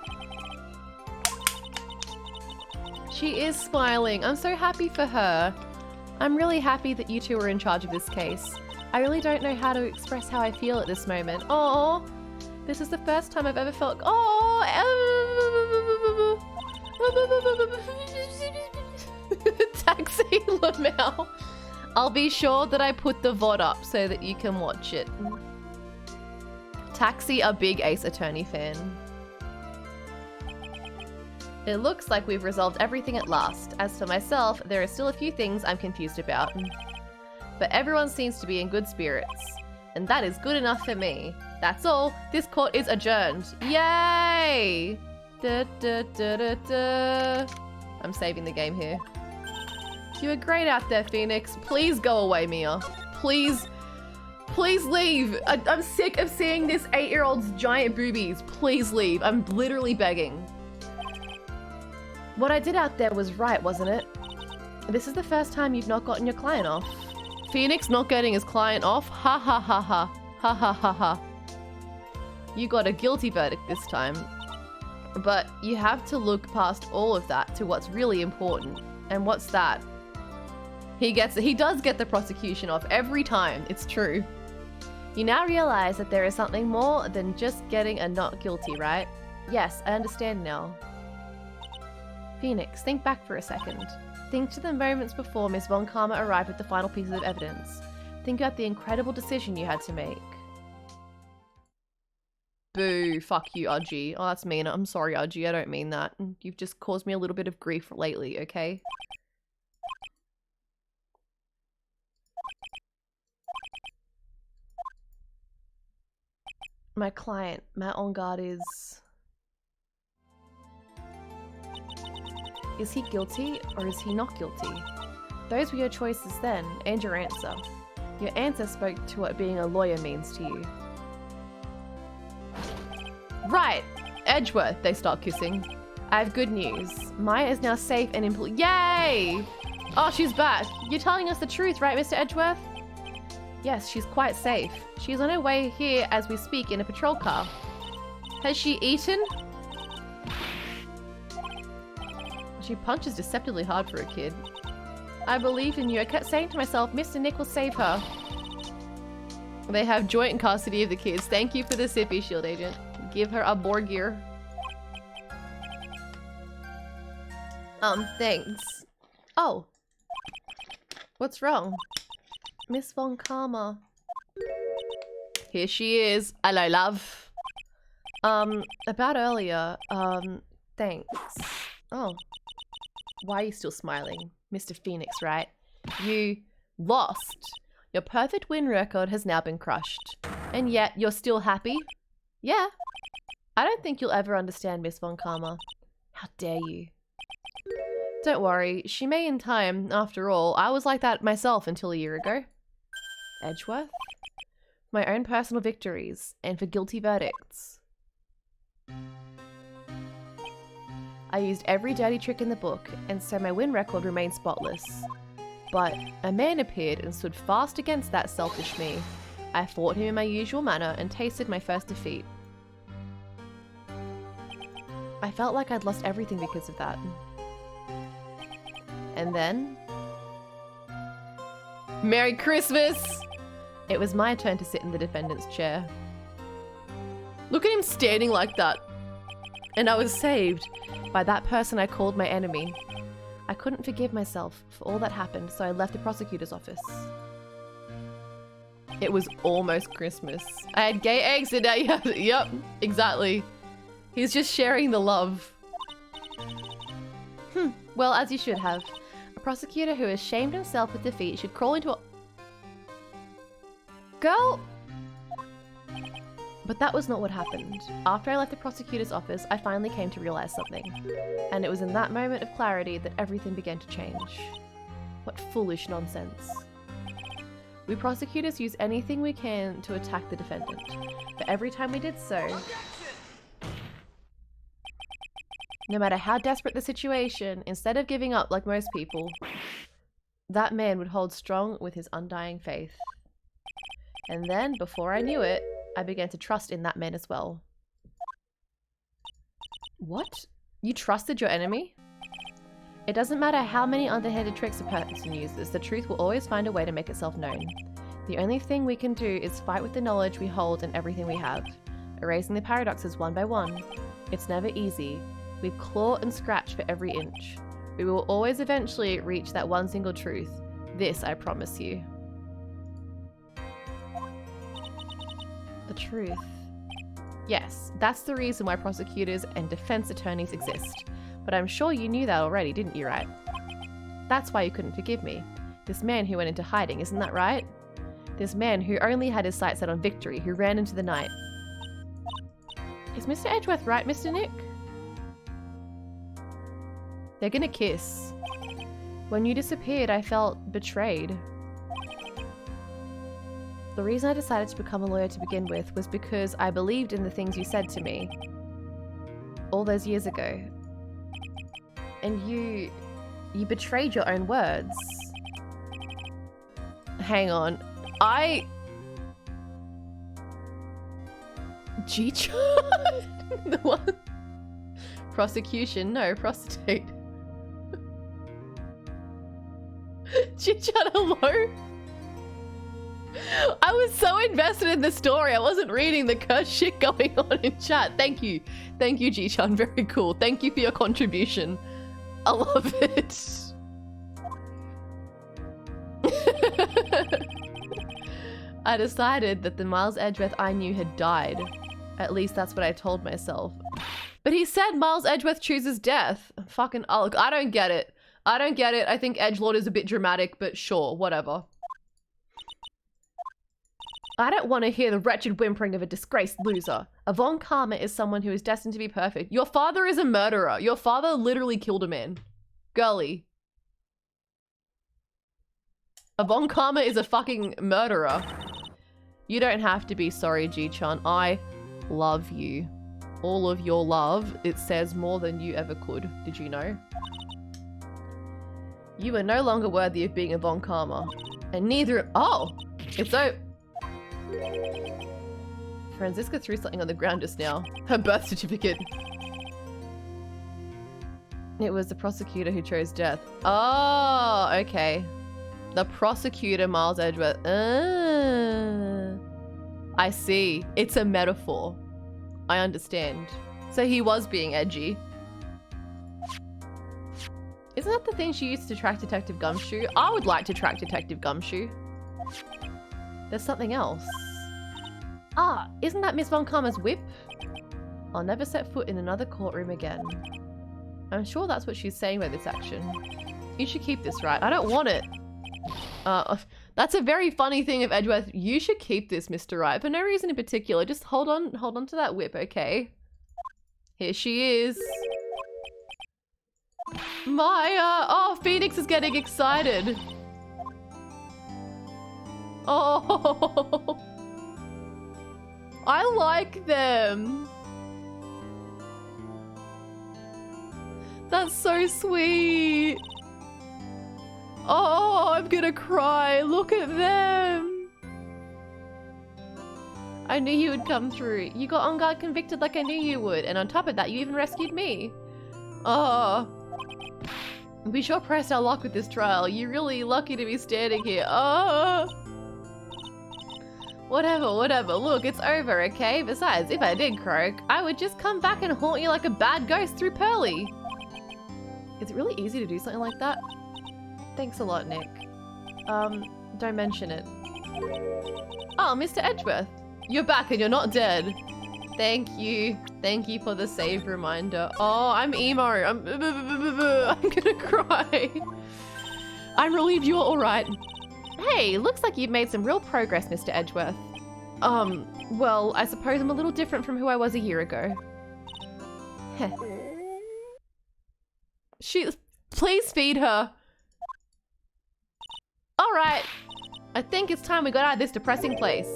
S1: She is smiling. I'm so happy for her. I'm really happy that you two are in charge of this case. I really don't know how to express how I feel at this moment. Oh, this is the first time I've ever felt... Oh! Taxi Lamau. I'll be sure that I put the VOD up so that you can watch it. Taxi, a big Ace Attorney fan. It looks like we've resolved everything at last. As for myself, there are still a few things I'm confused about. But everyone seems to be in good spirits. And that is good enough for me. That's all. This court is adjourned. Yay! Da, da, da, da, da. I'm saving the game here. You were great out there, Phoenix. Please go away, Mia. Please, please leave. I'm sick of seeing this 8-year-old's giant boobies. Please leave. I'm literally begging. What I did out there was right, wasn't it? This is the first time you've not gotten your client off. Phoenix not getting his client off? Ha ha ha ha. Ha ha ha ha. You got a guilty verdict this time. But you have to look past all of that to what's really important. And what's that? He does get the prosecution off every time, it's true. You now realize that there is something more than just getting a not guilty, right? Yes, I understand now. Phoenix, think back for a second. Think to the moments before Miss Von Karma arrived with the final pieces of evidence. Think about the incredible decision you had to make. Boo, fuck you, Udgy. Oh, that's mean. I'm sorry, Udgy, I don't mean that. You've just caused me a little bit of grief lately, okay? My client, Matt on guard Is he guilty or is he not guilty? Those were your choices then, and your answer. Your answer spoke to what being a lawyer means to you. Right! Edgeworth, they start kissing. I have good news. Maya is now safe and Yay! Oh, she's back. You're telling us the truth, right, Mr. Edgeworth? Yes, she's quite safe. She's on her way here as we speak in a patrol car. Has she eaten? She punches deceptively hard for a kid. I believed in you. I kept saying to myself, Mr. Nick will save her. They have joint custody of the kids. Thank you for the sippy, Shield Agent. Give her a board gear. Thanks. Oh. What's wrong? Miss Von Karma. Here she is. Hello, love. About earlier, thanks. Oh. Why are you still smiling? Mr. Phoenix, right? You lost. Your perfect win record has now been crushed. And yet, you're still happy? Yeah. I don't think you'll ever understand Miss Von Karma. How dare you? Don't worry, she may in time. After all, I was like that myself until a year ago. Edgeworth? My own personal victories, and for guilty verdicts. I used every dirty trick in the book, and so my win record remained spotless. But a man appeared and stood fast against that selfish me. I fought him in my usual manner and tasted my first defeat. I felt like I'd lost everything because of that. And then... Merry Christmas! It was my turn to sit in the defendant's chair. Look at him standing like that. And I was saved by that person I called my enemy. I couldn't forgive myself for all that happened, so I left the prosecutor's office. It was almost Christmas. I had gay eggs today. Yep, exactly. He's just sharing the love. Well, as you should have. A prosecutor who has shamed himself with defeat should crawl into a... Girl! But that was not what happened. After I left the prosecutor's office, I finally came to realize something. And it was in that moment of clarity that everything began to change. What foolish nonsense. We prosecutors use anything we can to attack the defendant. But every time we did so, no matter how desperate the situation, instead of giving up like most people, that man would hold strong with his undying faith. And then, before I knew it, I began to trust in that man as well. What? You trusted your enemy? It doesn't matter how many underhanded tricks a person uses, the truth will always find a way to make itself known. The only thing we can do is fight with the knowledge we hold and everything we have, erasing the paradoxes one by one. It's never easy. We claw and scratch for every inch. We will always eventually reach that one single truth. This I promise you. The truth. Yes, that's the reason why prosecutors and defense attorneys exist. But I'm sure you knew that already, didn't you, Wright? That's why you couldn't forgive me. This man who went into hiding, isn't that right? This man who only had his sights set on victory, who ran into the night. Is Mr. Edgeworth right, Mr. Nick? They're gonna kiss. When you disappeared, I felt betrayed. The reason I decided to become a lawyer to begin with was because I believed in the things you said to me all those years ago. And you betrayed your own words. Hang on. G-Chan? The one? Prosecution? No, prostate. G-Chan, hello? I was so invested in the story, I wasn't reading the cursed shit going on in chat. Thank you. Thank you, G-Chan. Very cool. Thank you for your contribution. I love it. I decided that the Miles Edgeworth I knew had died. At least that's what I told myself. But he said Miles Edgeworth chooses death. Fucking, oh, look, I don't get it. I don't get it. I think edgelord is a bit dramatic, but sure, whatever. I don't want to hear the wretched whimpering of a disgraced loser. A Von Karma is someone who is destined to be perfect. Your father is a murderer. Your father literally killed a man. Girly. A Von Karma is a fucking murderer. You don't have to be sorry, G-Chan. I love you. all of your love, it says more than you ever could. Did you know? You are no longer worthy of being a Von Karma. And neither- oh! It's so- Franziska threw something on the ground just now. Her birth certificate. It was the prosecutor who chose death. Oh, okay. The prosecutor, Miles Edgeworth. I see. It's a metaphor. I understand. So he was being edgy. Isn't that the thing she used to track Detective Gumshoe? I would like to track Detective Gumshoe. There's something else. Ah, isn't that Miss Von Karma's whip? I'll never set foot in another courtroom again. I'm sure that's what she's saying by this action. You should keep this, right? I don't want it. That's a very funny thing of Edgeworth. You should keep this, Mr. Wright, for no reason in particular. Just hold on to that whip, okay? Here she is. Oh, Phoenix is getting excited. Oh, I like them. That's so sweet. Oh, I'm gonna cry. Look at them. I knew you would come through. You got on guard convicted like I knew you would. And on top of that, you even rescued me. Oh. We sure pressed our luck with this trial. You're really lucky to be standing here. Oh. Whatever. Look, it's over, okay? Besides, if I did croak, I would just come back and haunt you like a bad ghost through Pearly. Is it really easy to do something like that? Thanks a lot, Nick. Don't mention it. Oh, Mr. Edgeworth. You're back and you're not dead. Thank you. Thank you for the save reminder. Oh, I'm emo. I'm gonna cry. I'm relieved you're alright. Hey, looks like you've made some real progress, Mr. Edgeworth. Well, I suppose I'm a little different from who I was a year ago. Heh. Please feed her. Alright. I think it's time we got out of this depressing place.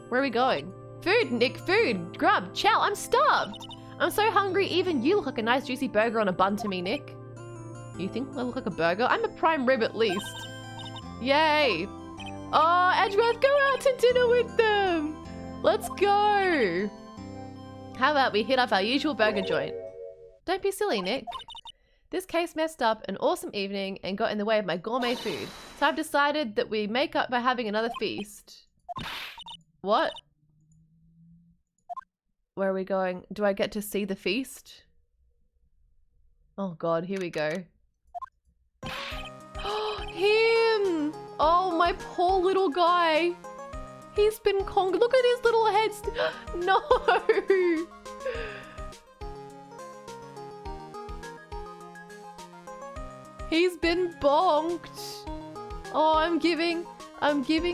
S1: Where are we going? Food, Nick, food. Grub, chow, I'm starved. I'm so hungry, even you look like a nice juicy burger on a bun to me, Nick. You think I look like a burger? I'm a prime rib at least. Yay. Oh, Edgeworth, go out to dinner with them. Let's go. How about we hit up our usual burger joint? Don't be silly, Nick. This case messed up an awesome evening and got in the way of my gourmet food. So I've decided that we make up by having another feast. What? Where are we going? Do I get to see the feast? Oh god, here we go. Him! Oh, my poor little guy. He's been conquered. Look at his little head. No! He's been bonked. Oh, I'm giving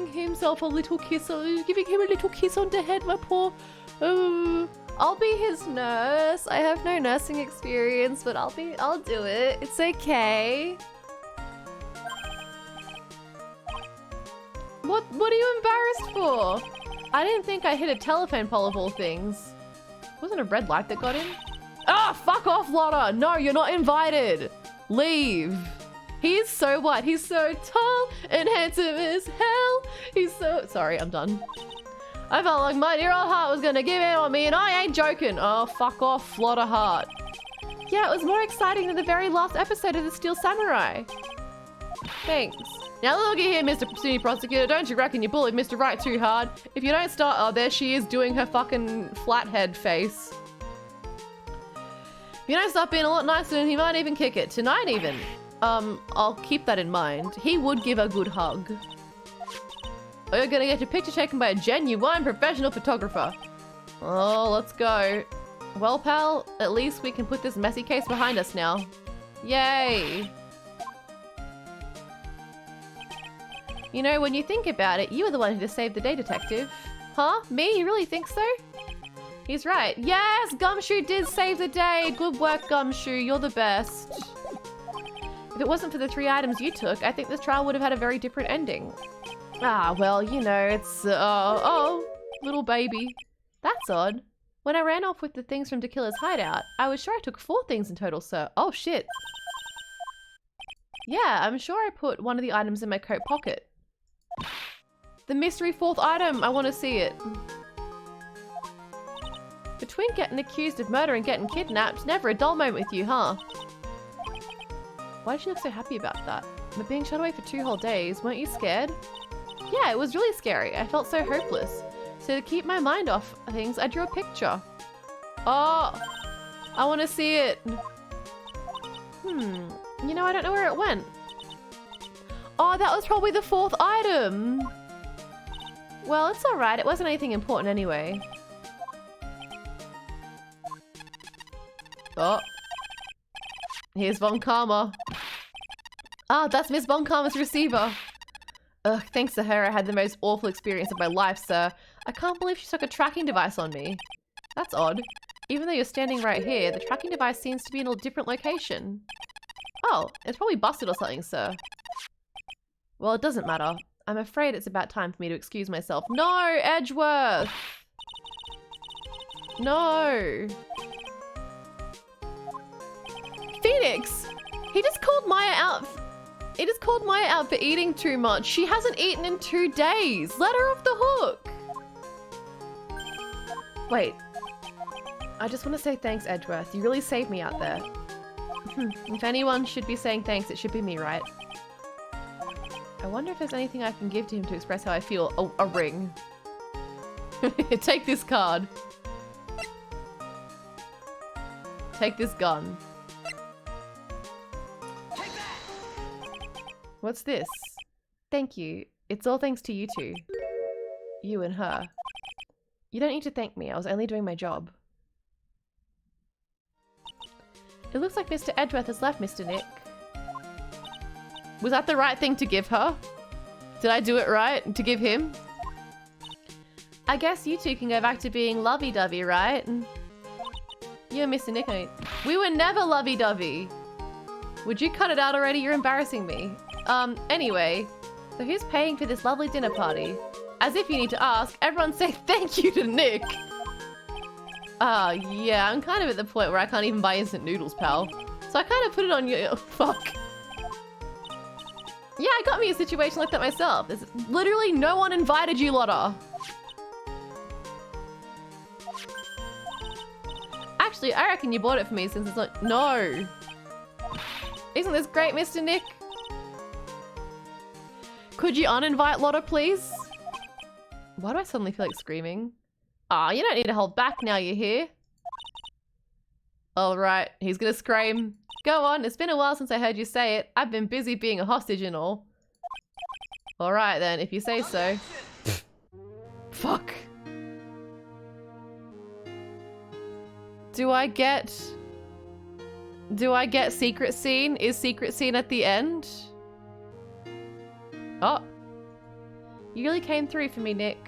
S1: himself a little kiss. I'm giving him a little kiss on the head, my poor. I'll be his nurse. I have no nursing experience, but I'll do it. It's okay. What are you embarrassed for? I didn't think I hit a telephone pole of all things. Wasn't a red light that got in? Ah, fuck off, Lotta. No, you're not invited. Leave. He's so what? He's so tall and handsome as hell. He's so... Sorry, I'm done. I felt like my dear old heart was gonna give in on me, and I ain't joking. Oh, fuck off, Flotter Heart. Yeah, it was more exciting than the very last episode of The Steel Samurai. Thanks. Now look at here, Mr. Senior Prosecutor. Don't you reckon you bullied Mr. Wright too hard? If you don't start... Oh, there she is doing her fucking flathead face. If you don't stop being a lot nicer, then he might even kick it. Tonight even. I'll keep that in mind. He would give a good hug. Or you're gonna get your picture taken by a genuine professional photographer. Oh, let's go. Well, pal, at least we can put this messy case behind us now. Yay! You know, when you think about it, you were the one who just saved the day, Detective. Huh? Me? You really think so? He's right. Yes! Gumshoe did save the day! Good work, Gumshoe. You're the best. If it wasn't for the 3 items you took, I think this trial would have had a very different ending. Ah, well, you know, it's... oh, little baby. That's odd. When I ran off with the things from Tequila's hideout, I was sure I took 4 things in total, sir. Oh, shit. Yeah, I'm sure I put one of the items in my coat pocket. The mystery 4th item. I want to see it. Between getting accused of murder and getting kidnapped, never a dull moment with you, huh? Why did you look so happy about that? But being shut away for 2 whole days, weren't you scared? Yeah, it was really scary. I felt so hopeless. So to keep my mind off things, I drew a picture. Oh, I want to see it. You know, I don't know where it went. Oh, that was probably the 4th item. Well, it's alright. It wasn't anything important anyway. Oh. Here's Von Karma. Ah, that's Miss Von Karma's receiver. Ugh, thanks to her, I had the most awful experience of my life, sir. I can't believe she stuck a tracking device on me. That's odd. Even though you're standing right here, the tracking device seems to be in a different location. Oh, it's probably busted or something, sir. Well, it doesn't matter. I'm afraid it's about time for me to excuse myself. No, Edgeworth! No! Phoenix! He just called Maya out. He just called Maya out for eating too much. She hasn't eaten in 2 days. Let her off the hook. Wait. I just want to say thanks, Edgeworth. You really saved me out there. If anyone should be saying thanks, it should be me, right? I wonder if there's anything I can give to him to express how I feel. Oh, a ring. Take this card. Take this gun. What's this? Thank you. It's all thanks to you two. You and her. You don't need to thank me. I was only doing my job. It looks like Mr. Edgeworth has left, Mr. Nick. Was that the right thing to give her? Did I do it right to give him? I guess you two can go back to being lovey-dovey, right? You and Mr. Nick, we were never lovey-dovey. Would you cut it out already? You're embarrassing me. Anyway, so who's paying for this lovely dinner party? As if you need to ask, everyone say thank you to Nick. Yeah, I'm kind of at the point where I can't even buy instant noodles, pal. So I kind of put it on you. Oh, fuck. Yeah, I got me a situation like that myself. There's literally no one invited you, Lotta. Actually, I reckon you bought it for me since it's not- No. Isn't this great, Mr. Nick? Could you uninvite Lotta, please? Why do I suddenly feel like screaming? Ah, you don't need to hold back now you're here. Alright, he's gonna scream. Go on, it's been a while since I heard you say it. I've been busy being a hostage and all. Alright then, if you say so. Fuck. Do I get secret scene? Is secret scene at the end? Oh. You really came through for me, Nick.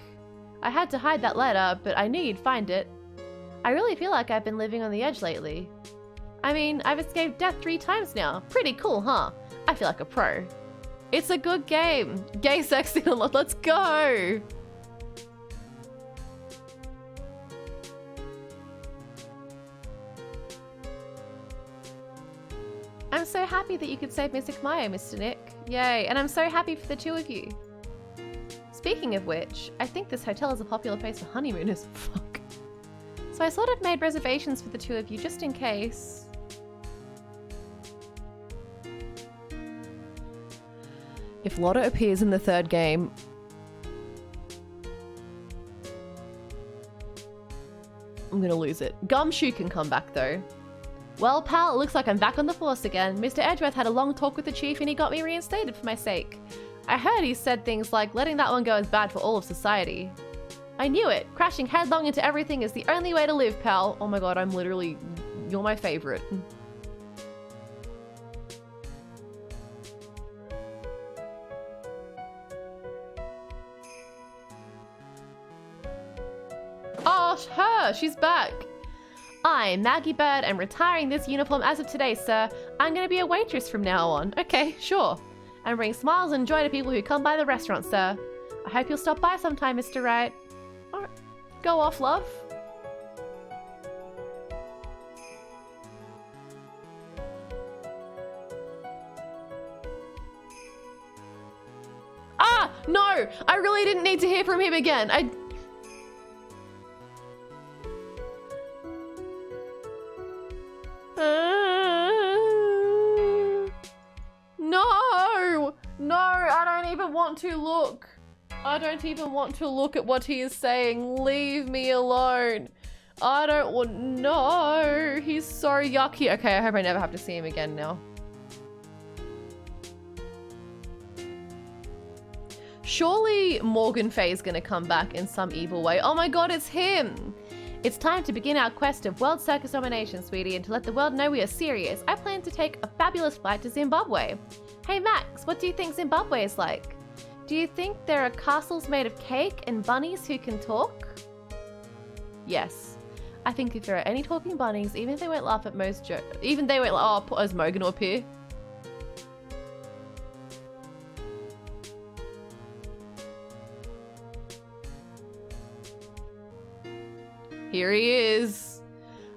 S1: I had to hide that letter, but I knew you'd find it. I really feel like I've been living on the edge lately. I mean, I've escaped death 3 times now. Pretty cool, huh? I feel like a pro. It's a good game. Gay sex scene a lot. Let's go! I'm so happy that you could save Mystic Maya, Mr. Nick. Yay, and I'm so happy for the 2 of you. Speaking of which, I think this hotel is a popular place for honeymooners. Fuck. So I sort of made reservations for the 2 of you just in case. If Lotta appears in the 3rd game, I'm gonna lose it. Gumshoe can come back though. Well, pal, it looks like I'm back on the force again. Mr. Edgeworth had a long talk with the chief and he got me reinstated for my sake. I heard he said things like letting that one go is bad for all of society. I knew it. Crashing headlong into everything is the only way to live, pal. Oh my god, I'm literally... You're my favorite. Oh, her! She's back! I'm Maggie Bird and retiring this uniform as of today, sir. I'm gonna be a waitress from now on. Okay, sure. And bring smiles and joy to people who come by the restaurant, sir. I hope you'll stop by sometime, Mr. Wright. Alright. Go off, love. No! I really didn't need to hear from him again. No! No, I don't even want to look. I don't even want to look at what he is saying. Leave me alone. I don't want, no, he's so yucky. Okay, I hope I never have to see him again now. Surely Morgan Faye's gonna come back in some evil way. Oh my god, it's him! It's time to begin our quest of World Circus domination, sweetie, and to let the world know we are serious, I plan to take a fabulous flight to Zimbabwe. Hey Max, what do you think Zimbabwe is like? Do you think there are castles made of cake and bunnies who can talk? Yes. I think if there are any talking bunnies, even if they won't laugh at most jokes, even they won't laugh, oh, is Mo gonna appear? Here he is.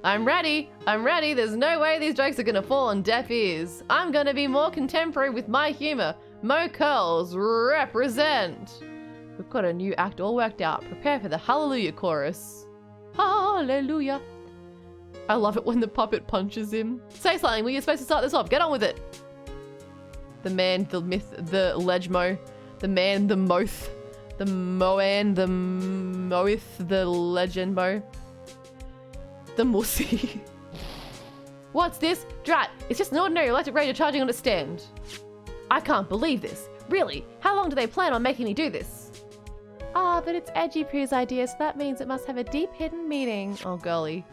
S1: I'm ready. I'm ready. There's no way these jokes are gonna fall on deaf ears. I'm gonna be more contemporary with my humor. Mo Curls represent. We've got a new act all worked out. Prepare for the Hallelujah chorus. Hallelujah. I love it when the puppet punches him. Say something. Well, you're supposed to start this off. Get on with it. The man, the myth, the legmo, the man, the moth, the moan, the moeth, the legend mo. The mussy. What's this? Drat, it's just an ordinary electric radio charging on a stand. I can't believe this. Really? How long do they plan on making me do this? Ah, but it's Edgy Poo's idea, so that means it must have a deep hidden meaning. Oh, girly.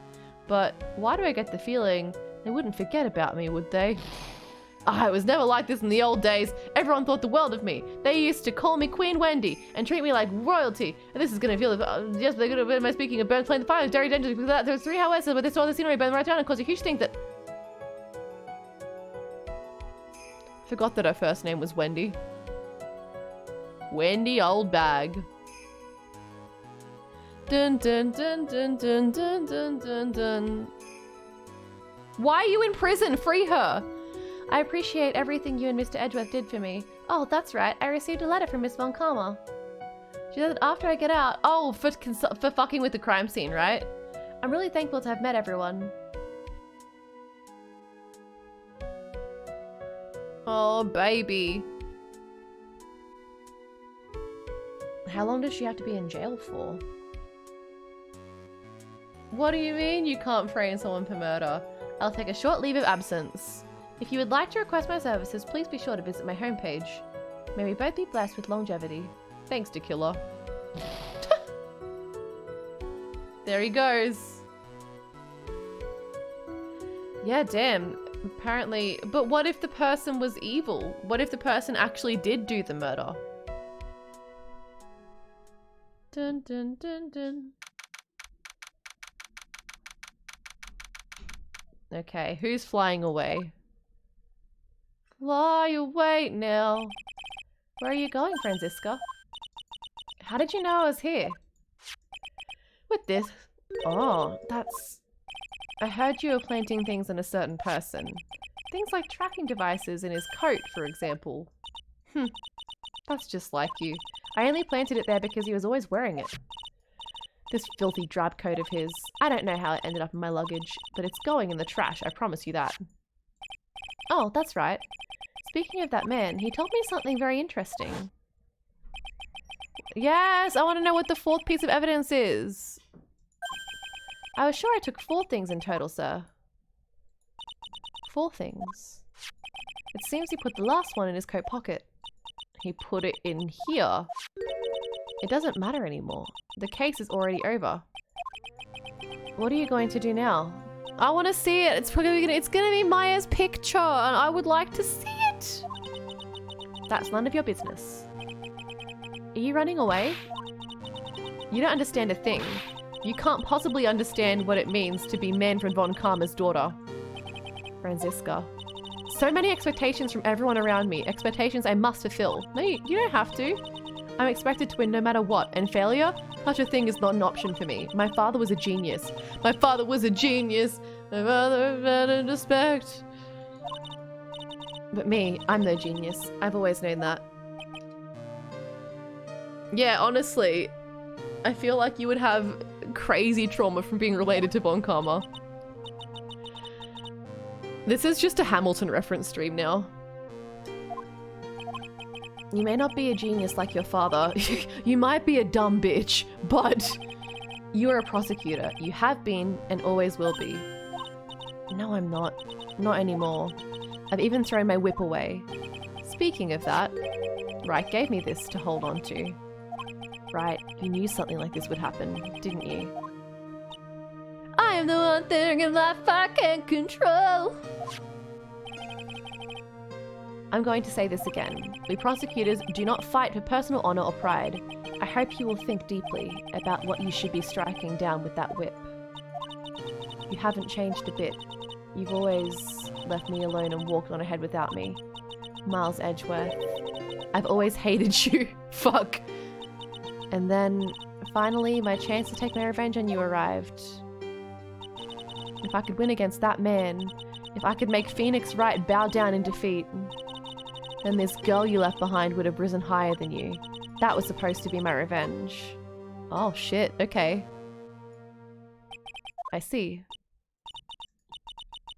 S1: But why do I get the feeling they wouldn't forget about me, would they? Ah, it was never like this in the old days. Everyone thought the world of me. They used to call me Queen Wendy and treat me like royalty. And this is gonna feel, yes, they're gonna be speaking of burns playing the fire. It's very dangerous because that there's 3 houses, but this all the scenery burn right down and cause a huge stink that. Forgot that her first name was Wendy. Wendy old bag. Dun dun dun dun dun dun dun dun dun. Why are you in prison? Free her. I appreciate everything you and Mr. Edgeworth did for me. Oh, that's right. I received a letter from Miss Von Karma. She said that after I get out... Oh, for fucking with the crime scene, right? I'm really thankful to have met everyone. Oh, baby. How long does she have to be in jail for? What do you mean you can't frame someone for murder? I'll take a short leave of absence. If you would like to request my services, please be sure to visit my homepage. May we both be blessed with longevity. Thanks, Tequila. There he goes. Yeah, damn. Apparently, but what if the person was evil? What if the person actually did do the murder? Dun dun dun dun. Okay, who's flying away? Fly away now. Where are you going, Franziska? How did you know I was here? With this? Oh, that's... I heard you were planting things on a certain person. Things like tracking devices in his coat, for example. That's just like you. I only planted it there because he was always wearing it. This filthy drab coat of his. I don't know how it ended up in my luggage, but it's going in the trash, I promise you that. Oh, that's right. Speaking of that man, he told me something very interesting. Yes, I want to know what the 4th piece of evidence is. I was sure I took 4 things in total, sir. 4 things. It seems he put the last one in his coat pocket. He put it in here. It doesn't matter anymore. The case is already over. What are you going to do now? I want to see it. It's gonna be Maya's picture, and I would like to see it. That's none of your business. Are you running away? You don't understand a thing. You can't possibly understand what it means to be Manfred von Karma's daughter. Franziska. So many expectations from everyone around me. Expectations I must fulfill. No, you don't have to. I'm expected to win no matter what, and failure? Such a thing is not an option for me. My father was a genius. My father was a genius. My father had respect. But me, I'm no genius. I've always known that. Yeah, honestly, I feel like you would have crazy trauma from being related to Bon Karma. This is just a Hamilton reference stream now. You may not be a genius like your father. You might be a dumb bitch, but you are a prosecutor. You have been and always will be. No, I'm not. Not anymore. I've even thrown my whip away. Speaking of that, Wright gave me this to hold on to. Right, you knew something like this would happen, didn't you? I am the one thing in life I can't control. I'm going to say this again. We prosecutors do not fight for personal honor or pride. I hope you will think deeply about what you should be striking down with that whip. You haven't changed a bit. You've always left me alone and walked on ahead without me. Miles Edgeworth. I've always hated you. Fuck. And then, finally, my chance to take my revenge on you arrived. If I could win against that man, if I could make Phoenix Wright bow down in defeat, then this girl you left behind would have risen higher than you. That was supposed to be my revenge. Oh shit, okay. I see.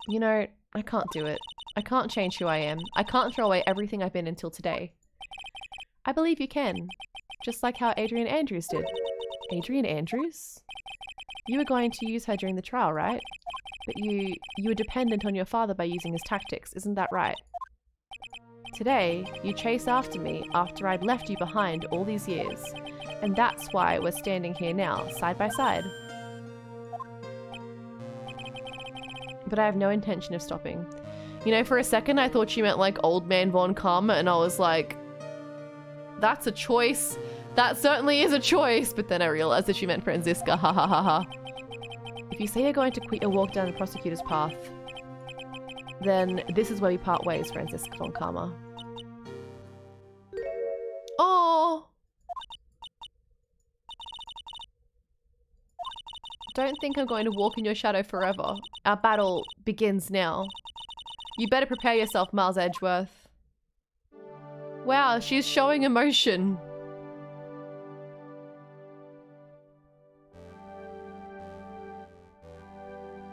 S1: You know, I can't do it. I can't change who I am. I can't throw away everything I've been until today. I believe you can. Just like how Adrian Andrews did. Adrian Andrews? You were going to use her during the trial, right? But you were dependent on your father by using his tactics, isn't that right? Today, you chased after me after I'd left you behind all these years. And that's why we're standing here now, side by side. But I have no intention of stopping. You know, for a second I thought you meant like old man Von Karma, and I was like, that's a choice. That certainly is a choice. But then I realized that you meant Franziska, ha ha ha ha. If you say you're going to quit your walk down the prosecutor's path, then this is where we part ways, Franziska Von Karma. Oh. Don't think I'm going to walk in your shadow forever. Our battle begins now. You better prepare yourself, Miles Edgeworth. Wow, she's showing emotion.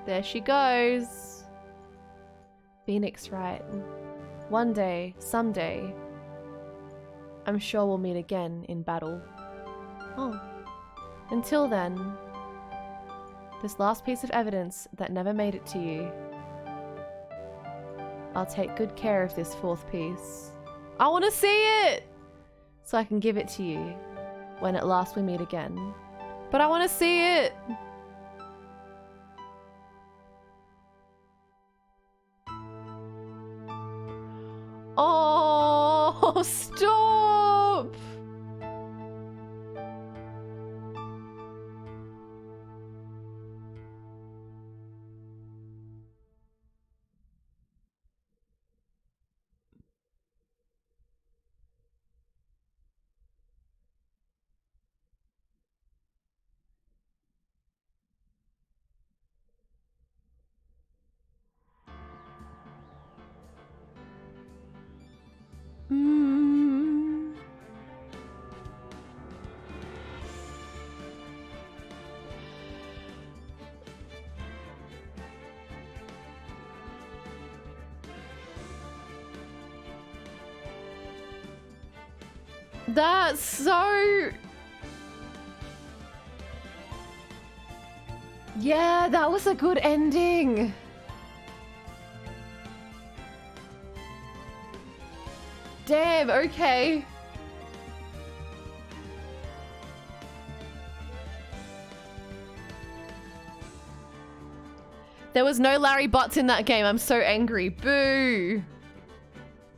S1: There she goes. Phoenix Wright. One day, someday, I'm sure we'll meet again in battle. Oh. Until then, this last piece of evidence that never made it to you, I'll take good care of this fourth piece. I want to see it! So I can give it to you when at last we meet again. But I want to see it! Oh, stop! That's so... Yeah, that was a good ending. Damn, okay. There was no Larry Butts in that game. I'm so angry. Boo.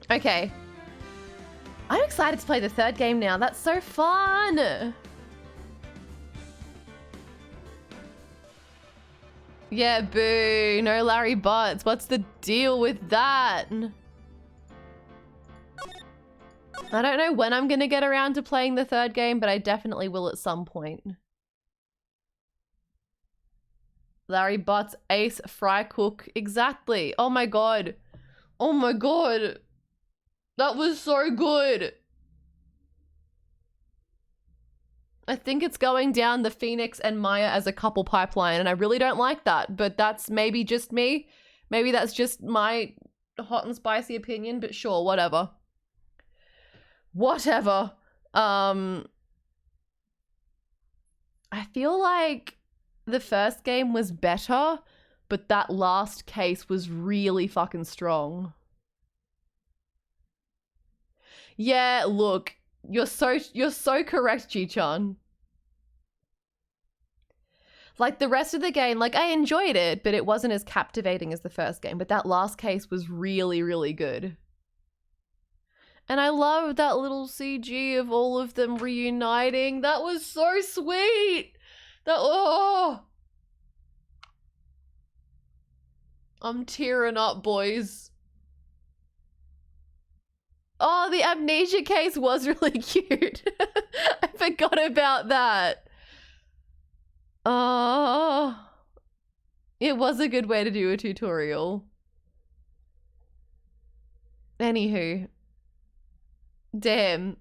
S1: Okay. I'm excited to play the third game now. That's so fun. Yeah, boo. No Larry Butts. What's the deal with that? I don't know when I'm going to get around to playing the third game, but I definitely will at some point. Larry Butts, Ace, Fry Cook. Exactly. Oh my god. Oh my god. That was so good. I think it's going down the Phoenix and Maya as a couple pipeline, and I really don't like that, but that's maybe just me. Maybe that's just my hot and spicy opinion, but sure, whatever. Whatever. I feel like the first game was better, but that last case was really fucking strong. Yeah, look, you're so correct, Ji-chan. Like the rest of the game, like I enjoyed it, but it wasn't as captivating as the first game. But that last case was really, really good. And I love that little CG of all of them reuniting. That was so sweet. Oh. I'm tearing up, boys. Oh, the amnesia case was really cute. I forgot about that. Oh, it was a good way to do a tutorial. Anywho. Damn.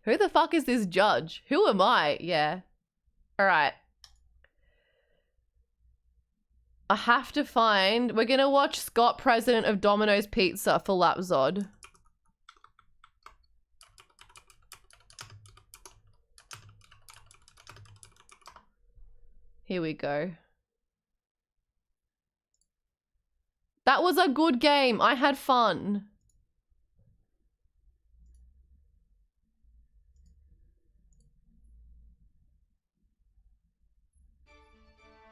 S1: Who the fuck is this judge? Who am I? Yeah. Alright. I have to find... We're gonna watch Scott, president of Domino's Pizza, for Lapzod. Here we go. That was a good game. I had fun.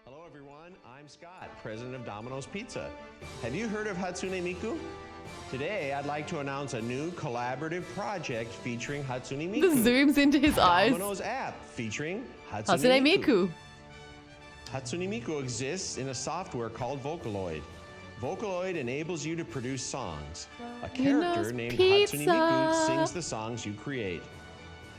S3: Hello everyone, I'm Scott, president of Domino's Pizza. Have you heard of Hatsune Miku? Today, I'd like to announce a new collaborative project featuring Hatsune Miku.
S1: The zooms into his eyes.
S3: Domino's app featuring
S1: Hatsune Miku.
S3: Hatsune Miku exists in a software called Vocaloid. Vocaloid enables you to produce songs. A character named Hatsune Miku sings the songs you create.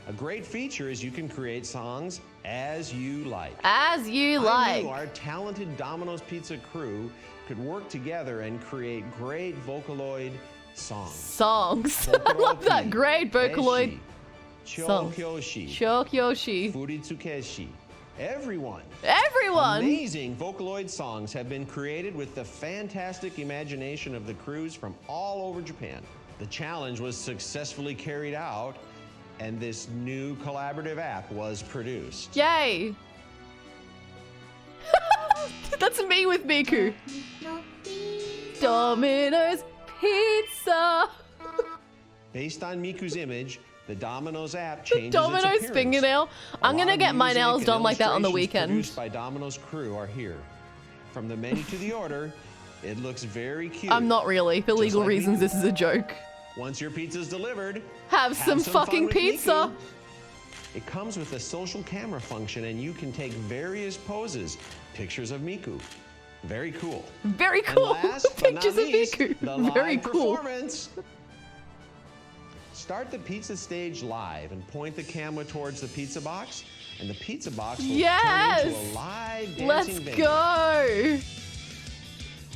S3: A great feature is you can create songs as you like.
S1: As you like.
S3: Our talented Domino's Pizza crew could work together and create great Vocaloid songs.
S1: I love that. Great Vocaloid songs.
S3: Chokyoshi.
S1: Chokyoshi.
S3: Furitsukeshi. Everyone.
S1: Amazing
S3: Vocaloid songs have been created with the fantastic imagination of the crews from all over Japan. The challenge was successfully carried out, and this new collaborative app was produced.
S1: Yay! That's me with Miku. Domino's Pizza.
S3: Based on Miku's image, the Domino's app changes
S1: Domino's
S3: its appearance.
S1: fingernail. I'm gonna get my nails done like that on the weekend.
S3: Produced by Domino's crew are here. From the menu to the order, it looks very cute.
S1: I'm not really. For legal reasons,
S3: Miku.
S1: this is a joke.
S3: Once your pizza's delivered,
S1: Have some fucking pizza.
S3: It comes with a social camera function, and you can take various poses, pictures of Miku. Very cool.
S1: Very cool.
S3: And last, but not
S1: Pictures of
S3: least,
S1: Miku.
S3: the
S1: Very
S3: live
S1: cool.
S3: performance. Start the pizza stage live and point the camera towards the pizza box, and the pizza box will turn into a live dancing
S1: Let's
S3: venue.
S1: go.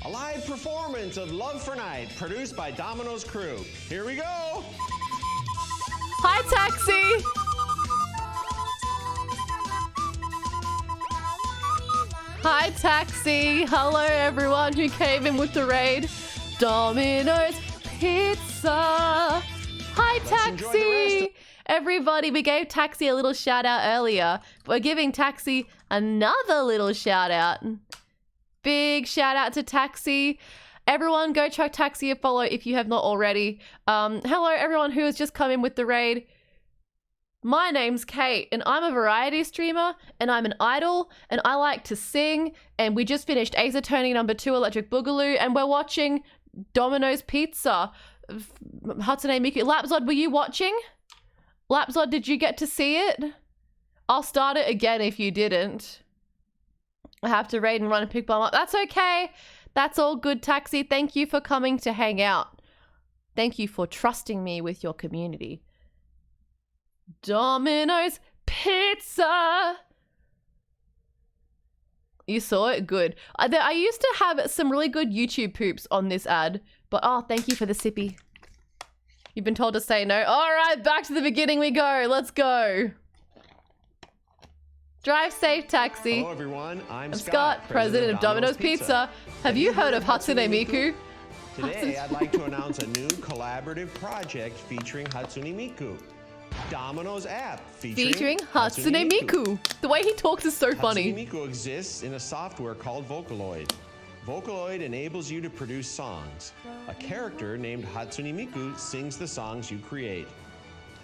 S3: A live performance of Love for Night, produced by Domino's crew. Here we go.
S1: Hi, Taxi. Hi, Taxi. Hello, everyone who came in with the raid. Domino's Pizza. Hi, Taxi. Everybody, we gave Taxi a little shout out earlier. We're giving Taxi another little shout out. Big shout out to Taxi. Everyone go chuck Taxi a follow if you have not already. Hello everyone who has just come in with the raid. My name's Kate and I'm a variety streamer and I'm an idol and I like to sing, and we just finished Ace Attorney #2 Electric Boogaloo and we're watching Domino's Pizza. Hatsune Miku. Lapzod, were you watching? Lapzod, did you get to see it? I'll start it again if you didn't. I have to raid and run and pick Bomb up. That's okay. That's all good, Taxi. Thank you for coming to hang out. Thank you for trusting me with your community. Domino's Pizza. You saw it? Good. I used to have some really good YouTube poops on this ad, but oh, thank you for the sippy. You've been told to say no. All right, back to the beginning we go. Let's go. Drive safe, taxi.
S3: Hello everyone, I'm
S1: Scott, president of Domino's Pizza. Have you heard of Hatsune Miku?
S3: Today I'd like to announce a new collaborative project featuring Hatsune Miku. Domino's app
S1: Featuring Hatsune Miku. The way he talks is so funny.
S3: Hatsune Miku exists in a software called Vocaloid. Vocaloid enables you to produce songs. A character named Hatsune Miku sings the songs you create.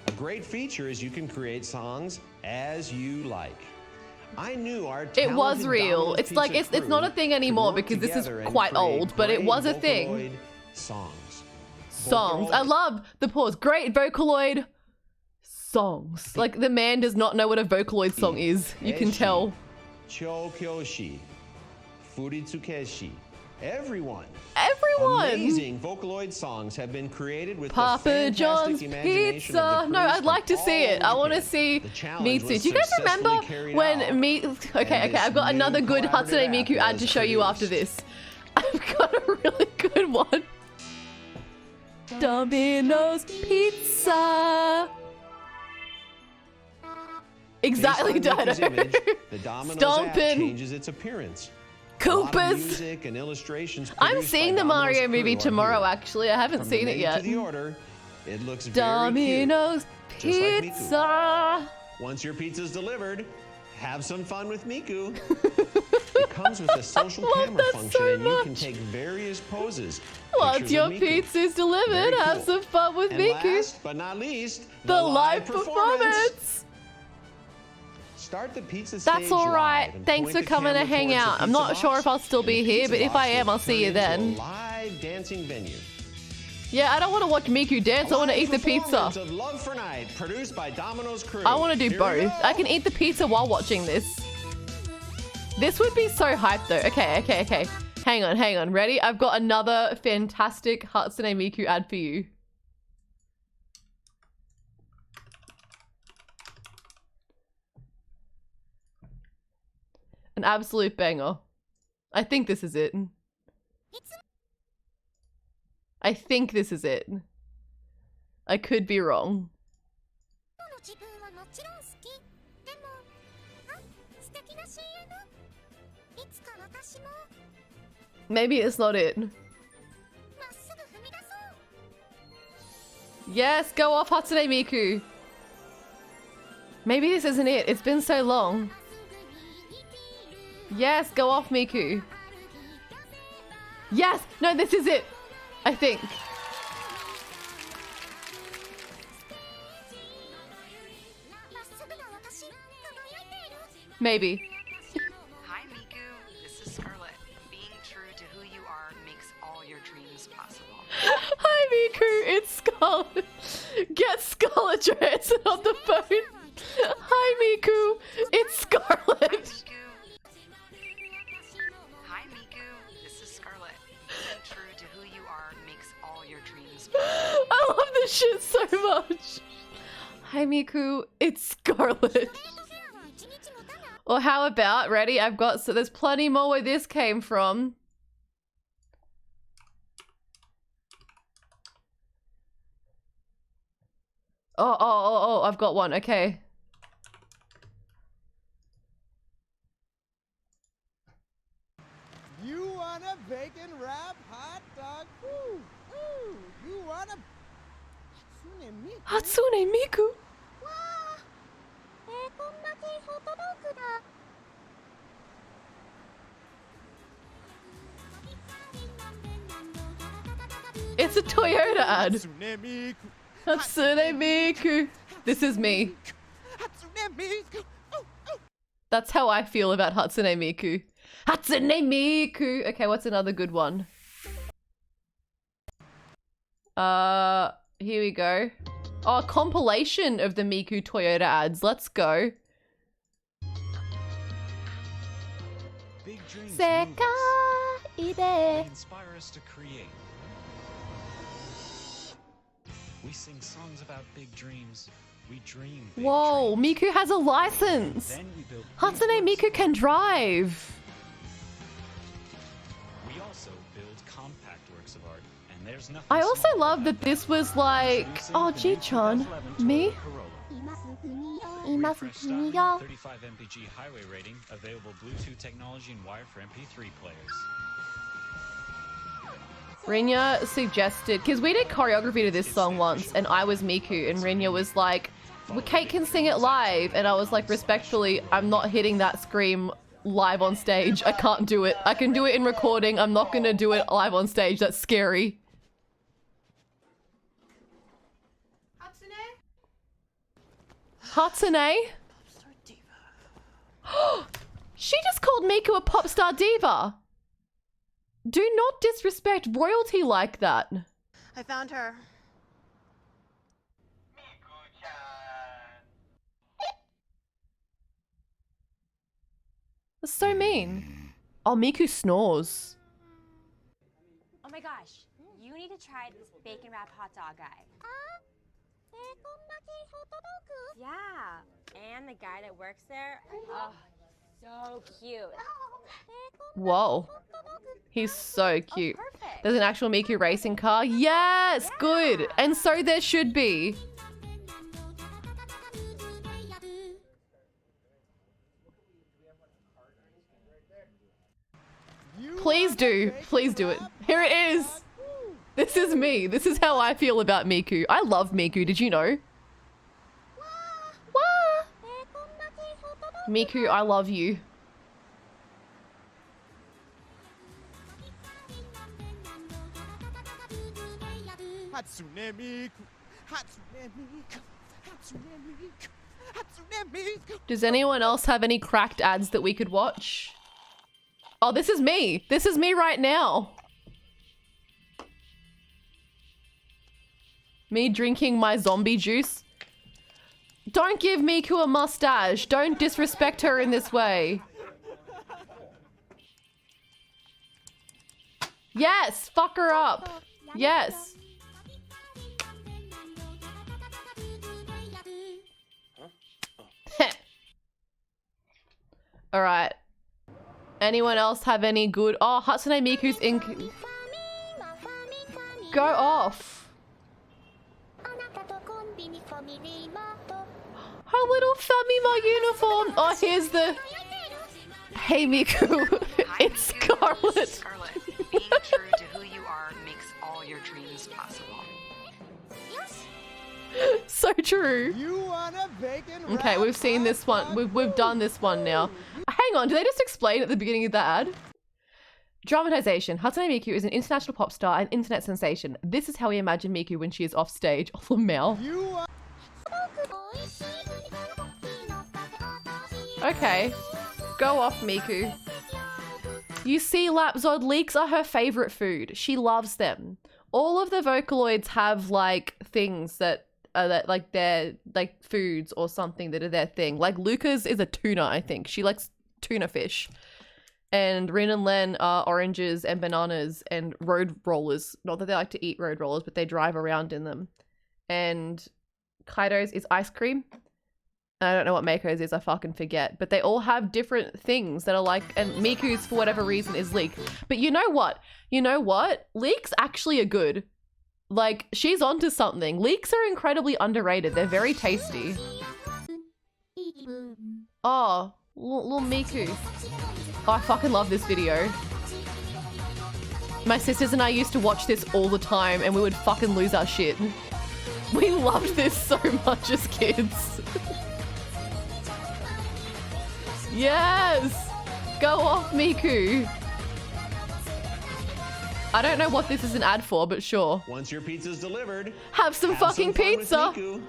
S3: A great feature is you can create songs as you like. I knew our
S1: It was
S3: talented
S1: real.
S3: Domino's
S1: It's like
S3: Pizza
S1: it's not a
S3: crew
S1: thing
S3: could
S1: anymore
S3: work
S1: because this is
S3: together and
S1: quite
S3: create
S1: old, but it
S3: great
S1: was a thing.
S3: Vocaloid songs.
S1: Songs. I love the pause. Great Vocaloid songs. Like the man does not know what a Vocaloid song is. You can tell.
S3: Chokyoshi, Furitsukeshi. Everyone. Amazing Vocaloid songs have been created with
S1: Papa
S3: the fantastic
S1: John's
S3: imagination
S1: Pizza.
S3: of the
S1: No,
S3: crews
S1: I'd like to
S3: from
S1: see it. I
S3: all
S1: want to
S3: over
S1: see
S3: Japan. The challenge
S1: Mitsu.
S3: was
S1: Do you guys remember
S3: successfully carried
S1: when
S3: out,
S1: Okay,
S3: and
S1: I've got
S3: this
S1: another
S3: new
S1: good
S3: collaborative
S1: Hatsune
S3: app
S1: Miku ad
S3: was
S1: to show you after
S3: produced.
S1: this. I've got a really good one. Domino's Pizza. Exactly,
S3: Based on
S1: Dino.
S3: Miku's image, the Domino's app
S1: Stompin'.
S3: changes its appearance. A lot of
S1: Koopas.
S3: music and illustrations
S1: I'm
S3: produced
S1: seeing
S3: by
S1: the
S3: Domino's
S1: Mario movie
S3: crew are
S1: tomorrow,
S3: here.
S1: actually. I haven't
S3: From
S1: seen
S3: the
S1: it
S3: menu
S1: yet.
S3: to the order, it looks very
S1: Domino's
S3: Just like Miku.
S1: Pizza.
S3: cute. Once your pizza's delivered, have some fun with Miku. It comes with a social
S1: love
S3: camera
S1: that
S3: function,
S1: so
S3: and you can
S1: much.
S3: take various poses.
S1: Once
S3: Pictures
S1: your
S3: of Miku.
S1: pizza's delivered,
S3: Very
S1: have
S3: cool.
S1: some fun with
S3: And
S1: Miku.
S3: last but not least,
S1: The live performance.
S3: Start the pizza
S1: That's
S3: stage
S1: all right.
S3: live and
S1: Thanks
S3: point
S1: for
S3: the
S1: coming to
S3: camera
S1: hang
S3: towards the
S1: out. I'm
S3: pizza
S1: not sure
S3: box,
S1: if I'll still
S3: and
S1: be
S3: the
S1: here,
S3: pizza
S1: but if I
S3: box
S1: am,
S3: will
S1: I'll see you
S3: turn into
S1: then.
S3: a live dancing venue.
S1: Yeah, I don't want to watch Miku dance. I want to eat the pizza.
S3: Performance of Love for Night, produced by Domino's crew.
S1: I want to do
S3: Here we
S1: both.
S3: go.
S1: I can eat the pizza while watching this. This would be so hype though. Okay. Hang on. Ready? I've got another fantastic Hatsune Miku ad for you. An absolute banger. I think this is it. I think this is it. I could be wrong. Maybe it's not it. Yes, go off Hatsune Miku. Maybe this isn't it. It's been so long. Yes, go off Miku. Yes! No, this is it. I think. Maybe.
S4: Hi, Miku. This is Scarlett. Being true to who you are makes all your dreams possible.
S1: Hi Miku, it's Scarlett. Get Scarlett Johansson on the phone. Hi Miku, it's Scarlett.
S4: Hi, Miku. This is Scarlett. Being true to who you are makes all your dreams possible.
S1: I love this shit so much. Hi Miku, it's Scarlett. Or how about, ready? I've got, so there's plenty more where this came from. Oh, I've got one, okay.
S5: You want a bacon wrap hot dog? Ooh, ooh, you want a Hatsune Miku?
S1: Hatsune Miku? It's a Toyota ad.
S5: Hatsune Miku.
S1: Hatsune Miku. This is me.
S5: Hatsune Miku. Oh, oh.
S1: That's how I feel about Hatsune Miku. Hatsune Miku. Okay, what's another good one? Here we go. Oh, a compilation of the Miku Toyota ads. Let's go.
S6: Big dreams move us. They inspire us to create. We sing songs about big dreams. We dream big
S1: Whoa,
S6: dreams.
S1: Miku has a license.
S6: Then we build
S1: Hatsune
S6: big
S1: Miku can drive.
S6: We all also build compact works of art, and there's nothing.
S1: I also
S6: small
S1: love
S6: about
S1: that this was like,
S6: Introducing
S1: oh,
S6: the new
S1: G-chan,
S6: 2011
S1: me?
S6: Toyota Corolla. Refresh styling, 35 mpg highway rating, available Bluetooth technology and wire for MP3 players.
S1: Rinya suggested, because we did choreography to this song once, and I was Miku, and Rinya was like, well, Kate can sing it live, and I was like, respectfully, I'm not hitting that scream live on stage. I can't do it. I can do it in recording. I'm not gonna do it live on stage. That's scary. Hatsune? She just called Miku a pop star diva. Do not disrespect royalty like that.
S7: I found her.
S1: That's so mean. Oh, Miku snores.
S8: Oh my gosh, you need to try this bacon wrap hot dog guy. Yeah, and the guy that works there, oh, so cute.
S1: Whoa. He's so cute.
S8: Oh, perfect.
S1: There's an actual Miku racing car. Yes,
S8: Yeah.
S1: good. And so there should be. Please do. Please do it. Here it is. This is me. This is how I feel about Miku. I love Miku. Did you know? Wah. Miku, I love you.
S5: Hatsune Miku. Hatsune Miku. Hatsune Miku. Hatsune Miku.
S1: Does anyone else have any cracked ads that we could watch? Oh, this is me. This is me right now. Me drinking my zombie juice. Don't give Miku a mustache. Don't disrespect her in this way. Yes, fuck her up. Yes. All right. Anyone else have any good? Oh, Hatsune Miku's in. Go off. Her little Famima uniform. Oh, here's the. Hey Miku,
S4: Hi,
S1: it's
S4: Miku.
S1: Scarlet.
S4: Scarlet, being true to who you are makes all your dreams possible.
S1: So true.
S5: You want a bacon
S1: Okay,
S5: wrap
S1: we've seen this
S5: hot
S1: one.
S5: dog?
S1: We've done this one now. Hang on, did they just explain at the beginning of the ad? Dramatization. Hatsune Miku is an international pop star and internet sensation. This is how we imagine Miku when she is off stage. Oh, Mel.
S5: You want
S1: Okay. Go off, Miku. You see, Lapzod leeks are her favorite food. She loves them. All of the Vocaloids have like things that are like their like foods or something that are their thing. Like Luca's is a tuna, I think. She likes tuna fish. And Rin and Len are oranges and bananas and road rollers. Not that they like to eat road rollers, but they drive around in them. And Kaido's is ice cream. I don't know what Mako's is, I fucking forget. But they all have different things that are like, and Miku's for whatever reason is leek. But you know what? You know what? Leeks actually are good. Like, she's onto something. Leeks are incredibly underrated. They're very tasty. Oh, little Miku. Oh, I fucking love this video. My sisters and I used to watch this all the time and we would fucking lose our shit. We loved this so much as kids. Yes! Go off, Miku. I don't know what this is an ad for, but sure.
S3: Once your pizza's delivered,
S1: Have some fucking
S3: fun with
S1: pizza.
S3: Miku.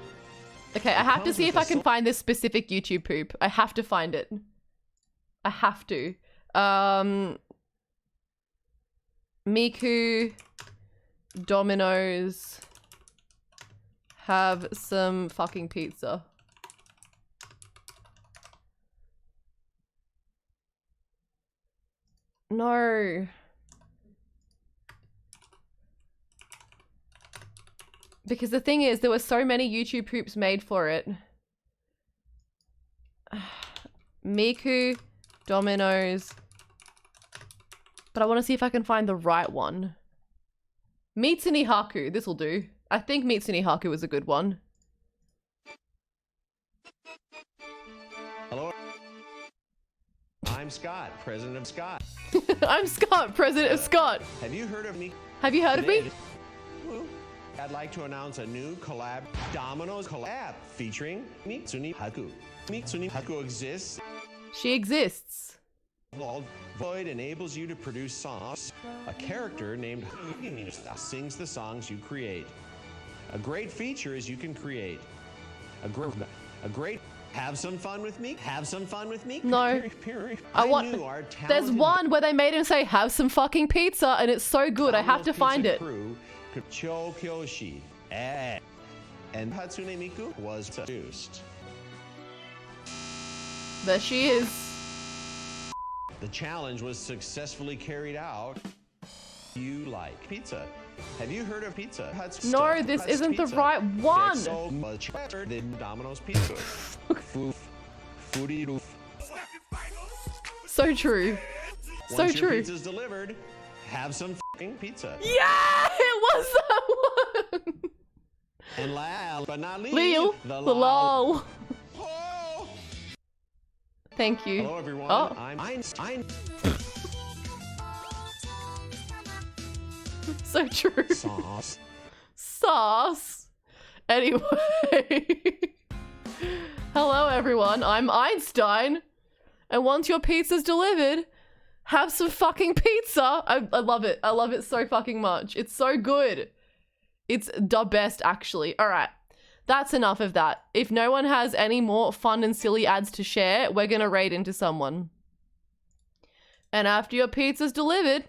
S1: Okay, I have to
S3: Comes
S1: see
S3: with
S1: if
S3: a
S1: I can find this specific YouTube poop. I have to find it. I have to. Miku, Domino's, have some fucking pizza. No. Because the thing is, there were so many YouTube poops made for it. Miku, Domino's, But I want to see if I can find the right one. Mitsuni Haku. This will do. I think Mitsuni Haku is a good one.
S3: Hello. I'm Scott, president of Scott.
S1: I'm Scott, president of Scott.
S3: Have you heard of me?
S1: Have you heard of me?
S3: I'd like to announce a new collab, Domino's collab, featuring Mitsuni Haku. Mitsuni Haku exists.
S1: She exists.
S3: Void enables you to produce songs. A character named sings the songs you create. A great feature is you can create. A great. Have some fun with me? Have some fun with me?
S1: No. I want. There's one where they made him say, have some fucking pizza, and it's so good. I have to find it.
S3: Chokyoshi. And Hatsune Miku was produced.
S1: There she is.
S3: The challenge was successfully carried out. You like pizza. Have you heard of Pizza Hut's
S1: No, this isn't the right one.
S3: It's so much better than Domino's Pizza.
S1: So true. So
S3: Once
S1: true.
S3: your pizza's delivered, have some fucking pizza.
S1: Yeah, it was that one.
S3: And last but not least,
S1: Lil, the lol.
S3: Oh.
S1: Thank you.
S3: Hello everyone.
S1: Oh.
S3: I'm
S1: So true.
S3: Sauce.
S1: Sauce. Anyway. Hello everyone, I'm Einstein. And once your pizza's delivered, have some fucking pizza. I love it. I love it so fucking much. It's so good. It's the best, actually. All right. That's enough of that. If no one has any more fun and silly ads to share, we're going to raid into someone. And after your pizza's delivered,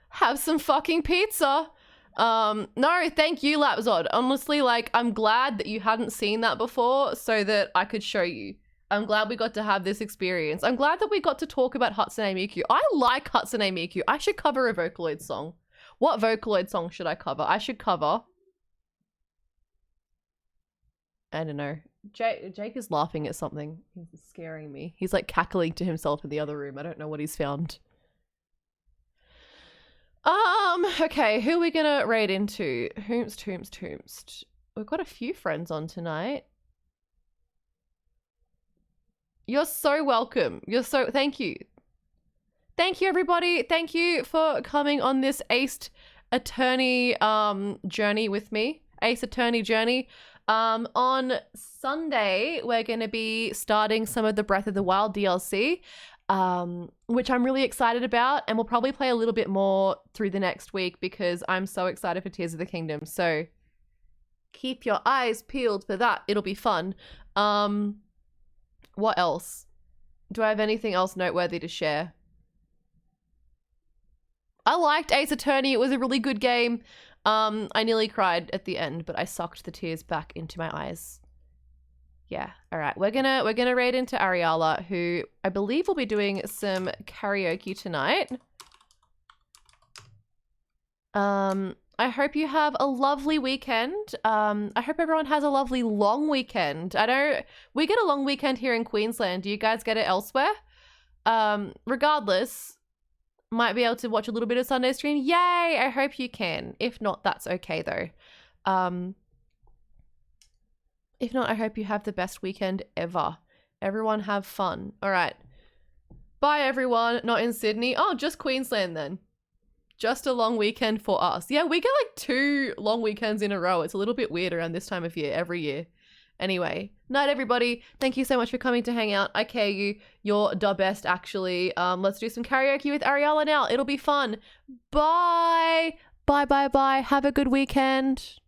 S1: have some fucking pizza. No, thank you, Lapzod. Honestly, like, I'm glad that you hadn't seen that before so that I could show you. I'm glad we got to have this experience. I'm glad that we got to talk about Hatsune Miku. I like Hatsune Miku. I should cover a Vocaloid song. What Vocaloid song should I cover? I should cover... I don't know. Jake is laughing at something. He's scaring me. He's like cackling to himself in the other room. I don't know what he's found. Okay, who are we gonna raid into? Hoomst. We've got a few friends on tonight. You're so welcome. Thank you. Thank you, everybody. Thank you for coming on this Ace Attorney journey with me. Ace Attorney journey. On Sunday, we're going to be starting some of the Breath of the Wild DLC, which I'm really excited about, and we'll probably play a little bit more through the next week because I'm so excited for Tears of the Kingdom. So keep your eyes peeled for that. It'll be fun. What else? Do I have anything else noteworthy to share? I liked Ace Attorney. It was a really good game. I nearly cried at the end, but I sucked the tears back into my eyes. Yeah. All right. We're gonna raid into Ariala, who I believe will be doing some karaoke tonight. I hope you have a lovely weekend. I hope everyone has a lovely long weekend. We get a long weekend here in Queensland. Do you guys get it elsewhere? Regardless, might be able to watch a little bit of Sunday stream. Yay! I hope you can. If not, that's okay though. If not, I hope you have the best weekend ever. Everyone have fun. All right. Bye everyone. Not in Sydney. Oh, just Queensland then. Just a long weekend for us. Yeah, we get like 2 long weekends in a row. It's a little bit weird around this time of year, every year. Anyway, night everybody. Thank you so much for coming to hang out. I care you. You're the best, actually. Let's do some karaoke with Ariala now. It'll be fun. Bye. Bye. Have a good weekend.